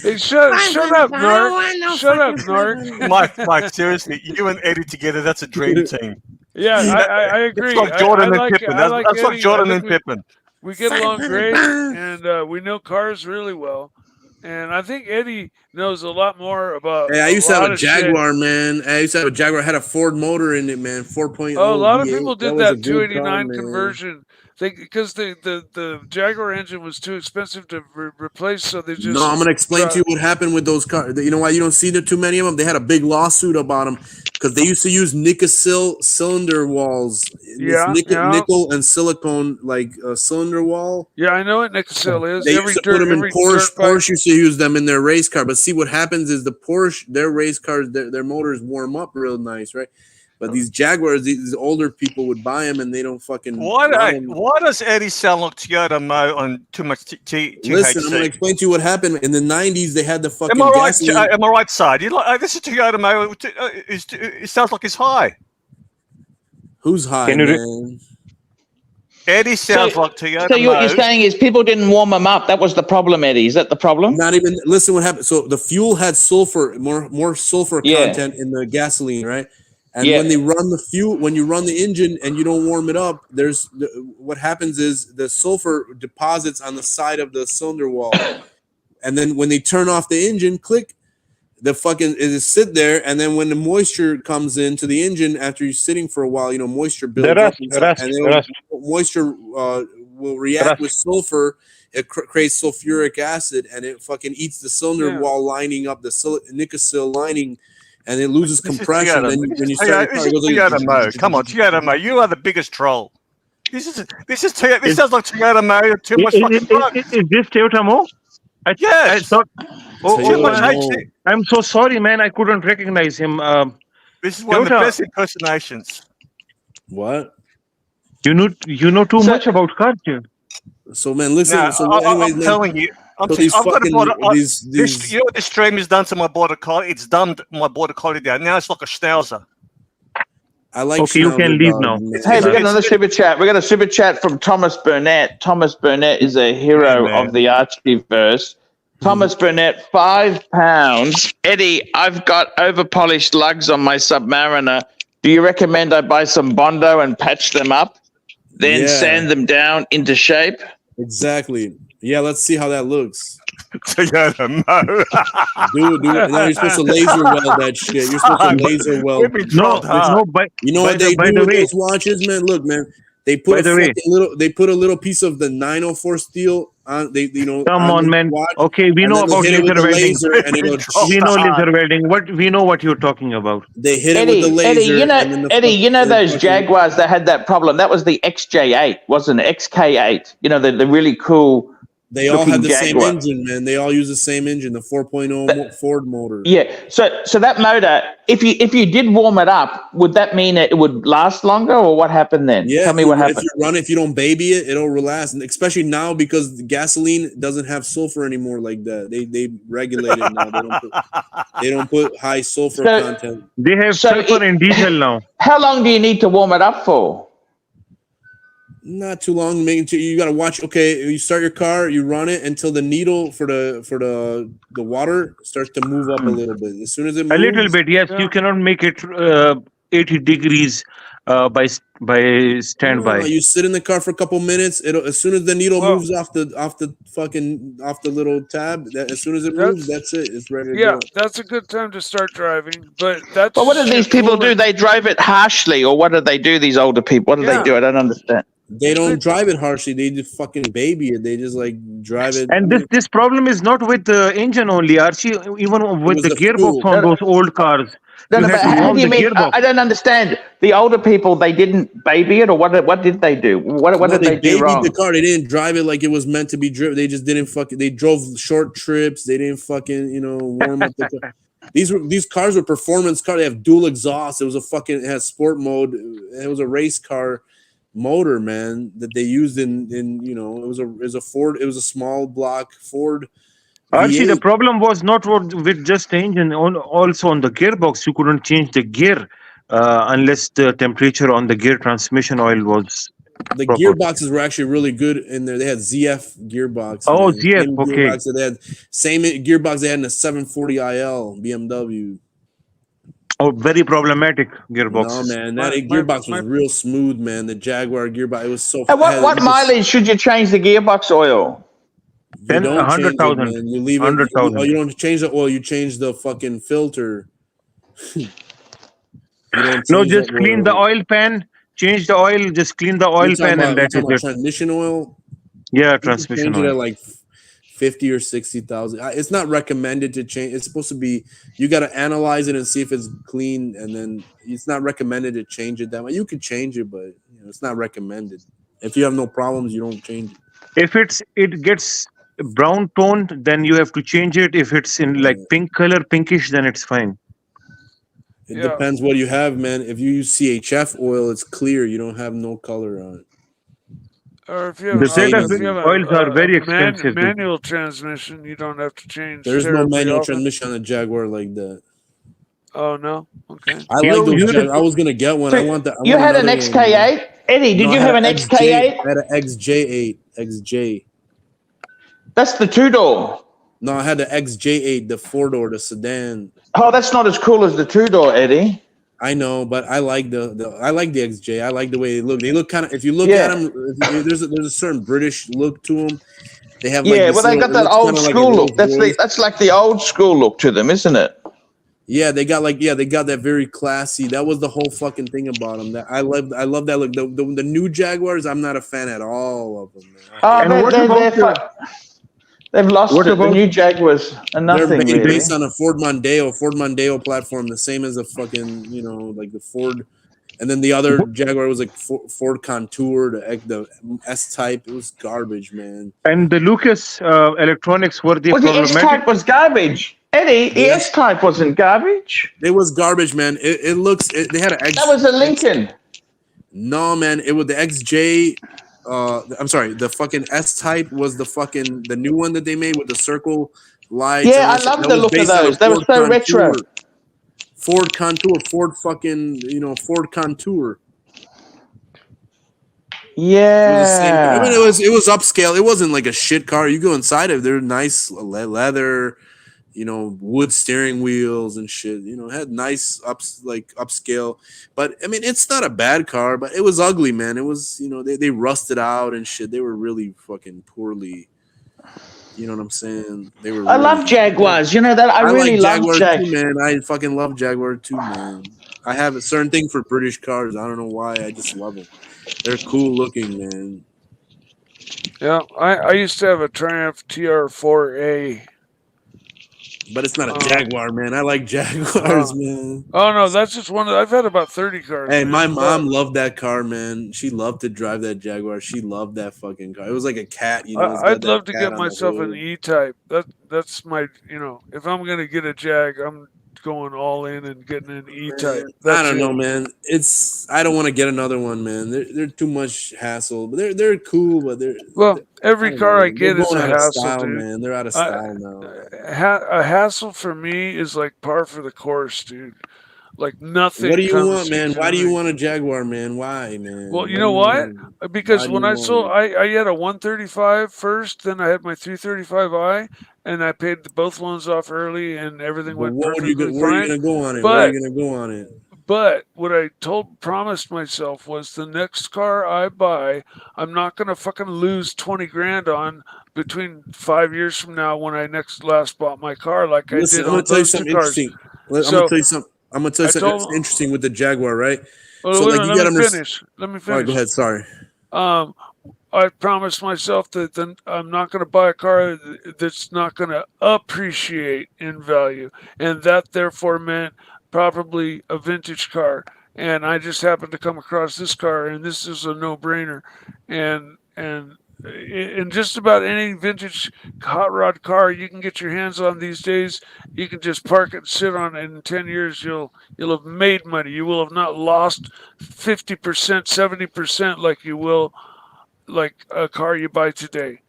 Hey, shut up, Narc. Shut up, Narc. Mike, seriously, you and Eddie together, that's a dream team. Yeah, I agree. It's like Jordan I and Pippen. That's like Eddie. Jordan I and think Pippen. we get along great, and we know cars really well. And I think Eddie knows a lot more about. Hey, I used to have lot a of shit. Jaguar, man. I used to have a Jaguar. Had a Ford motor in it, man. 4.0. Oh, a lot of V8. people did was a that good car, 289 man. conversion. Because the Jaguar engine was too expensive to replace, so they just. No, I'm gonna explain to you what happened with those cars. You know why you don't see there too many of them? They had a big lawsuit about them because they used to use Nickel cylinder walls. Yeah, nickel and silicone cylinder wall. Yeah, I know what Nickel is. They used to put them in Porsche. Porsche used to use them in their race car. But see what happens is the Porsche, their race cars, their motors warm up real nice, right? But these Jaguars, these older people would buy them and they don't fucking. Why does Eddie sound like Toyota Mo on too much THC? Listen, I'm going to explain to you what happened. In the 90s, they had the fucking Am I right? gasoline. Am I right side? You like this is Toyota Mo. It sounds like it's high. Who's high, Can you man? Eddie sounds like Toyota So what you're Mo. saying is people didn't warm them up. That was the problem, Eddie. Is that the problem? Not even. Listen, what happened. So the fuel had sulfur, more sulfur content in the gasoline, right? And when they run the fuel, when you run the engine and you don't warm it up, what happens is the sulfur deposits on the side of the cylinder wall, and then when they turn off the engine, click, the fucking it sit there, and then when the moisture comes into the engine after you're sitting for a while, moisture builds up, and moisture will react with sulfur. It creates sulfuric acid, and it fucking eats the cylinder wall lining up the nickel lining. And it loses compression. Then when you start your car, it goes Toyota Mo. Come on, Toyota Mo. You are the biggest troll. This sounds like Toyota Mo. Too much fucking drugs. Is this Toyota Mo? Yes. I'm so sorry, man. I couldn't recognize him. This is one of the best impersonations. What? You know too much about cars, here. So, man, listen. No, so, I'm telling you. I've got these, you know what this stream has done to my border collie? It's dumbed my border collie down. Now it's like a schnauzer. I like. Okay, you can leave now. Hey, we got another super chat. We got a super chat from Thomas Burnett. Thomas Burnett is a hero of the Archieverse. Thomas Burnett, £5. Eddie, I've got over-polished lugs on my Submariner. Do you recommend I buy some Bondo and patch them up, then sand them down into shape? Exactly. Yeah, let's see how that looks. Toyota Mo. Dude, no, you're supposed to laser weld that shit. You're supposed to laser weld. You know what they do with those watches, man? Look, man, they put a little piece of the 904 steel on. Come on, man. Okay, we know about laser welding. We know laser welding. We know what you're talking about. They hit it with the laser. Eddie, you know those Jaguars that had that problem? That was the XJ8, wasn't it? XK8. You know, the really cool. They all have the same engine, man. They all use the same engine, the 4.0 Ford motor. Yeah. So that motor, if you did warm it up, would that mean it would last longer, or what happened then? Yeah. Tell me what happened. If you don't baby it, it'll last, and especially now because the gasoline doesn't have sulfur anymore like that. They regulate it now. They don't put high sulfur content. They have sulfur in diesel now. How long do you need to warm it up for? Not too long. You got to watch. Okay, you start your car, you run it until the needle for the water starts to move up a little bit. As soon as it moves, a little bit, yes. You cannot make it 80 degrees by No, standby. you sit in the car for a couple minutes. It'll as soon as the needle moves off the little tab, as soon as it moves, that's it. It's ready to go. That's a good time to start driving. But that's But what do these people do? They drive it harshly, or what do they do? These older people, what do they do? I don't understand. They don't drive it harshly. They just fucking baby it. They just like drive it. And this problem is not with the engine only, Archie. Even with the gearbox on those old cars, No, you but had to how warm do you the mean? gearbox. I don't understand. The older people, they didn't baby it, or what did they do? What did they do wrong? The car. They didn't drive it like it was meant to be driven. They just didn't fucking. They drove short trips. They didn't fucking warm up the car. These cars were performance cars. They have dual exhaust. It has sport mode. It was a race car motor, man, that they used in it was a Ford. It was a small block Ford. Archie, V8. the problem was not with just the engine, also on the gearbox. You couldn't change the gear unless the temperature on the gear transmission oil was The proper. gearboxes were actually really good in there. They had ZF gearbox. Oh, man. ZF, Same okay. gearbox that they had, same gearbox they had in the 740IL BMW. Oh, very problematic gearboxes. No, man, that gearbox was real smooth, man. The Jaguar gearbox, it was so. And what mileage should you change the gearbox oil? You don't change it, 100,000. man. You leave it. 100,000. You don't change the oil. You change the fucking filter. You don't No, change just the clean the oil pan. Change the oil. Just clean the oil pan, and that's it. Transmission oil. Yeah, You can transmission change it oil. at like 50 or 60,000. It's not recommended to change. It's supposed to be. You got to analyze it and see if it's clean, and then it's not recommended to change it that way. You could change it, but it's not recommended. If you have no problems, you don't change it. If it gets brown toned, then you have to change it. If it's in like pink color, pinkish, then it's fine. It depends what you have, man. If you use CHF oil, it's clear. You don't have no color on it. Or if you have, The ZF oils are very expensive. Manual transmission, you don't have to change. There's no manual often. transmission on a Jaguar like that. Oh no, okay. I like those Jaguars. I was gonna get one. I want that. You had an XK8, Eddie? Did you have an XK8? I had an XJ8. XJ. That's the 2-door. No, I had the XJ8, the 4-door, the sedan. Oh, that's not as cool as the 2-door, Eddie. I know, but I like the XJ. I like the way they look. They look kind of. If you look at them, there's a certain British look to them. They have they got that old school look. That's like the old school look to them, isn't it? Yeah, they got that very classy. That was the whole fucking thing about them. That I love that look. The new Jaguars, I'm not a fan at all of them. Man. They've lost to the new Jaguars and nothing. They're based on a Ford Mondeo platform, the same as a fucking like the Ford. And then the other Jaguar was like Ford Contour, the S-Type. It was garbage, man. And the Lucas electronics were the problematic. The S-Type was garbage. Eddie, the S-Type wasn't garbage. It was garbage, man. They had an XJ. That was a Lincoln. No, man. It was the XJ. I'm sorry. The fucking S-Type was the new one that they made with the circle lights. Yeah, I love the look of those. They were so retro. Ford Contour, Ford Contour. Yeah. I mean, it was upscale. It wasn't like a shit car. You go inside of it, they're nice leather, wood steering wheels and shit. It had nice upscale. But I mean, it's not a bad car, but it was ugly, man. It was, they rusted out and shit. They were really fucking poorly. You know what I'm saying? They were. I love Jaguars. You know that I really love Jaguar too, man. I fucking love Jaguar too, man. I have a certain thing for British cars. I don't know why. I just love them. They're cool looking, man. Yeah, I used to have a Triumph TR4A. But it's not a Jaguar, man. I like Jaguars, man. Oh no, that's just one. I've had about 30 cars. Hey, my mom loved that car, man. She loved to drive that Jaguar. She loved that fucking car. It was like a cat, I'd love to get myself an E-Type. That's my, if I'm gonna get a Jag, I'm going all in and getting an E-Type. I don't know, man. I don't want to get another one, man. They're too much hassle. But they're cool, but every car I get is a hassle, style, dude. man. They're out of style now. A hassle for me is like par for the course, dude. Like nothing. What do you want, man? Why do you want a Jaguar, man? Why, man? Well, you know what? Because when I sold, I had a 135 first, then I had my 335i, and I paid both loans off early, and everything went perfectly fine. Where are you gonna go on it? But what I promised myself was the next car I buy, I'm not gonna fucking lose 20 grand on between 5 years from now when I last bought my car, like Listen, I did I'm gonna on tell you those two something cars. interesting. I'm So gonna tell you something. I'm gonna tell you I something told, interesting with the Jaguar, right? well, So wait a like minute, you got let a me finish. Let me All right, go finish. ahead. Sorry. I promised myself that then I'm not going to buy a car that's not going to appreciate in value, and that therefore meant probably a vintage car. And I just happened to come across this car, and this is a no-brainer. And in just about any vintage hot rod car you can get your hands on these days, you can just park it and sit on it. In 10 years, you'll have made money. You will have not lost 50%, 70% like you will like a car you buy today.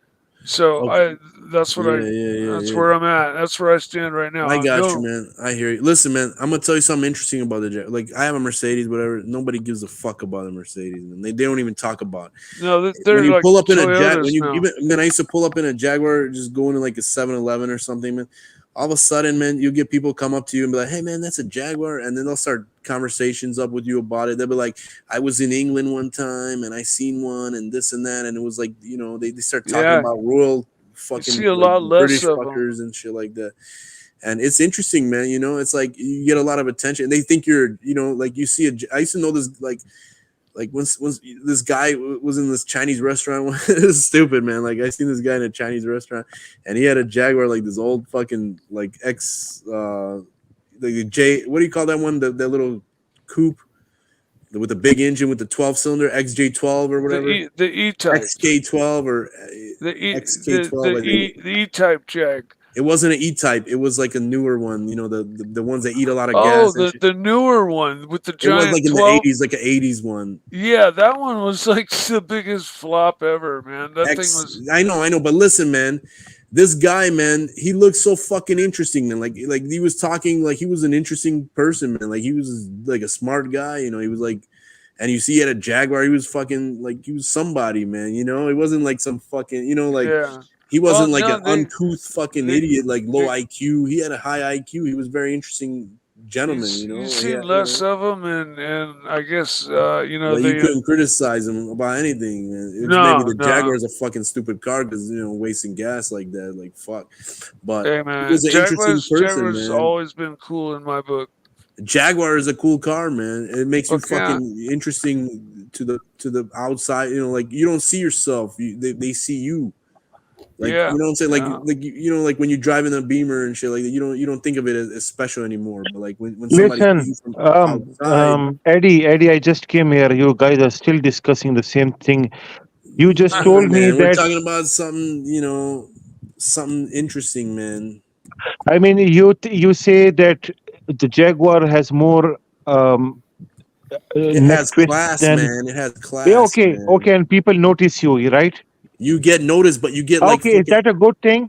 So Okay. that's what that's where I'm at. That's where I stand right now. I got you, man. I hear you. Listen, man, I'm gonna tell you something interesting about the Jaguar. Like, I have a Mercedes, whatever. Nobody gives a fuck about a Mercedes, man. They don't even talk about it. No, they're when you like pull up in a Toyotas when you now. even man, I used to pull up in a Jaguar, just going to like a 7-Eleven or something, man. All of a sudden, man, you get people come up to you and be like, "Hey, man, that's a Jaguar," and then they'll start conversations up with you about it. They'll be like, "I was in England one time and I seen one and this and that," and it was like, you know, they start talking about royal fucking see a like, lot less British of them. fuckers and shit like that. And it's interesting, man. You know, it's like you get a lot of attention. They think you're, you know, like you see I used to know this, like once this guy was in this Chinese restaurant. It was stupid, man. Like I seen this guy in a Chinese restaurant, and he had a Jaguar, like this old fucking like like a J. What do you call that one? That little coupe with the big engine with the 12-cylinder XJ12 or whatever. The E-type. XK12 or XK12. I think. The E-type Jag. It wasn't an E-type. It was like a newer one. You know, the ones that eat a lot of gas. Oh, the newer one with the giant. It was like in 12? The 80s, like an 80s one. Yeah, that one was like the biggest flop ever, man. That thing was. I know. But listen, man, this guy, man, he looked so fucking interesting, man. Like he was talking like he was an interesting person, man. Like he was like a smart guy, you know. He was like, and you see, he had a Jaguar. He was fucking like he was somebody, man. You know, it wasn't like some fucking, you know, like. Yeah. He wasn't an uncouth fucking idiot, like low IQ. He had a high IQ. He was a very interesting gentleman, you know. You see less of him, and I guess you know. Well, you couldn't criticize him about anything. Maybe the Jaguar is a fucking stupid car because, you know, wasting gas like that, like fuck. But hey, man, he was an interesting person, Jaguar's man. always been cool in my book. Jaguar is a cool car, man. It makes you fucking interesting to the outside. You know, like you don't see yourself. They see you. Like, you know what I'm saying? Like you know, like when you drive in a Beamer and shit like that, you don't think of it as special anymore. But like when somebody sees you from outside, Eddie, I just came here. You guys are still discussing the same thing. You just told me that we're talking about something, you know, something interesting, man. I mean, you say that the Jaguar has more it has class, man. It has class. Yeah, okay, man. okay, and people notice you, right? You get noticed, but you get like. Okay, is that a good thing?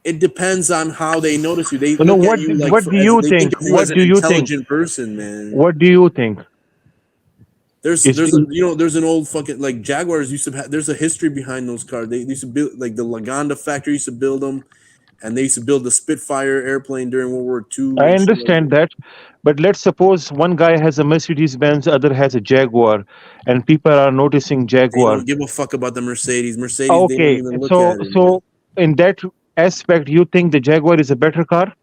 It depends on how they notice you. They no, look what, at you like what do you think? What do you think? Intelligent person, man. What do you think? There's an old fucking like Jaguars used to have. There's a history behind those cars. They used to build like the Lagonda factory used to build them, and they used to build the Spitfire airplane during World War II. I understand that, but let's suppose one guy has a Mercedes Benz, other has a Jaguar, and people are noticing Jaguar. They don't give a fuck about the Mercedes. They don't even look at it. So in that aspect, you think the Jaguar is a better car?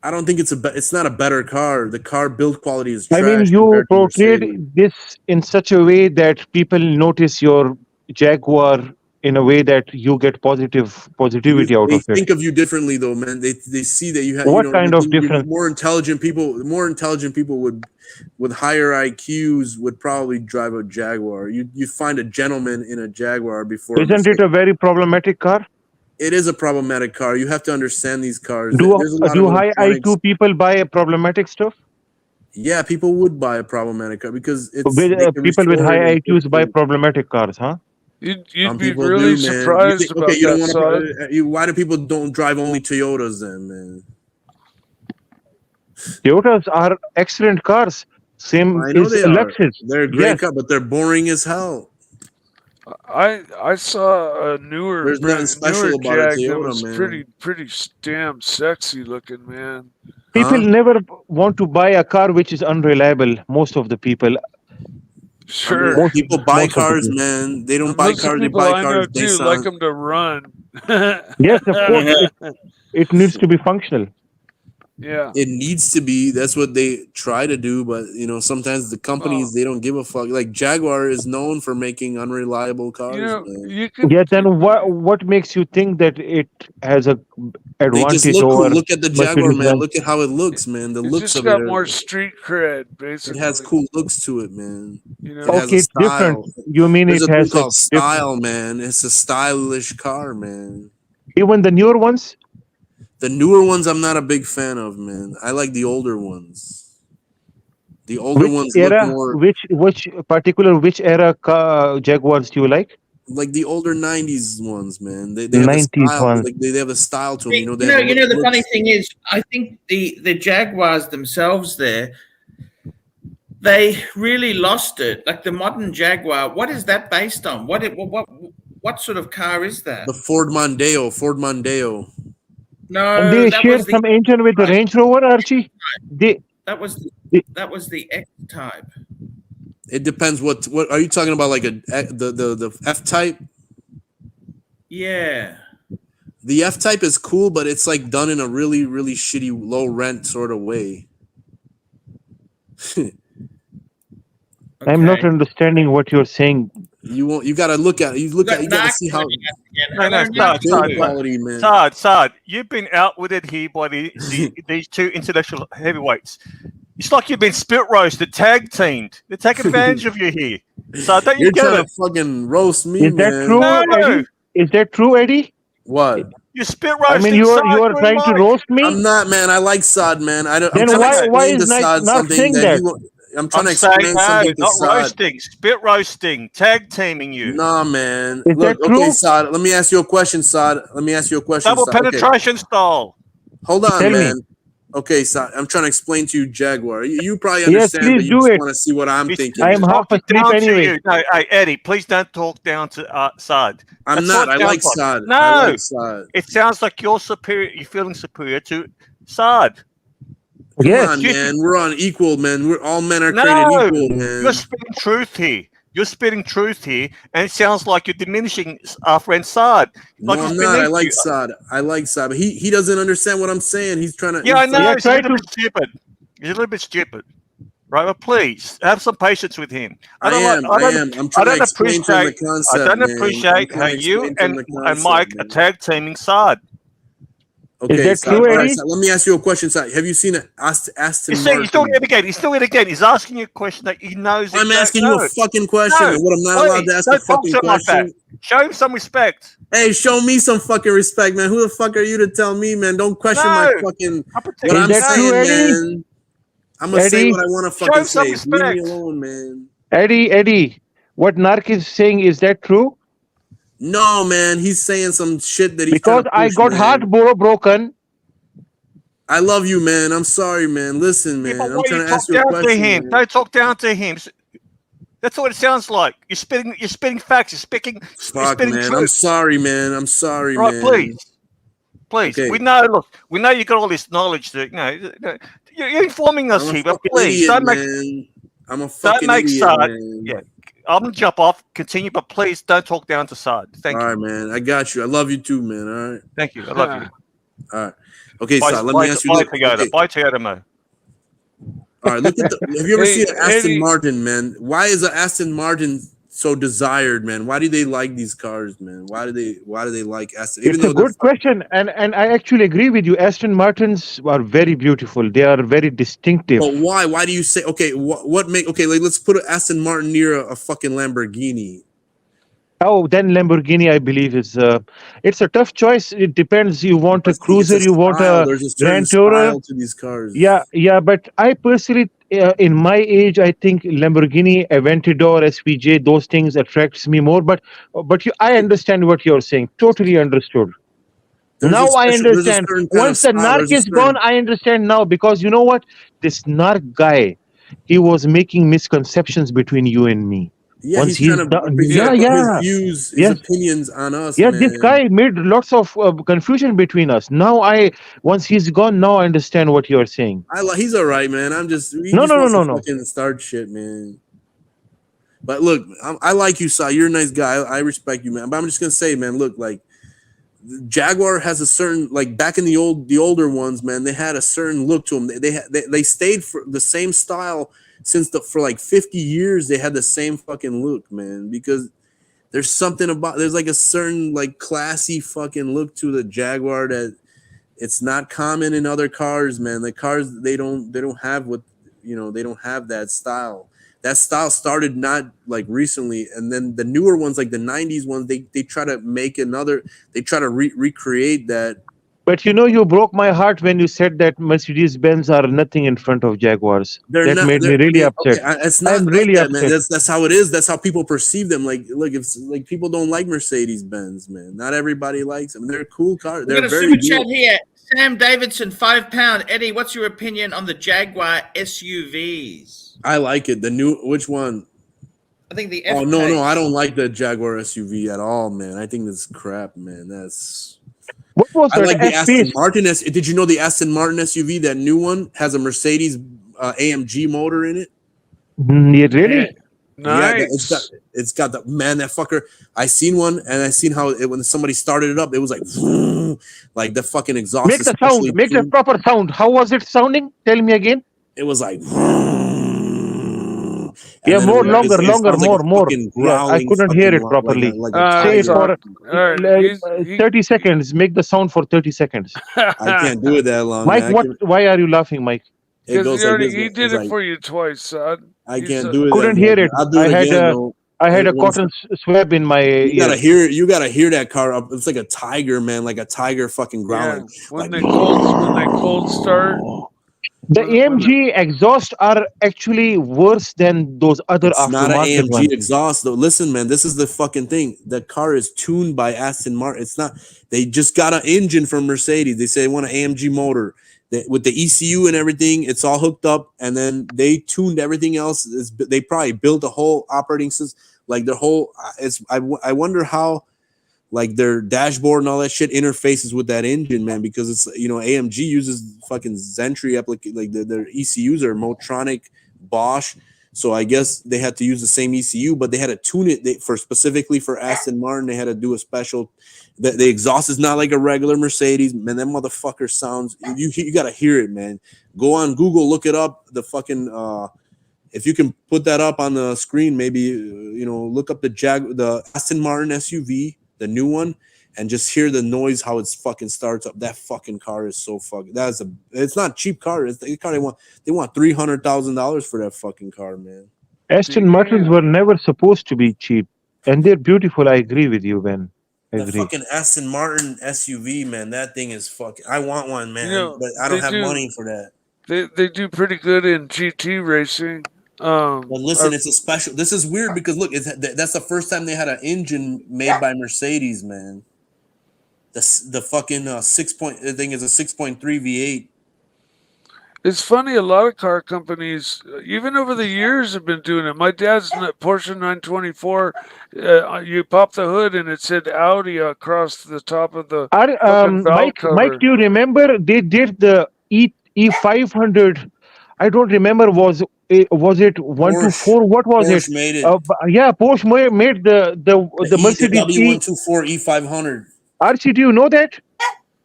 I don't think it's not a better car. The car build quality is trash. I mean, you portrayed this in such a way that people notice your Jaguar in a way that you get positivity out of it. They think of you differently, though, man. They see that you have what kind of difference? More intelligent people with higher IQs would probably drive a Jaguar. You find a gentleman in a Jaguar before. Isn't it a very problematic car? It is a problematic car. You have to understand these cars. Do high IQ people buy a problematic stuff? Yeah, people would buy a problematic car because it's people with high IQs buy problematic cars, huh? You'd be really surprised about that. Why do people don't drive only Toyotas then, man? Toyotas are excellent cars. Same I know as they Lexus. They're a great car, but they're boring as hell. I saw a newer. There's nothing special about Jag a Toyota, that was man. pretty damn sexy looking, man. People never want to buy a car which is unreliable. Most of the people. Sure. Most, people buy most of the cars, people. man. They don't And buy most of cars. the They people buy I know cars too based like on. them to run. Yes, of course. It needs to be functional. Yeah. It needs to be. That's what they try to do, but you know, sometimes the companies they don't give a fuck. Like Jaguar is known for making unreliable cars. You know, Man. you can. Yeah. Then what makes you think that it has a They just advantage look cool. over Look at the Jaguar, Mercedes man. Benz? Look at how it looks, man. The It's looks just of it got are, more street cred, it basically. has cool looks to it, man. You know. It has Okay, a it's different. style. You mean There's it a thing has a called style, man. It's a stylish car, man. even the newer ones? The newer ones, I'm not a big fan of, man. I like the older ones. The older Which ones look era? more Which era Jaguars do you like? like the older '90s ones, man. They have the 90s style. ones. Like they have a style to them. You know, they You know, have the funny looks. thing is, I think the Jaguars themselves they really lost it. Like the modern Jaguar, what is that based on? What sort of car is that? The Ford Mondeo. And No, they that share was the some engine with the Range Rover, Archie. that was the X type. It depends. What are you talking about? Like the F type? Yeah. The F type is cool, but it's like done in a really really shitty low rent sort of way. I'm not understanding what you're saying. You gotta look at it. You gotta see how Saad, quality, man. Saad, you've been outwitted here by these two international heavyweights. It's like you've been spit roasted, tag teamed. They take advantage of you here. So don't you You're get trying it? to fucking roast me, Is that man. true, No. Eddie? Is that true, Eddie? What? You spit I roasting. mean, you Saad, are and trying to Mike. roast me. I'm not, man. I like Saad, man. I'm Then trying to why explain is to Saad Narc something saying that that? he will. I'm trying to saying explain no, something to not Saad. roasting, spit roasting, tag teaming you. Nah, man. Is Look, that okay, true? Saad. Let me ask you a question, Saad. Double Saad. Okay. penetration style. Hold on, Tell me. man. Okay, Saad. I'm trying to explain to you, Jaguar. You probably Yes, understand, please but you do just it. want to see what I'm thinking. I'm man. half Talking asleep down anyway. to you. No, hey, Eddie, please don't talk down to Saad. I'm That's not. what I it like sounds Saad. No, I like Saad. it sounds like you're superior. You're feeling superior to Saad. Come Yes. on, man. We're on equal, man. We're all men are No, created equal, man. you're spitting truth here. You're spitting truth here, and it sounds like you're diminishing our friend Saad. Like No, he's I'm not. I beneath like you. Saad. I like Saad, but he doesn't understand what I'm saying. He's trying to. Yeah, I he's know. trying- He's a little bit stupid. He's a little bit stupid. Right, but please have some patience with him. I am. I'm trying to explain to him the concept. I don't man. appreciate I'm how trying to you explain to him the and concept, Mike are man. tag teaming Saad. Okay, that Saad, true, all right, Eddie? Saad, let me ask you a question, Saad. Have you seen Aston You see, he's doing Martin? it again. He's doing it again. He's asking you a question that he knows. I'm he asking don't you know. a fucking question. No, and what I'm not allowed to ask a don't talk fucking to him like that. question. Show him some respect. Hey, show me some fucking respect, man. Who the fuck are you to tell me, man? Don't question my No. fucking I'm protecting what Is I'm that true, saying, Eddie? man. I'm gonna say Eddie? what I want to Show fucking him some say. Leave me respect. alone, man. Eddie, what Narc is saying, is that true? No, man. He's saying some shit that he's Because trying to I push, got man. heart broken. I love you, man. I'm sorry, man. Listen, Yeah, man. but I'm why trying you to talk ask you a down to question, him? man. Don't talk down to him. That's what it sounds like. You're spitting facts. You're spitting Fuck, man. truth. I'm sorry, man. I'm sorry, Right, man. please. Okay. We know you got all this knowledge that you're informing us I'm a here, but fucking please idiot, don't man. I'm a don't fucking make idiot, Saad. man. Yeah, I'm gonna jump off. Continue, but please don't talk down to Saad. Thank All you. right, man. I got you. I love you too, man. All right. Thank you. I love you. All right. Okay, Bye, Saad. Let me ask you this. Toyota. Okay. Bye, Toyota, Mo. All right. Look at have you ever Hey, seen an Aston Eddie. Martin, man? Why is an Aston Martin so desired, man? Why do they like these cars, man? Why do they like Aston? Even It's though a good question, and I actually agree with you. Aston Martins are very beautiful. They are very distinctive. But why? Why do you say okay? What make okay? Like let's put an Aston Martin near a fucking Lamborghini. Oh, then Lamborghini, I believe, is it's a tough choice. It depends. You want But a see, it's cruiser, you want style. a There's a certain Grand Tourer. style to these cars. Yeah. But I personally, in my age, I think Lamborghini, Aventador, SVJ, those things attracts me more. But I understand what you're saying. Totally understood. Now I understand. Once the Narc is gone, I understand now, because you know what? This Narc guy, he was making misconceptions between you and me. Yeah, Once he's trying to yeah, put his yeah, views, his yes, opinions on us, yeah. This man. guy made lots of confusion between us. Now once he's gone, now I understand what you are saying. He's all right, man. He No, just no, no, wants to no, no. fucking start shit, man. But look, I like you, Si. You're a nice guy. I respect you, man. But I'm just gonna say, man, look, like Jaguar has a certain, like back in the older ones, man, they had a certain look to them. They stayed for the same style for like 50 years. They had the same fucking look, man, because there's something about, there's like a certain like classy fucking look to the Jaguar that it's not common in other cars, man. The cars, they don't have what, they don't have that style. That style started not like recently, and then the newer ones, like the 90s ones, they try to make they try to recreate that. But you broke my heart when you said that Mercedes Benz are nothing in front of Jaguars. They're That not. made me really upset. Okay, it's I not am like really that, man. upset. That's how it is. That's how people perceive them. Like, look, if like people don't like Mercedes Benz, man. Not everybody likes them. They're cool cars. We They're got a very super good. chat here. Sam Davidson, £5. Eddie, what's your opinion on the Jaguar SUVs? I like it. The new, which one? I think the Oh F-Pace. no, I don't like the Jaguar SUV at all, man. I think that's crap, man. What was I that? like the Aston F-Pace? Martin. Did you know the Aston Martin SUV, that new one, has a Mercedes AMG motor in it? Yeah, really? Nice. Yeah, it's got the, man, that fucker. I seen one, and I seen how when somebody started it up, it was like, like the fucking exhaust. Make the sound. Make the proper sound. How was it sounding? Tell me again. It was like, yeah, more longer, like more. Yeah, I couldn't hear it properly. Say it for 30 seconds. Make the sound for 30 seconds. I can't do it that long, Mike. man. Why are you laughing, Mike? Because he did it for you twice, son. I can't do it. Couldn't hear it. I'll do it again. I had a cotton swab in my ear. You gotta hear it. You gotta hear that car up. It's like a tiger, man. Like a tiger fucking growling. Yeah. When they cold start. The AMG exhaust are actually worse than those other aftermarket not an AMG ones. exhaust though. Listen, man, this is the fucking thing. The car is tuned by Aston Martin. It's not. They just got an engine from Mercedes. They say they want an AMG motor with the ECU and everything. It's all hooked up, and then they tuned everything else. They probably built a whole operating system, like their whole. I wonder how, like their dashboard and all that shit interfaces with that engine, man, because it's, AMG uses fucking Zentry like their ECUs are Motronic Bosch, so I guess they had to use the same ECU, but they had to tune it specifically for Aston Martin. They had to do a special. The exhaust is not like a regular Mercedes, man. That motherfucker sounds. You gotta hear it, man. Go on Google, look it up. The fucking if you can put that up on the screen, maybe look up the Aston Martin SUV. The new one, and just hear the noise, how it's fucking starts up. That fucking car is so fucking. It's not a cheap car. It's the car they want $300,000 for that fucking car, man. Aston Martins were never supposed to be cheap, and they're beautiful. I agree with you, Ben. The fucking Aston Martin SUV, man. That thing is fucking. I want one, man, but I don't have money for that. They do pretty good in GT racing. But listen, it's a special. This is weird because look, that's the first time they had an engine made by Mercedes, man. The fucking 6 thing is a 6.3 V8. It's funny. A lot of car companies, even over the years, have been doing it. My dad's Porsche 924. You pop the hood and it said Audi across the top of the Mike, do you remember they did the E500? I don't remember. Was it 124? What was Porsche it? Made it. Yeah, Porsche made the Mercedes W124 E500. Archie, do you know that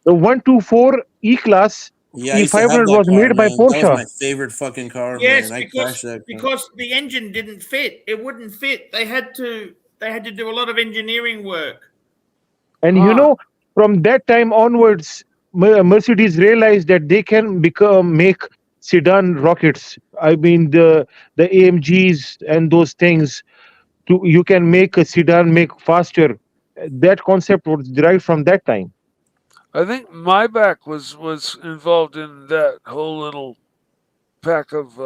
the 124 E-Class E500 was made by Porsche? That was my favorite fucking car. Yes, man. because the engine didn't fit. It wouldn't fit. They had to do a lot of engineering work. And from that time onwards, Mercedes realized that they can make sedan rockets. I mean, the AMGs and those things. You can make a sedan make faster. That concept was derived from that time. I think Maybach was involved in that whole little pack of.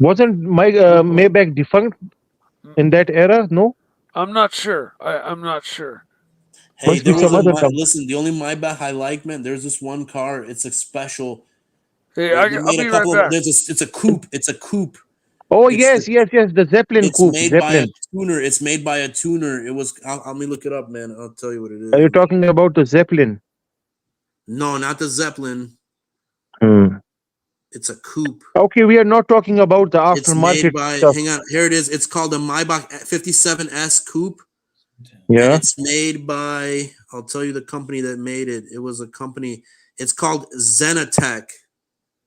Wasn't Maybach defunct in that era? No, I'm not sure. I'm not sure. Hey, listen. The only Maybach I like, man. There's this one car. It's a special. Hey, I'll be right back. It's a coupe. It's a coupe. Oh It's yes, the Zeppelin it's coupe, made by a Zeppelin. tuner. It's made by a tuner. It was. Let me look it up, man. I'll tell you what it Are is. you talking about the Zeppelin? No, not the Zeppelin. Hmm. It's a coupe. Okay, we are not talking about the It's made aftermarket by. stuff. Hang on, here it is. It's called the Maybach 57S coupe, and Yeah. it's made by. I'll tell you the company that made it. It was a company. It's called Zenatech.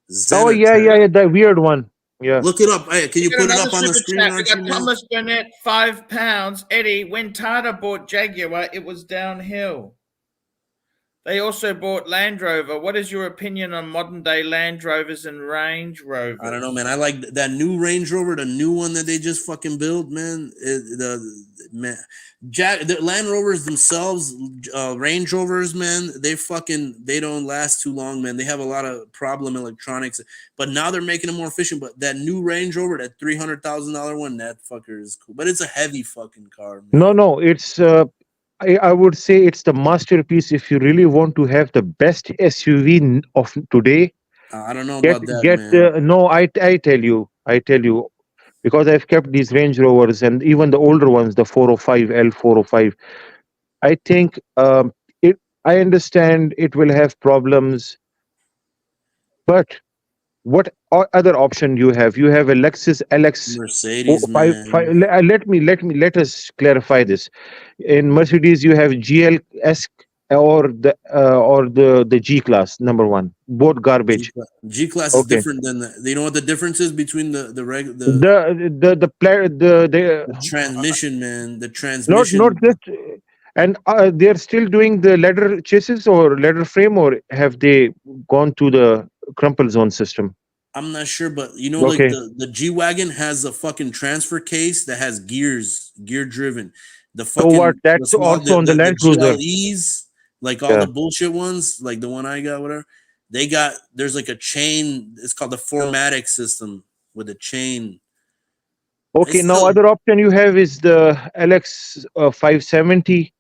Oh Zenatech. the weird one. Yeah. Look it up. Hey, can you We got put it another up on the super screen, chat. We Archie, got man? Thomas Burnett, £5. Eddie, when Tata bought Jaguar, it was downhill. They also bought Land Rover. What is your opinion on modern day Land Rovers and Range Rovers? I don't know, man. I like that new Range Rover, the new one that they just fucking built, man. The Land Rovers themselves, Range Rovers, man, they don't last too long, man. They have a lot of problem electronics, but now they're making them more efficient. But that new Range Rover, that $300,000 one, that fucker is cool. But it's a heavy fucking car, man. No, it's I would say it's the masterpiece. If you really want to have the best SUV of today, I don't know get about that, get man. no. I tell you, because I've kept these Range Rovers and even the older ones, the 405 L405. I think it. I understand it will have problems, but what other option you have? You have a Lexus LX. Mercedes, Five, man. let us clarify this. In Mercedes, you have GLS or the G class number one. Both garbage. G class is Okay. different than the. You know what the difference is between the transmission, man. The Not transmission. just, and they're still doing the leather chassis or leather frame, or have they gone to the crumple zone system? I'm not sure, but you know, like Okay. the G wagon has a fucking transfer case that has gears, gear driven. The So what? fucking That's the small also on the the Land Cruiser. GLEs, like all Yeah. the bullshit ones, like the one I got, whatever. There's like a chain. It's called the 4MATIC system with a chain. Okay. It's Now, still other option you have is the LX 570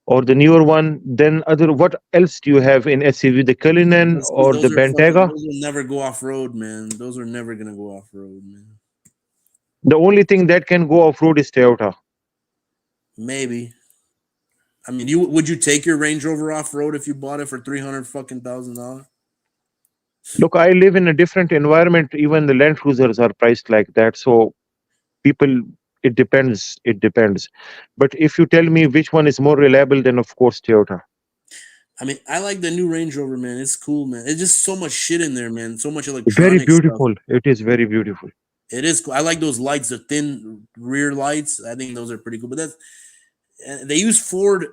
or the newer one. Then what else do you have in SUV? The Cullinan let's see, or the Bentayga? those will never go off road, man. Those are never gonna go off road, man. The only thing that can go off road is Toyota. Maybe. I mean, would you take your Range Rover off road if you bought it for $300,000? Look, I live in a different environment. Even the Land Cruisers are priced like that. So people, it depends. It depends. But if you tell me which one is more reliable, then of course Toyota. I mean, I like the new Range Rover, man. It's cool, man. It's just so much shit in there, man. So much Very electronic stuff. beautiful. It is very beautiful. It is cool. I like those lights, the thin rear lights. I think those are pretty cool. But they use Ford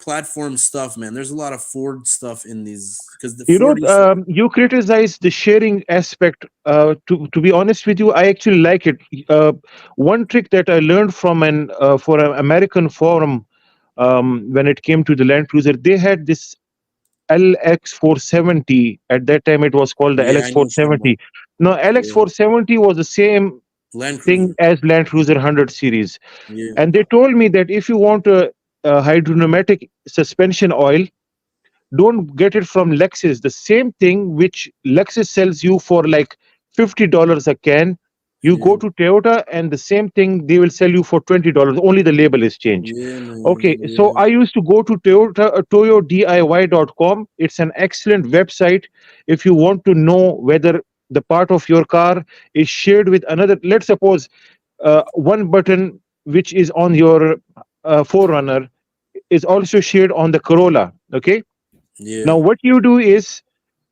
platform stuff, man. There's a lot of Ford stuff in these because the Ford. You criticize the sharing aspect. To be honest with you, I actually like it. One trick that I learned from an American forum, when it came to the Land Cruiser, they had this LX470. At that time, it was called the Yeah, I know what you're talking LX470. No, LX470 was the same about. Land thing Cruiser. as Land Cruiser 100 series. Yeah. And they told me that if you want a hydropneumatic suspension oil, don't get it from Lexus. The same thing which Lexus sells you for like $50 a can, you go to Toyota and the same thing they will sell you for $20. Only the label is changed. Yeah, man. Okay, Yeah. so I used to go to toyodiy.com. It's an excellent website if you want to know whether the part of your car is shared with another. Let's suppose one button which is on your 4Runner is also shared on the Corolla. Okay. Yeah. Now, what you do is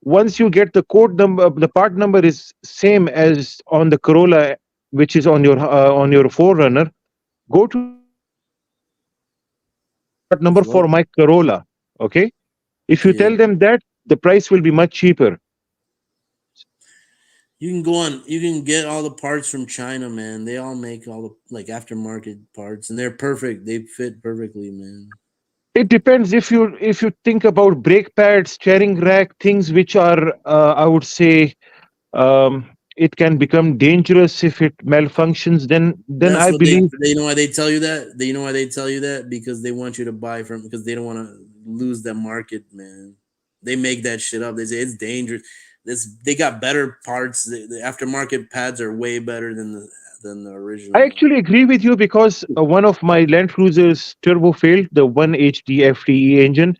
once you get the code number, the part number is same as on the Corolla, which is on your 4Runner. Go to part number for my Corolla. Okay, if you tell them that, the price will be much cheaper. You can go on. You can get all the parts from China, man. They all make all the like aftermarket parts, and they're perfect. They fit perfectly, man. It depends if you think about brake pads, steering rack, things which are I would say it can become dangerous if it malfunctions. Then That's I what believe. they know why they tell you that. They know why they tell you that because they want you to buy from because they don't want to lose that market, man. They make that shit up. They say it's dangerous. They got better parts. The aftermarket pads are way better than the than the original. I actually agree with you because one of my Land Cruisers turbo failed, the 1 HD FTE engine.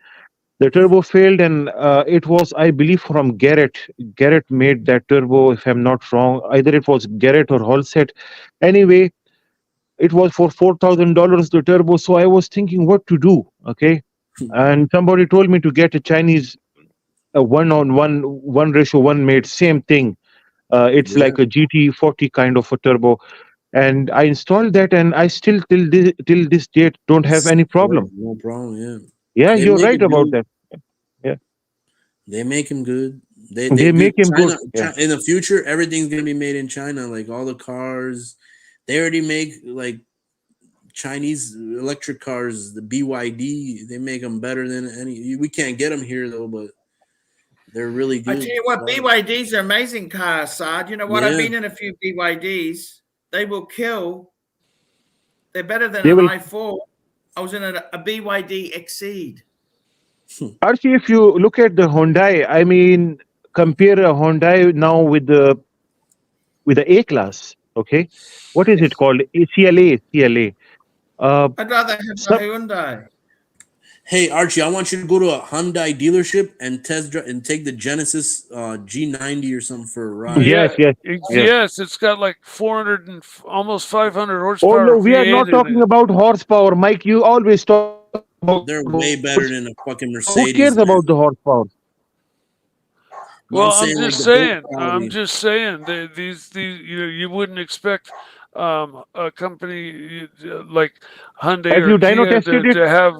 The turbo failed, and it was, I believe, from Garrett. Garrett made that turbo, if I'm not wrong. Either it was Garrett or Holset. Anyway, it was for $4,000 the turbo. So I was thinking what to do. Okay, and somebody told me to get a Chinese 1:1 made, same thing. It's Yeah. like a GT40 kind of a turbo, and I installed that, and I still till this date don't have any problem. No problem. Yeah. Yeah, They you're make right it about good. that. Yeah, They make him good. They they do. make him China, good. Yeah. in the future, everything's gonna be made in China. Like all the cars, they already make like Chinese electric cars. The BYD, they make them better than any. We can't get them here though, but they're really I good. tell you what, BYDs are amazing cars, Sard. You know what? I've Yeah. been in a few BYDs. They will kill. They're better than They an will. i4. I was in a BYD Exceed. Actually, if you look at the Hyundai, I mean, compare a Hyundai now with the A class. Okay, what is it called? CLA. I'd rather have a Some, Hyundai. Hey Archie, I want you to go to a Hyundai dealership and test drive and take the Genesis G90 or something for a ride. yes, yes, yes. Yes, it's got like 400 and almost 500 Oh horsepower no, we are V8 not in talking it. about horsepower, Mike. You always talk about. They're way better than a fucking Who Mercedes. cares Man. about the horsepower? Well, I'm I'm saying like just the build saying. quality. I'm just saying that these you wouldn't expect a company like Hyundai Have or you dyno Kia tested it? to have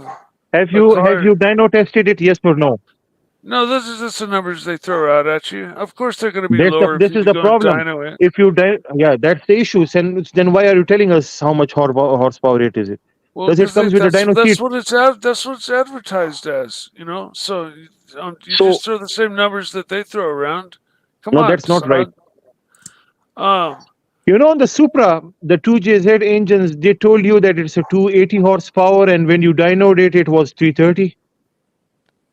Have a you car. dyno tested it? Yes or no? No, this is just the numbers they throw out at you. Of course, they're going to be That's lower if this you is the go and problem. dyno it. If you yeah, that's the issue. And then why are you telling us how much horsepower it is? Well, Does it because comes with a dyno that's sheet? what that's what it's advertised as, you know. So you So just throw the same numbers that they throw around. Come no, on, that's not right. son. You know, on the Supra, the 2JZ engines, they told you that it's a 280 horsepower, and when you dynoed it, it was 330.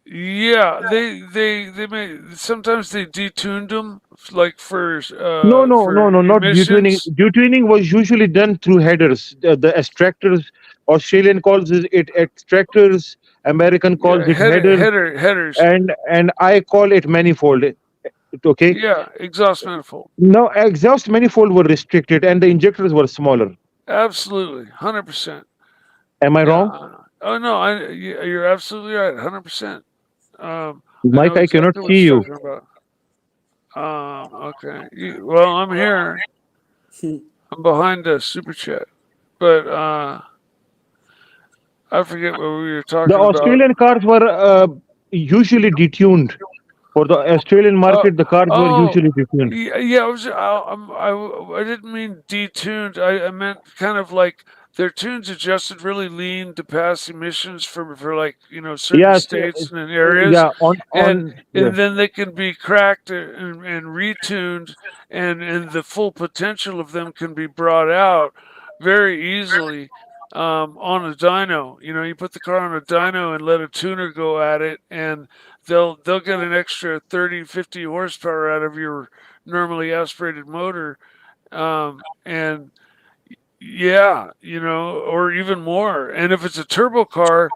Yeah, they may sometimes they detuned them like for No, not detuning. emissions. Detuning was usually done through headers. The extractors, Australian calls it extractors, American calls Yeah, it headers, headers. and I call it manifold. Okay. Yeah, exhaust manifold. No, exhaust manifold were restricted, and the injectors were smaller. Absolutely, 100%. Am I wrong? Oh no, you're absolutely right, 100%. I Mike, know I cannot exactly what see you're you. talking about. Okay. Well, I'm here. I'm behind the super chat, but I forget what we were talking The about. Australian cars were usually detuned. For the Australian market, the cars were usually detuned. Yeah, I didn't mean detuned. I meant kind of like their tunes adjusted really lean to pass emissions for like certain states and areas. Yeah, and then they can be cracked and retuned, and the full potential of them can be brought out very easily on a dyno. You put the car on a dyno and let a tuner go at it, and they'll get an extra 30-50 horsepower out of your normally aspirated motor, and yeah, or even more. And if it's a turbo car,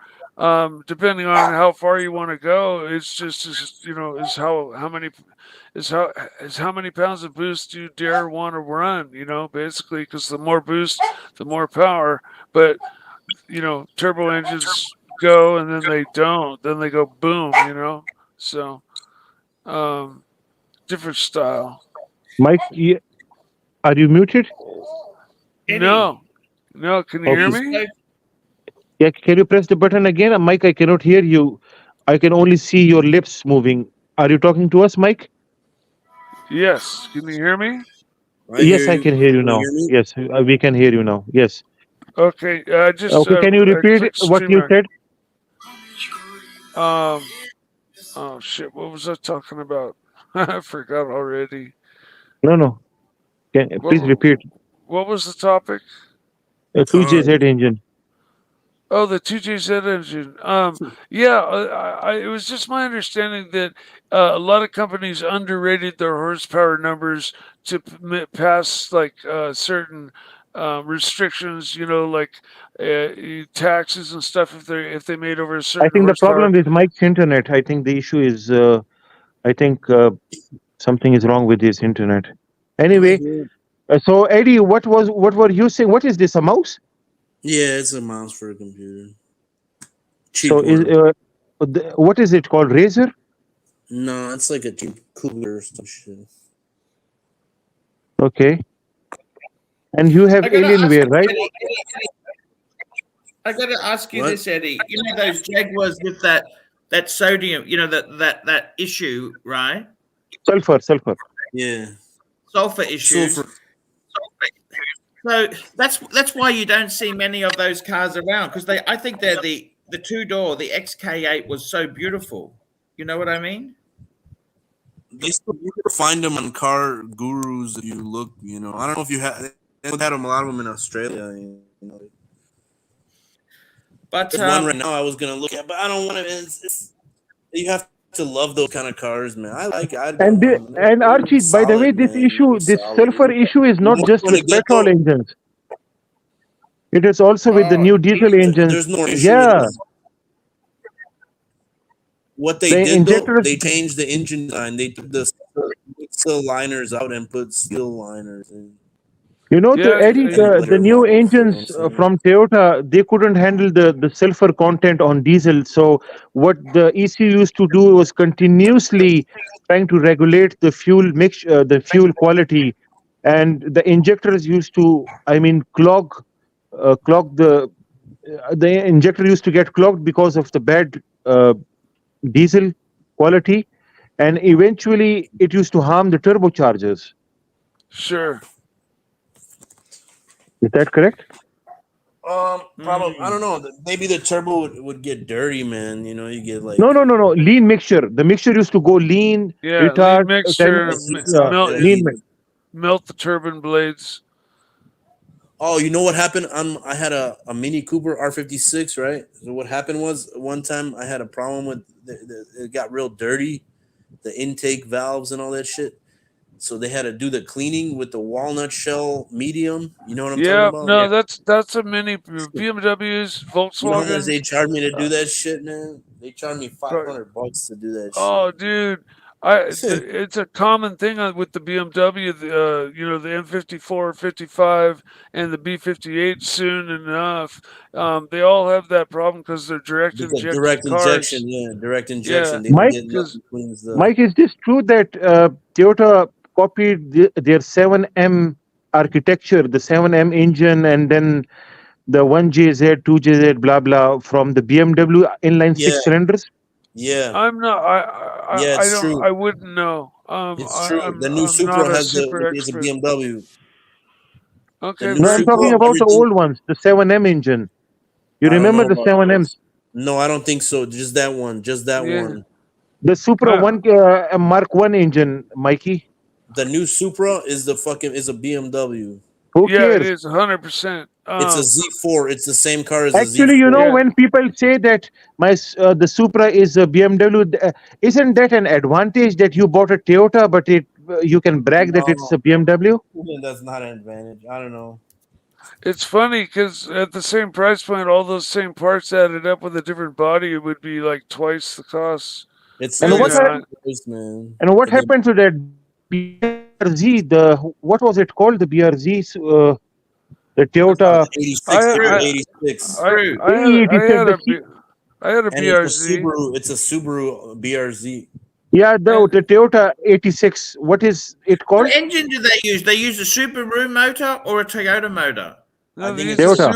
depending on how far you want to go, it's just is how many pounds of boost you dare want to run. Basically, because the more boost, the more power. But turbo engines go and then they don't, then they go boom. So different style. Mike, are you muted? No, can you hear me? Yeah, can you press the button again? Mike, I cannot hear you. I can only see your lips moving. Are you talking to us, Mike? Yes. Can you hear me? Yes, I can hear you now. Yes, we can hear you now. Yes. Okay. Just okay. Can you repeat what you said? Oh shit! What was I talking about? I forgot already. No. Please repeat. What was the topic? A 2JZ engine. Oh, the 2JZ engine. Yeah, it was just my understanding that a lot of companies underrated their horsepower numbers to pass like certain restrictions. You know, like taxes and stuff if they made over a I certain think the horsepower. problem is Mike's internet. I think the issue is, I think something is wrong with his internet. Anyway, so Eddie, what were you saying? What is this? A mouse? Yeah, it's a mouse for a computer. Cheap So one. what is it called? Razer? No, it's like a cheap cooler or some shit. Okay. And you have Alienware, right? I got to ask you What? this, Eddie. You know those Jaguars with that sodium, you know, that issue, right? Sulfur. Yeah. Sulfur issue. Sulfur. So that's why you don't see many of those cars around, because I think they're the two-door, the XK8 was so beautiful. You know what I mean? You can find them on Car Gurus if you look. You know, I don't know if you had them. A lot of them in Australia. You know. But There's one right now I was gonna look at, but I don't want to. You have to love those kind of cars, man. And Archie, by the way, this sulfur issue is not just with petrol engines. It is also with the new diesel engines. There's no issue. Yeah. What they did though, they changed the engine design. They took the steel liners out and put steel liners in. You know, the new engines from Toyota, they couldn't handle the sulfur content on diesel. So what the ECU used to do was continuously trying to regulate the fuel mixture, the fuel quality, and the injectors used to, clog the injector used to get clogged because of the bad diesel quality, and eventually it used to harm the turbochargers. Sure. Is that correct? Probably. I don't know. Maybe the turbo would get dirty, man. You know, you get like No. Lean mixture. The mixture used to go lean. Yeah, retard, lean mixture. Melt the turbine blades. Oh, you know what happened? I had a Mini Cooper R56, right? So what happened was one time I had a problem with it got real dirty, the intake valves and all that shit. So they had to do the cleaning with the walnut shell medium. You know what I'm talking about? No, that's a Mini BMWs, Volkswagen. You know how much they charged me to do that shit, man? They charged me $500 to do that shit. Oh, dude. It's a common thing with the BMW, the M54, 55, and the B58 soon enough. They all have that problem because they're direct injection cars. Direct injection. Yeah. Mike, is this true that Toyota copied their 7M architecture, the 7M engine, and then the 1JZ, 2JZ, blah, blah, from the BMW inline six cylinders? Yeah. I'm not. It's true. I wouldn't know. It's true. The new Supra it's a BMW. Okay. No, I'm talking about the old ones, the 7M engine. You remember the 7Ms? No, I don't think so. Just that one. One. The Supra Mark 1 engine, Mikey. The new Supra is a BMW. Who cares? It is 100%. It's a Z4. It's the same car as actually, the Z4. When people say that the Supra is a BMW, isn't that an advantage that you bought a Toyota, but you can brag that it's a BMW? That's not an advantage. I don't know. It's funny because at the same price point, all those same parts added up with a different body, it would be like twice the cost. And what happened to that BRZ? What was it called? The BRZ? The Toyota 86. I had a BRZ. It's a Subaru BRZ. Yeah, the Toyota 86. What is it called? What engine do they use? They use a Subaru motor or a Toyota motor? No, I think Toyota.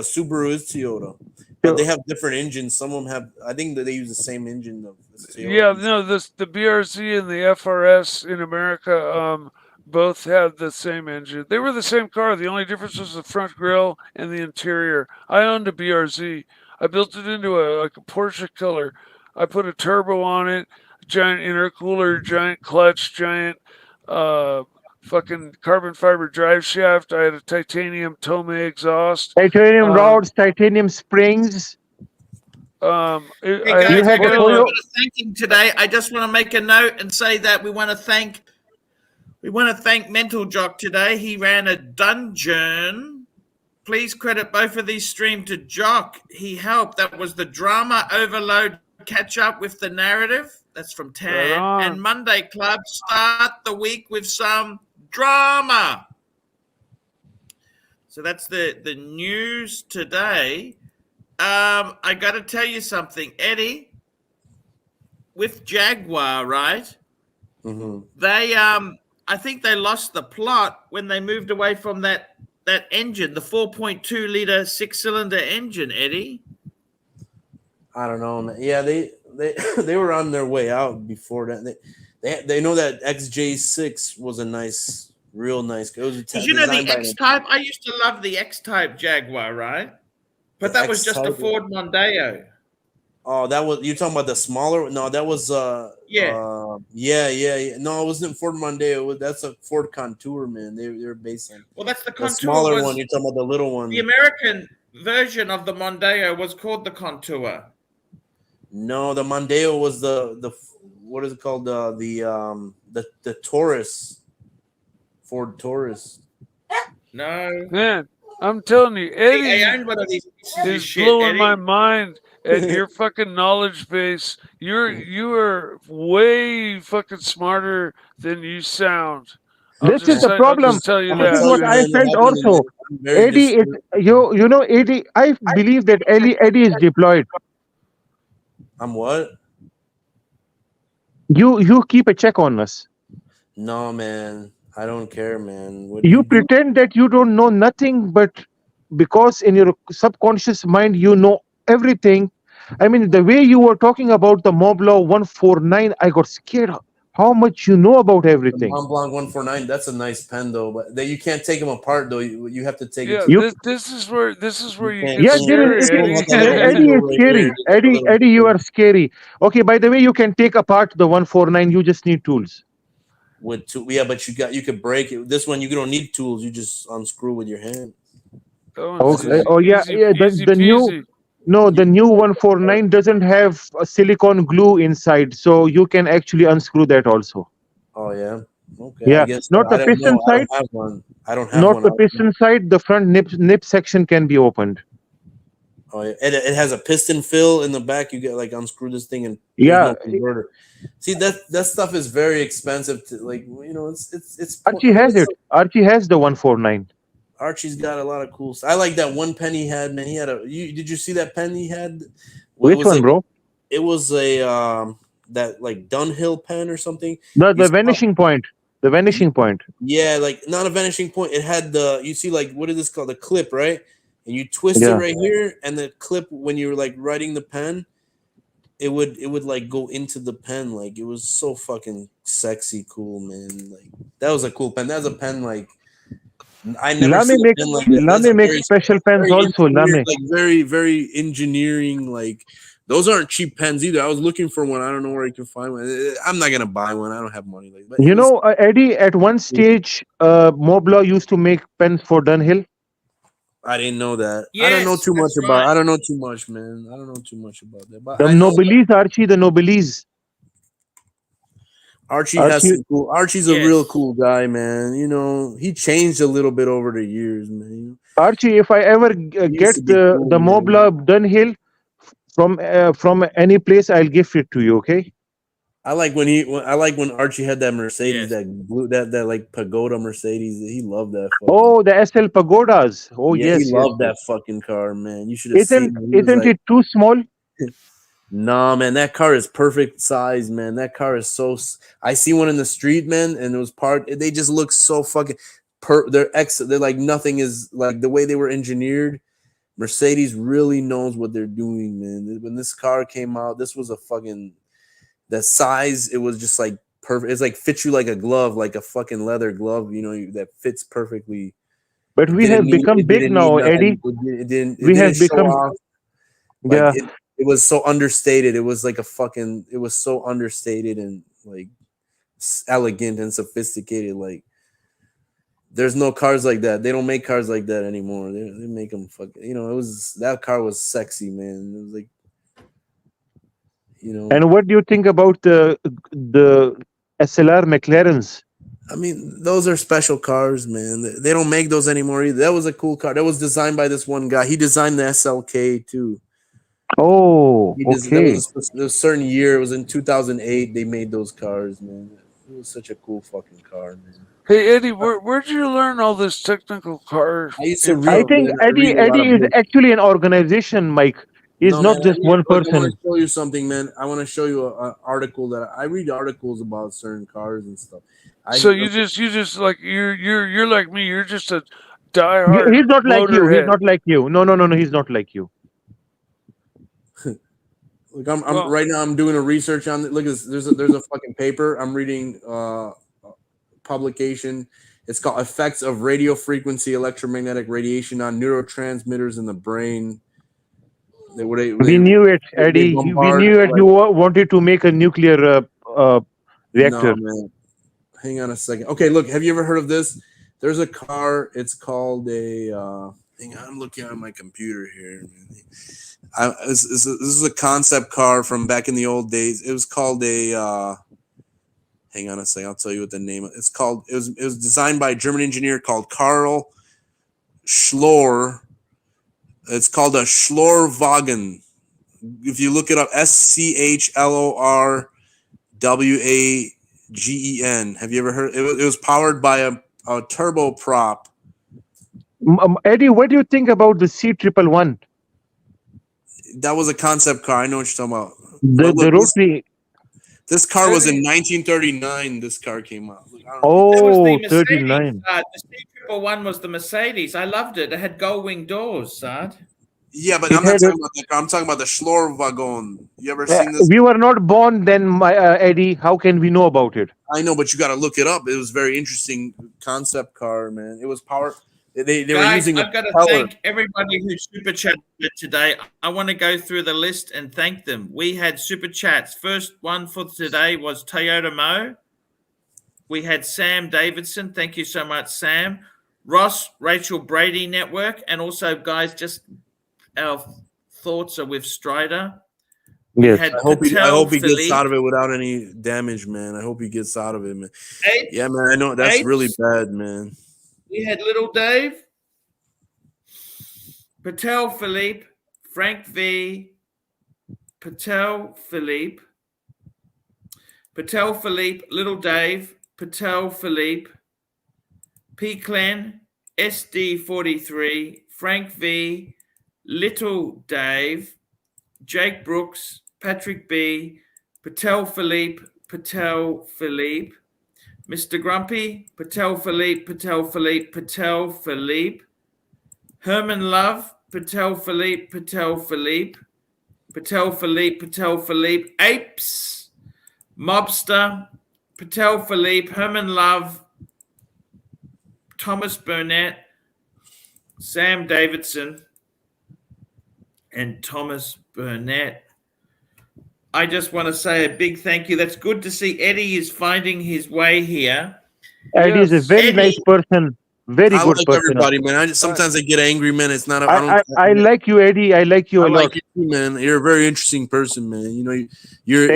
Subaru is Toyota. But they have different engines. Some of them have. I think that they use the same engine though. Yeah, no. The BRZ and the FRS in America both had the same engine. They were the same car. The only difference was the front grille and the interior. I owned a BRZ. I built it into a Porsche killer. I put a turbo on it, giant intercooler, giant clutch, giant fucking carbon fiber drive shaft. I had a titanium Tomei exhaust. Titanium rods, titanium springs. Hey I guys, You had had the I spoiler. Toyo. want to thank him today. I just want to make a note and say that we want to thank Mental Jock today. He ran a dungeon. Please credit both of these streams to Jock. He helped. That was the drama overload catch up with the narrative. That's from Tan. Right on. And Monday Club start the week with some drama. So that's the news today. I got to tell you something, Eddie. With Jaguar, right? Mm-hmm. They I think they lost the plot when they moved away from that engine, the 4.2 liter 6-cylinder engine, Eddie. I don't know, man. Yeah, they they were on their way out before that. They know that XJ6 was a nice, real nice. It was Did you know the X-Type? I used to love the X-Type Jaguar, right? But that was just a Ford Mondeo. Oh, that was you talking about the smaller? No, that was yeah. No, it wasn't Ford Mondeo. That's a Ford Contour, man. They're based on. Well, that's the Contour. The smaller one. You're talking about the little one. The American version of the Mondeo was called the Contour. No, the Mondeo was the what is it called? The Taurus. Ford Taurus. No, man, I'm telling you, Eddie I owned one of these is blowing my mind at your fucking knowledge base. You are way fucking smarter than you sound. This is the problem. I'll tell you This is that. what I felt also. Eddie is you know Eddie. I believe that Eddie is deployed. I'm what? You keep a check on us. No, man. I don't care, man. What You pretend that you don't know nothing, but because in your subconscious mind you know everything. I mean, the way you were talking about the Mob Law 149, I got scared. How much you know about everything? Mont Blanc 149. That's a nice pen, though. But you can't take them apart, though. You have to take it. This is where you can't- get scary, Eddie is scary. Eddie, you are scary. Okay, by the way, you can take apart the 149. You just need tools. With but you could break it. This one you don't need tools. You just unscrew with your hand. Okay. Oh yeah, the new. No, the new 149 doesn't have a silicone glue inside, so you can actually unscrew that also. Oh yeah. Okay. Yeah, I guess not the piston side. I don't have one. I don't have not one. the piston side. The front nip section can be opened. Oh yeah. It has a piston fill in the back. You get like unscrew this thing and yeah. No converter. See that stuff is very expensive to it's Archie has it. Archie has the 149. Archie's got a lot of cool stuff. I like that one pen he had, man. He had did you see that pen he had? Which one, bro? It was a that like Dunhill pen or something. The vanishing point. The vanishing point. Yeah, like not a vanishing point. It had you see like what is this called? The clip, right? And you twist it right here, and the clip when you're like writing the pen, it would like go into the pen. Like it was so fucking sexy, cool, man. Like that was a cool pen. That was a pen like I never seen a pen like that. Lame makes special pens also. Lame. Like very, very engineering. Like those aren't cheap pens either. I was looking for one. I don't know where you can find one. I'm not gonna buy one. I don't have money like that. You know, Eddie, at one stage, Moblaw used to make pens for Dunhill. I didn't know that. Yes, I don't know too much about. right. I don't know too much, man. I don't know too much about that. But The Nobilis, Archie, the Nobilis. Archie has some cool. Archie's a real cool guy, man. You know, he changed a little bit over the years, man. Archie, if I ever get the Moblaw Dunhill from any place, I'll gift it to you. Okay. I like when Archie had that Mercedes, that like Pagoda Mercedes. He loved that. Oh, the SL Pagodas. Oh yeah, yes, he loved that fucking car, man. You should have seen. Isn't it too small? Nah, man, that car is perfect size, man. That car is so. I see one in the street, man, and it was parked. They just look so fucking. They're like nothing is like the way they were engineered. Mercedes really knows what they're doing, man. When this car came out, this was a fucking. The size, it was just like perfect. It's like fits you like a glove, like a fucking leather glove, you know, that fits perfectly. But we have become big now, Eddie. We have become. Yeah. It was so understated. It was like it was so understated and like elegant and sophisticated. Like there's no cars like that. They don't make cars like that anymore. They make them fucking. You know, that car was sexy, man. It was like, you know. And what do you think about the SLR McLarens? I mean, those are special cars, man. They don't make those anymore either. That was a cool car. That was designed by this one guy. He designed the SLK too. Oh, There okay. was a certain year. It was in 2008. They made those cars, man. It was such a cool fucking car, man. Hey Eddie, where'd you learn all this technical car? I used to read. I think man. I read a lot Eddie of is books. actually an organization, Mike. He's No, not man, just one I want person. to show you something, man. I want to show you an article that I read articles about certain cars and stuff. So you just like you're like me. You're just a diehard He's not like you. He's motorhead. not like you. No. He's not like you. Look, I'm right now. I'm doing a research on it. Look at this. There's a fucking paper. I'm reading publication. It's called "Effects of Radio Frequency Electromagnetic Radiation on Neurotransmitters in the Brain." We knew it, Eddie. We knew it. You wanted to make a nuclear reactor. No, man. Hang on a second. Okay, look. Have you ever heard of this? There's a car. It's called a. Hang on, I'm looking on my computer here. This is a concept car from back in the old days. It was called a. Hang on a second. I'll tell you what the name. It's called. It was designed by a German engineer called Karl Schlor. It's called a Schlorwagen. If you look it up, SCHLORWAGEN. Have you ever heard? It was powered by a turboprop. Eddie, what do you think about the C111? That was a concept car. I know what you're talking about. The rotary. This car was in 1939. This car came out. Oh, 39. The C111 was the Mercedes. I loved it. It had gull-wing doors, Sad. Yeah, but I'm not talking about that car. I'm talking about the Schlorwagen. You ever seen this? We were not born then, Eddie. How can we know about it? I know, but you got to look it up. It was very interesting concept car, man. It was power. They were using. I've got to thank everybody who super chatted today. I want to go through the list and thank them. We had super chats. First one for today was Toyota Mo. We had Sam Davidson. Thank you so much, Sam. Ross, Rachel Brady Network, and also guys, just our thoughts are with Strider. Yes. I hope he gets out of it without any damage, man. I hope he gets out of it, man. Yeah, man. I know that's really bad, man. We had Little Dave, Patel Philippe, Frank V, Patel Philippe, Little Dave, Patel Philippe, P. Clen, SD43, Frank V, Little Dave, Jake Brooks, Patrick B, Patel Philippe, Mr. Grumpy, Patel Philippe, Herman Love, Patel Philippe, Apes, Mobster, Patel Philippe, Herman Love, Thomas Burnett, Sam Davidson, and Thomas Burnett. I just want to say a big thank you. That's good to see Eddie is finding his way here. Eddie is a very nice person. Very good person. Everybody, man. Sometimes I get angry, man. It's not. I like you, Eddie. I like you a lot. Like you, man. You're a very interesting person, man. You know, you're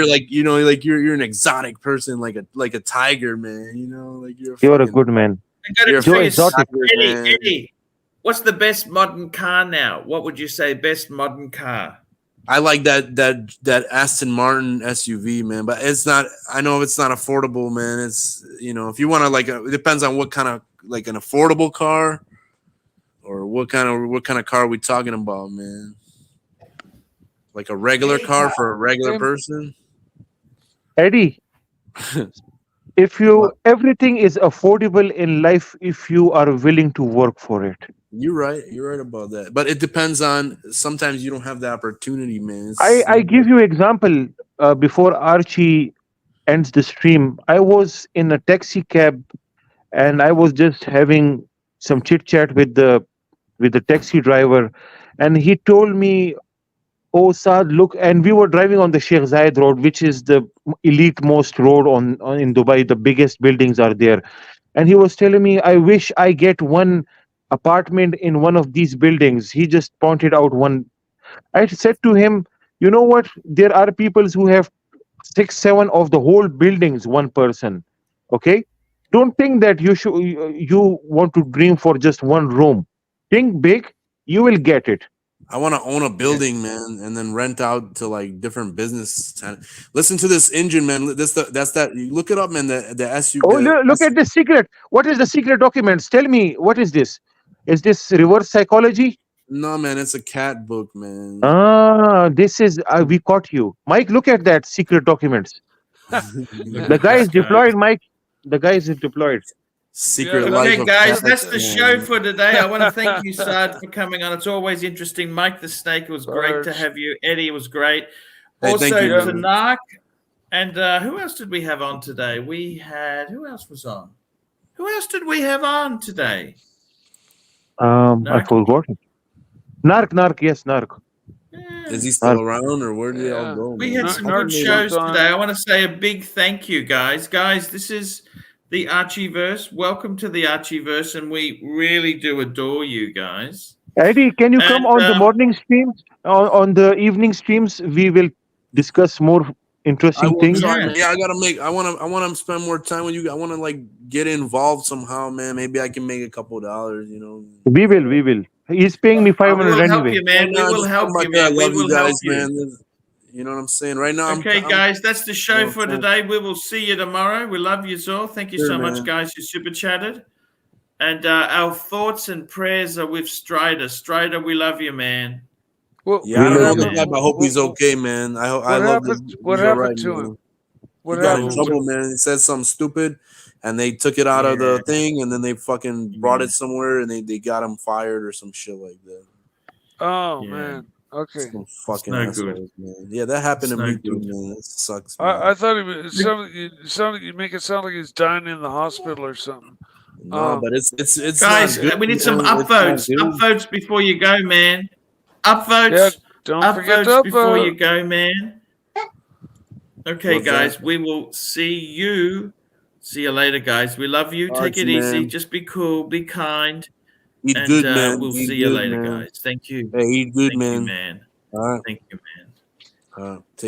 like you're an exotic person, like a tiger, man. You know, like you're a good man. You're exotic. Eddie, what's the best modern car now? What would you say best modern car? I like that Aston Martin SUV, man, but it's not. I know it's not affordable, man. It's if you want to it depends on what kind of an affordable car, or what kind of car are we talking about, man? Like a regular car for a regular person. Eddie, if everything is affordable in life, if you are willing to work for it. You're right about that, but it depends on. Sometimes you don't have the opportunity, man. I give you example. Before Archie ends the stream, I was in a taxi cab, and I was just having some chit chat with the taxi driver, and he told me, "Oh, Saad, look," and we were driving on the Sheikh Zayed road, which is the elite most road in Dubai. The biggest buildings are there. and he was telling me, I wish I get one apartment in one of these buildings. He just pointed out one. I said to him, you know what? There are people who have 6, 7 of the whole buildings, one person. Okay, don't think that you want to dream for just one room. Think big, you will get it. I want to own a building, man, and then rent out to like different business. Listen to this engine, man. That's that. You look it up, man. The SU. Oh, look at the secret. What is the secret documents? Tell me, what is this? Is this reverse psychology? No, man, it's a cat book, man. This is we caught you, Mike. Look at that secret documents. The guy is deployed, Mike. The guy is deployed. Secret Yeah, life. Okay, of guys, cats, that's the man. show for today. I want to thank you, Saad, for coming on. It's always interesting. Mike the Snake, it was great to have you. Eddie, it was great. Hey, Also, thank you, to man. Nark. And who else did we have on today? We had, who else was on? Who else did we have on today? I forgot. Narc, yes, Narc. Is he still around, or where did they all go? We man? had some good shows today. I want to say a big thank you, guys. Guys, this is the Archieverse. Welcome to the Archieverse, and we really do adore you guys. Eddie, can you come on the morning streams? On the evening streams, we will discuss more interesting things. Try, man. Yeah, I want to spend more time with you. I want to like get involved somehow, man. Maybe I can make a couple of dollars, you know. We will. He's paying me 500 we will anyway. help you, man. We will help you, man. We will help you. Man. You know what I'm saying? Right now, okay, guys, that's the show for today. We will see you tomorrow. We love you all. Thank you so much, guys, who super chatted. And our thoughts and prayers are with Strider. Strider, we love you, man. Well, yeah, I don't know the guy, but I hope he's okay, man. I love this. What happened to him? He got in trouble, man. He said something stupid, and they took it out of the thing, and then they fucking brought it somewhere, and they got him fired or some shit like that. Oh man. Okay. Some fucking assholes, man. Yeah, that happened to me too, man. It sucks. Man. I thought you make it sound like he's dying in the hospital or something. No, but it's guys. Not good, we need some man. upvotes. Upvotes before you go, man. Upvotes. Yeah, don't forget to before upvote. you go, man. Okay, guys. We will see you. See you later, guys. We love you. Take it easy. Just be cool. Be kind. Eat good, man. We'll Eat see you good, later, man. guys. Thank you. Hey, eat good, Thank man. you, man. All right. Thank you, man. Take